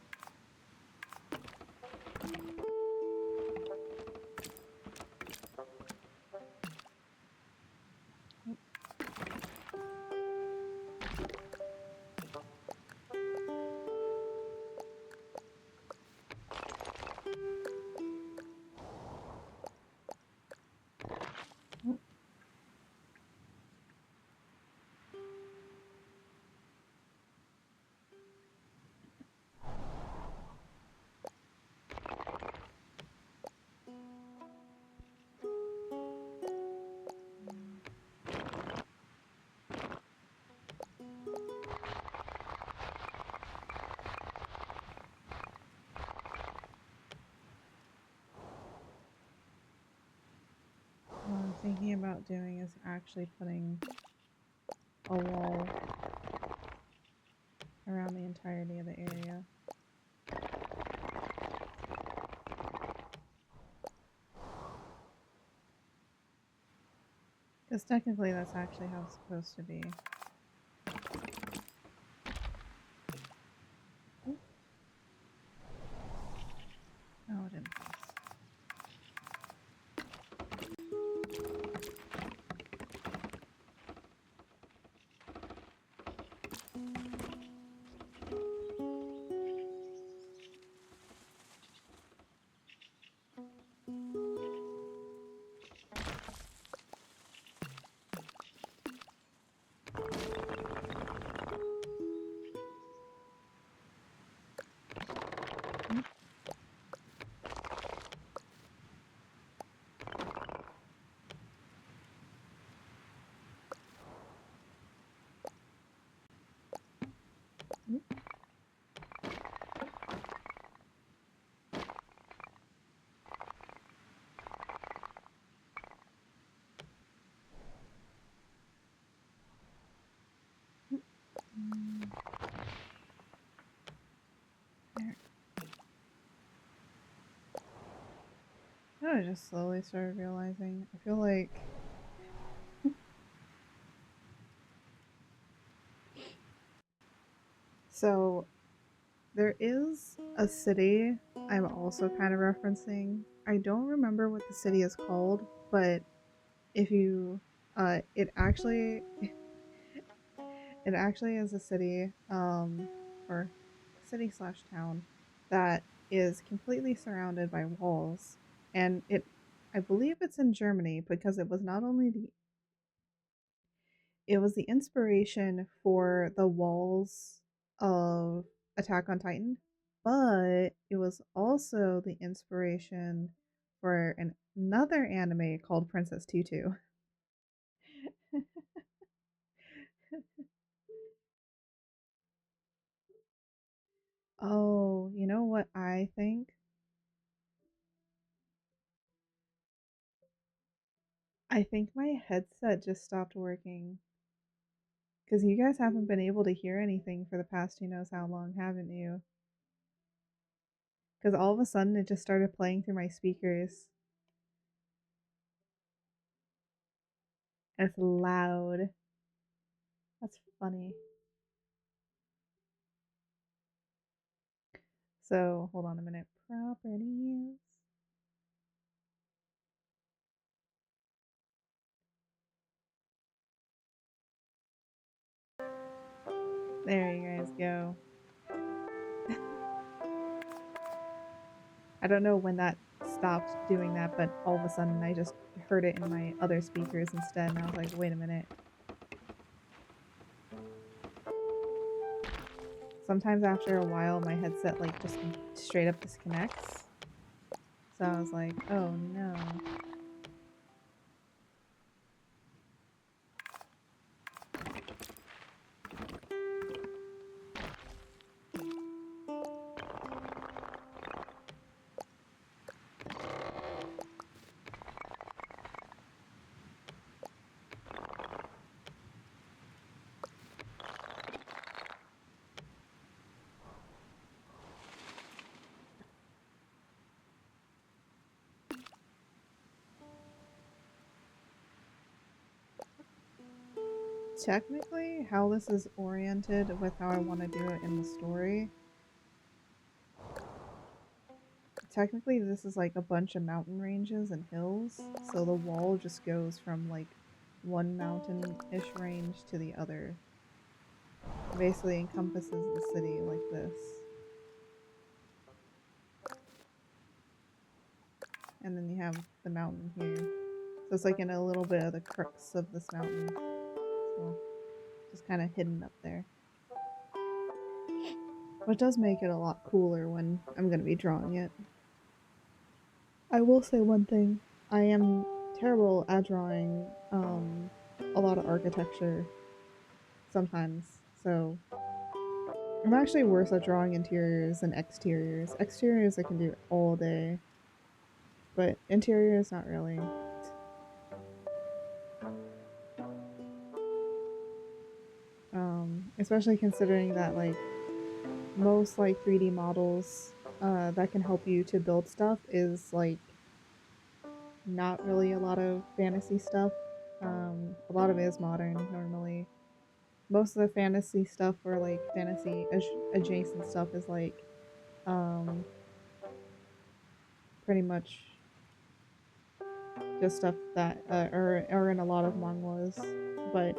What I'm thinking about doing is actually putting a wall around the entirety of the area. Because technically that's actually how it's supposed to be. Ooh. Oh, it didn't pass. There. I just slowly started realizing. I feel like so there is a city I'm also kind of referencing. I don't remember what the city is called, but if you It actually it actually is a city, or city slash town that is completely surrounded by walls, and I believe it's in Germany because it was not only it was the inspiration for the walls of Attack on Titan, but it was also the inspiration for another anime called Princess Tutu. Oh, you know what I think? I think my headset just stopped working. Because you guys haven't been able to hear anything for the past who knows how long, haven't you? Because all of a sudden it just started playing through my speakers. And it's loud. That's funny. So, hold on a minute. Properties. There you guys go. I don't know when that stopped doing that, but all of a sudden I just heard it in my other speakers instead, and I was like, wait a minute. Sometimes after a while, my headset like just straight up disconnects. So I was like, oh no. Technically, how this is oriented with how I want to do it in the story, technically this is like a bunch of mountain ranges and hills, so the wall just goes from like one mountain-ish range to the other. It basically encompasses the city like this. And then you have the mountain here. So it's like in a little bit of the crux of this mountain. So just kind of hidden up there. But it does make it a lot cooler when I'm going to be drawing it. I will say one thing. I am terrible at drawing a lot of architecture sometimes. So I'm actually worse at drawing interiors than exteriors. Exteriors I can do all day. But interiors not really. Especially considering that like most like 3D models that can help you to build stuff is like not really a lot of fantasy stuff. A lot of it is modern normally. Most of the fantasy stuff or like fantasy adjacent stuff is like um, pretty much just stuff that are in a lot of manhwas, but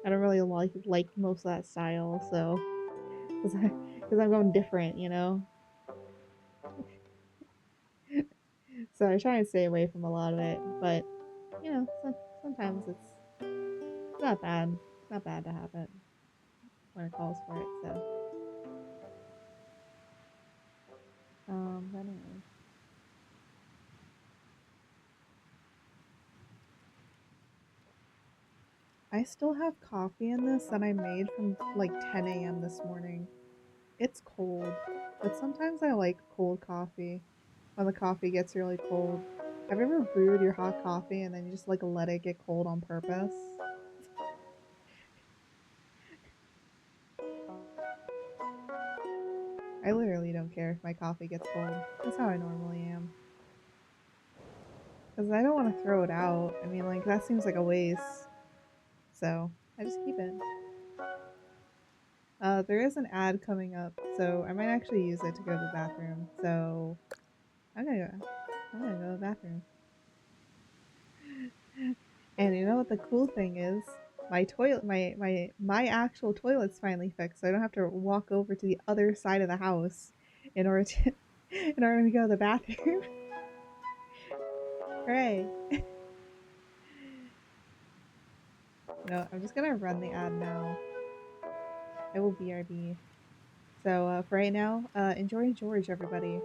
I don't really like most of that style. So because I'm going different, you know. So I try and stay away from a lot of it, but you know, sometimes it's not bad. It's not bad to have it when it calls for it. So, but anyway, I still have coffee in this that I made from like 10 a.m. this morning. It's cold, but sometimes I like cold coffee when the coffee gets really cold. Have you ever brewed your hot coffee and then you just like let it get cold on purpose? I literally don't care if my coffee gets cold. That's how I normally am. Because I don't want to throw it out. I mean, like, that seems like a waste. So, I just keep it. There is an ad coming up, so I might actually use it to go to the bathroom. So, I'm gonna go to the bathroom. And you know what the cool thing is? My toilet, my actual toilet's finally fixed, so I don't have to walk over to the other side of the house in order to go to the bathroom. Hooray! No, I'm just gonna run the ad now. It will BRB. So for right now, enjoy George, everybody.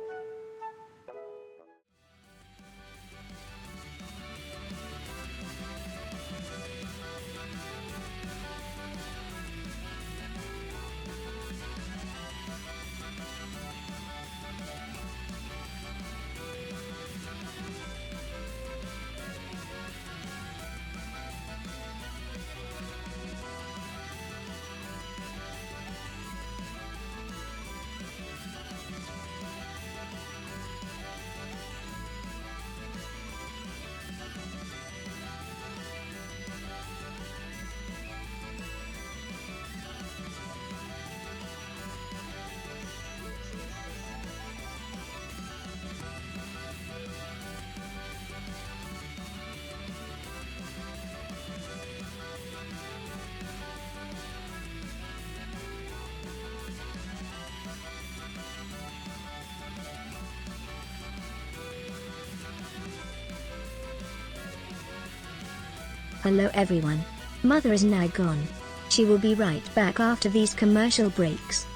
Hello everyone. Mother is now gone. She will be right back after these commercial breaks.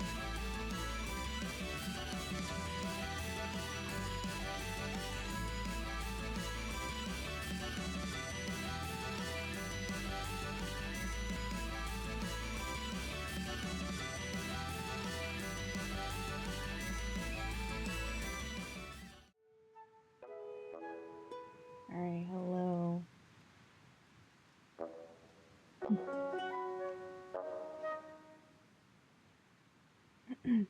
Alright, hello. Ooh,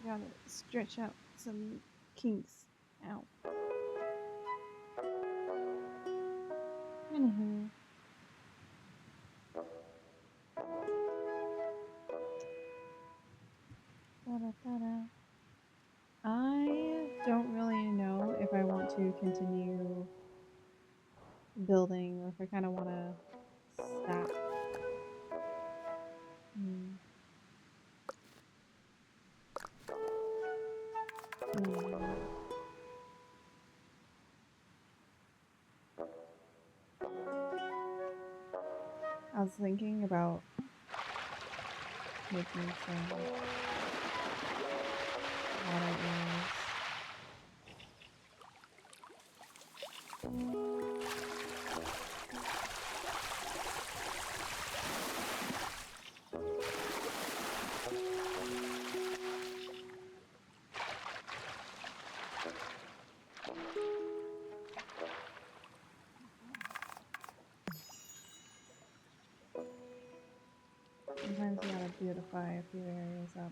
gotta stretch out some kinks. Ow. Anywho. Da-da-da-da. I don't really know if I want to continue building or if I kind of want to stop. Hmm. I was thinking about making some water arrows. Sometimes you gotta beautify a few areas up.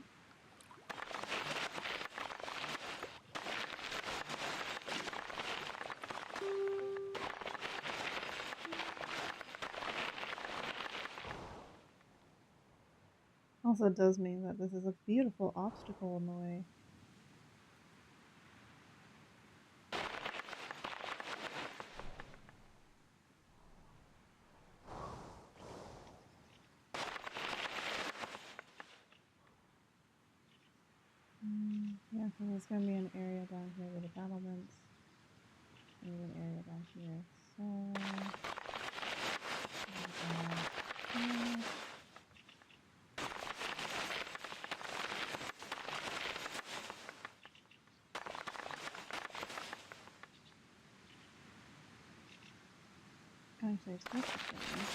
Also, it does mean that this is a beautiful obstacle in the way. Yeah, so there's gonna be an area down here with the battlements. And an area down here. So actually, it's not the thing.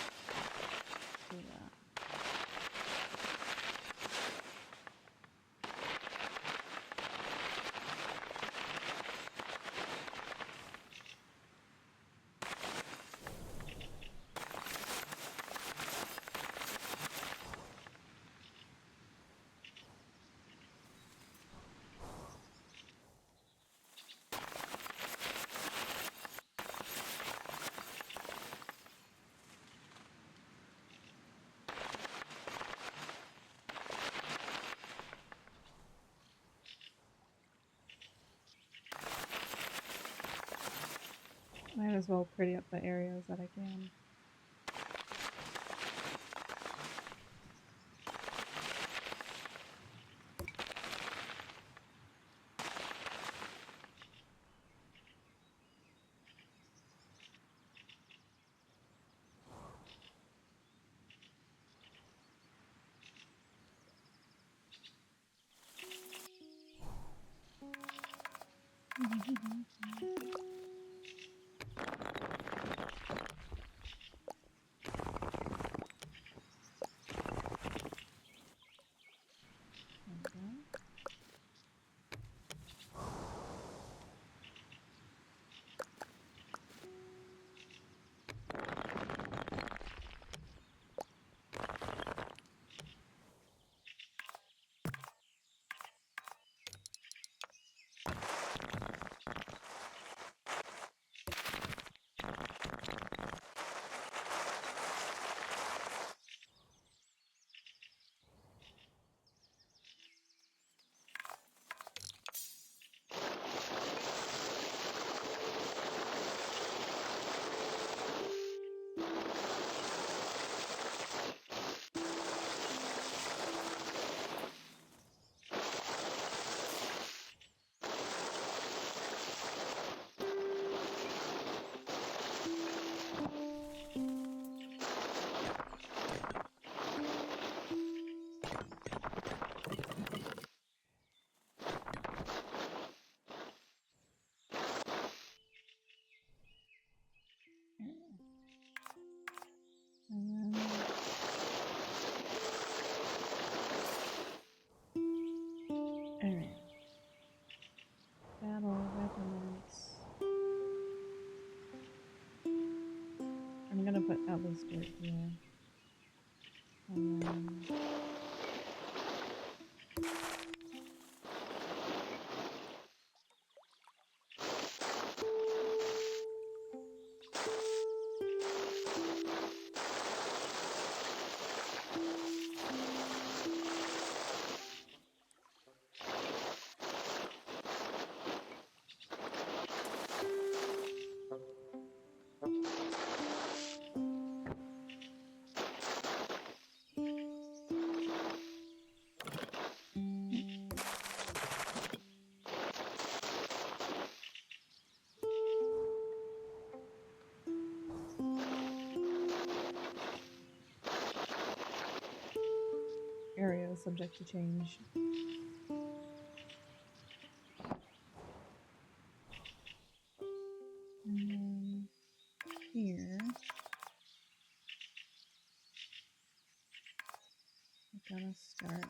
Do that. Might as well pretty up the areas that I can. And then alright. Battle regiments. I'm gonna put at least dirt here. And then area is subject to change. And then here I gotta start.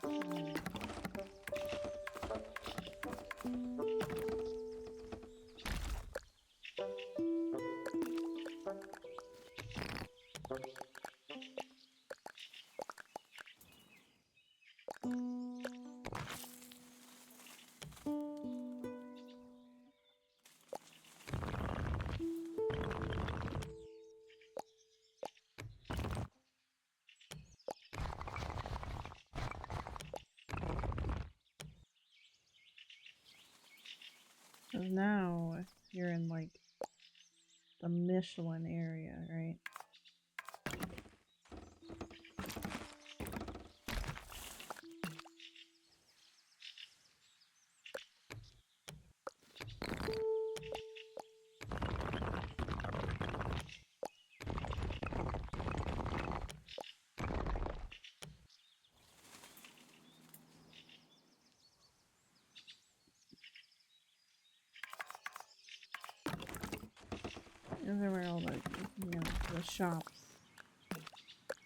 So now you're in like the Michelin area, right? These are where all the, you know, the shops,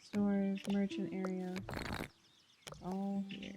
stores, merchant area, all here.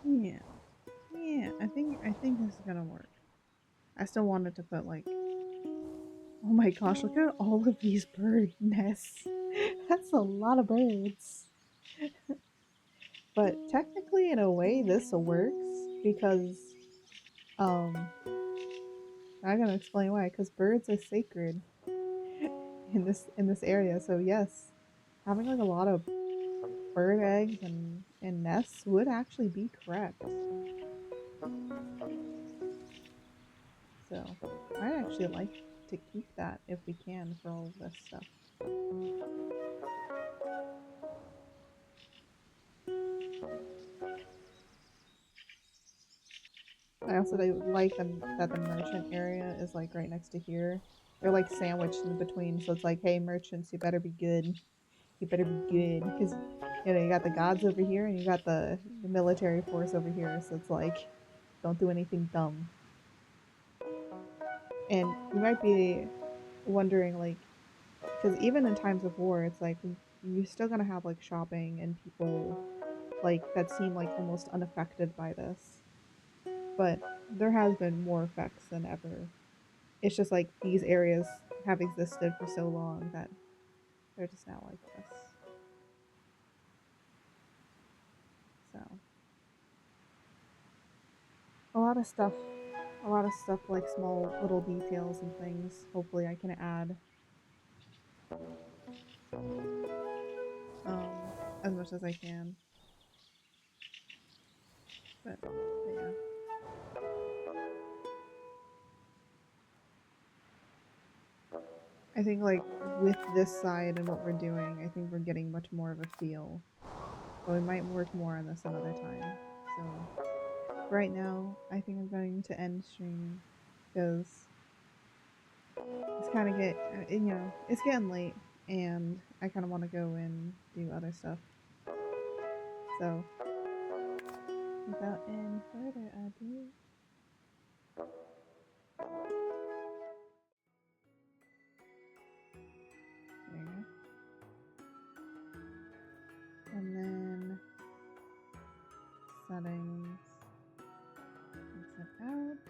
Yeah. Yeah, I think this is gonna work. I still wanted to put like, oh my gosh, look at all of these bird nests. That's a lot of birds. But technically, in a way, this works because um I'm gonna explain why. Because birds are sacred in this area. So yes, having like a lot of bird eggs and nests would actually be correct. So I actually like to keep that if we can for all of this stuff. I also like that the merchant area is like right next to here. They're like sandwiched in between, so it's like, hey, merchants, you better be good. You better be good, because you got the gods over here and you got the military force over here. So it's like, don't do anything dumb. And you might be wondering, like, because even in times of war, it's like you're still gonna have like shopping and people like that seem like almost unaffected by this. But there has been more effects than ever. It's just like these areas have existed for so long that they're just now like this. So a lot of stuff like small little details and things. Hopefully, I can add as much as I can. But yeah. I think like with this side and what we're doing, I think we're getting much more of a feel. But we might work more on this another time. So right now, I think I'm going to end stream because it's kind of it's getting late and I kind of want to go and do other stuff. So without any further ado, there you go. And then settings, exit out.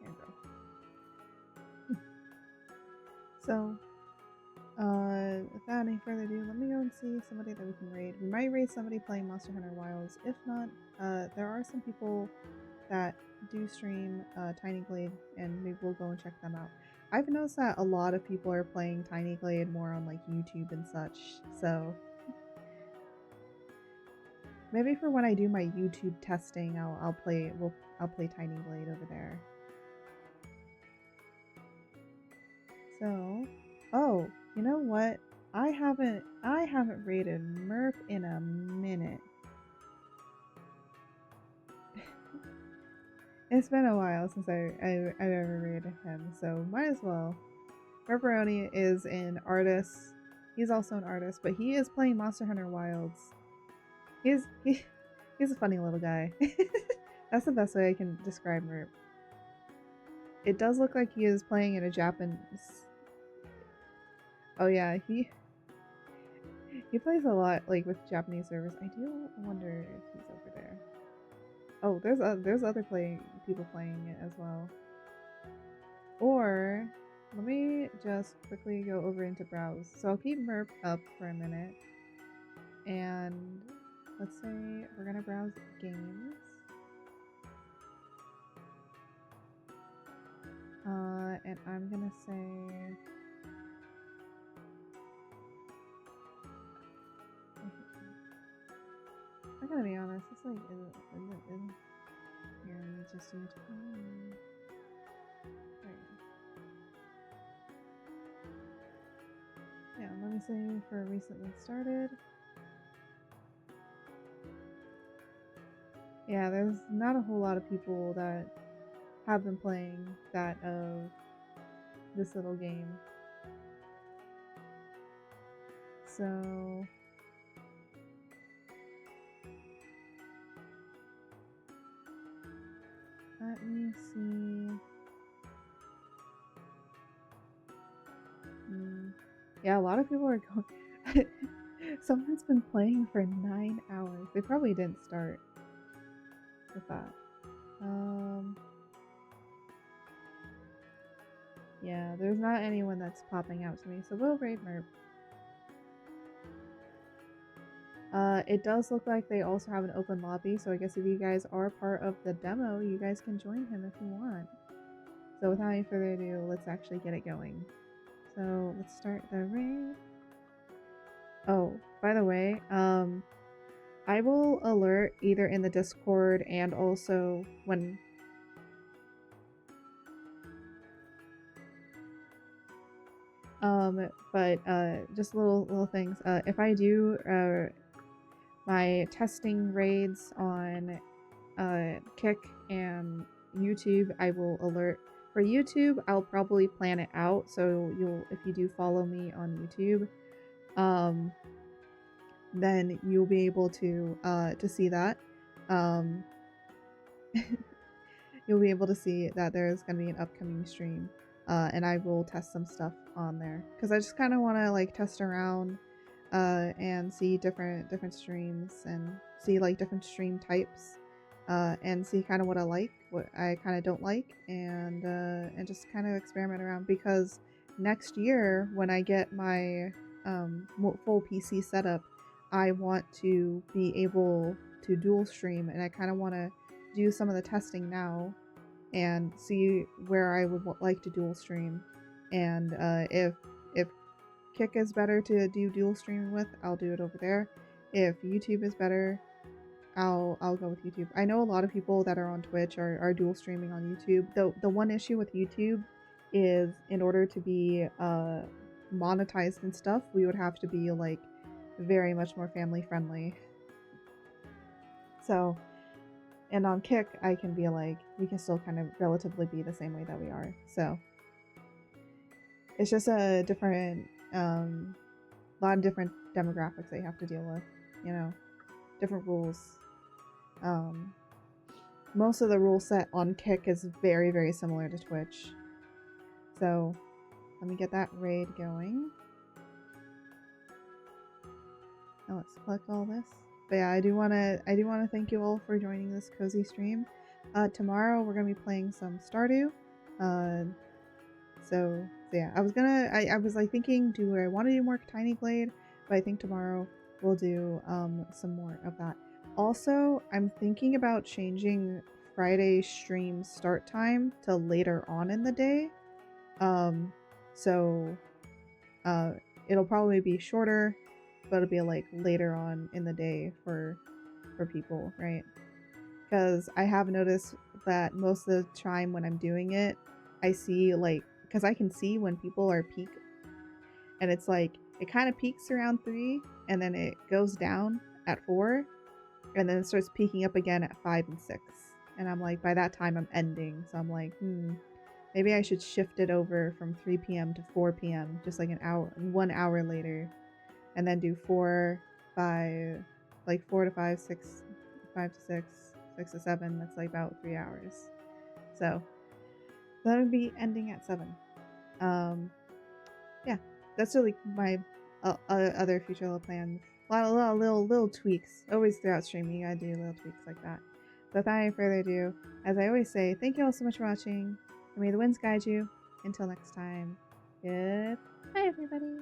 There we go. So, without any further ado, let me go and see somebody that we can raid. We might raid somebody playing Monster Hunter Wilds. If not, there are some people that do stream Tiny Glade, and maybe we'll go and check them out. I've noticed that a lot of people are playing Tiny Glade more on like YouTube and such, so maybe for when I do my YouTube testing, I'll play Tiny Glade over there. So, oh, you know what? I haven't raided Murph in a minute. It's been a while since I've ever raided him, so might as well. Pepperoni is an artist. He's also an artist, but he is playing Monster Hunter Wilds. He's a funny little guy. That's the best way I can describe Merp. It does look like he is playing in a Japanese. Oh yeah, he plays a lot like with Japanese servers. I do wonder if he's over there. Oh, there's other people playing it as well. Or let me just quickly go over into browse. So I'll keep Merp up for a minute, and let's say we're gonna browse games. And I'm gonna say I gotta be honest, it's like here, let me just do time. There you go. Yeah, let me say for recently started. Yeah, there's not a whole lot of people that have been playing that of this little game. So Let me see. Yeah, a lot of people are going. Someone's been playing for 9 hours. They probably didn't start with that. Yeah, there's not anyone that's popping out to me, so we'll raid Merp. It does look like they also have an open lobby, so I guess if you guys are part of the demo, you guys can join him if you want. So without any further ado, let's actually get it going. So let's start the raid. Oh, by the way, I will alert either in the Discord and also when just little things. If I do my testing raids on Kick and YouTube, I will alert. For YouTube, I'll probably plan it out, so if you do follow me on YouTube, then you'll be able to see that. You'll be able to see that there's gonna be an upcoming stream, and I will test some stuff on there because I just kind of want to like test around and see different streams and see like different stream types, and see kind of what I like, what I kind of don't like, and just kind of experiment around, because next year when I get my full PC setup, I want to be able to dual stream, and I kind of want to do some of the testing now and see where I would like to dual stream, and if Kick is better to do dual streaming with, I'll do it over there. If YouTube is better, I'll go with YouTube. I know a lot of people that are on Twitch are dual streaming on YouTube. The one issue with YouTube is in order to be monetized and stuff, we would have to be like very much more family friendly. So, and on Kick, I can be like, we can still kind of relatively be the same way that we are. So it's just a different, lot of different demographics that you have to deal with, you know, different rules. Most of the rule set on Kick is very, very similar to Twitch. So let me get that raid going. Now let's collect all this. But yeah, I do wanna thank you all for joining this cozy stream. Tomorrow we're gonna be playing some Stardew. So yeah, I was like thinking, do I want to do more Tiny Glade? But I think tomorrow we'll do some more of that. Also, I'm thinking about changing Friday stream start time to later on in the day. So it'll probably be shorter, but it'll be like later on in the day for people, right? Because I have noticed that most of the time when I'm doing it, I see like, because I can see when people are peak, and it's like it kind of peaks around 3 and then it goes down at 4 and then it starts peaking up again at 5 and 6, and I'm like, by that time I'm ending, so I'm like, maybe I should shift it over from 3 p.m. to 4 p.m. just like 1 hour later, and then do 4, 5, like 4 to 5, 6, 5 to 6, 6 to 7. That's like about 3 hours. So that would be ending at 7. Yeah, that's really my other future little plans. A lot of little tweaks. Always throughout streaming, you gotta do little tweaks like that. So without any further ado, as I always say, thank you all so much for watching, and may the winds guide you. Until next time, goodbye everybody.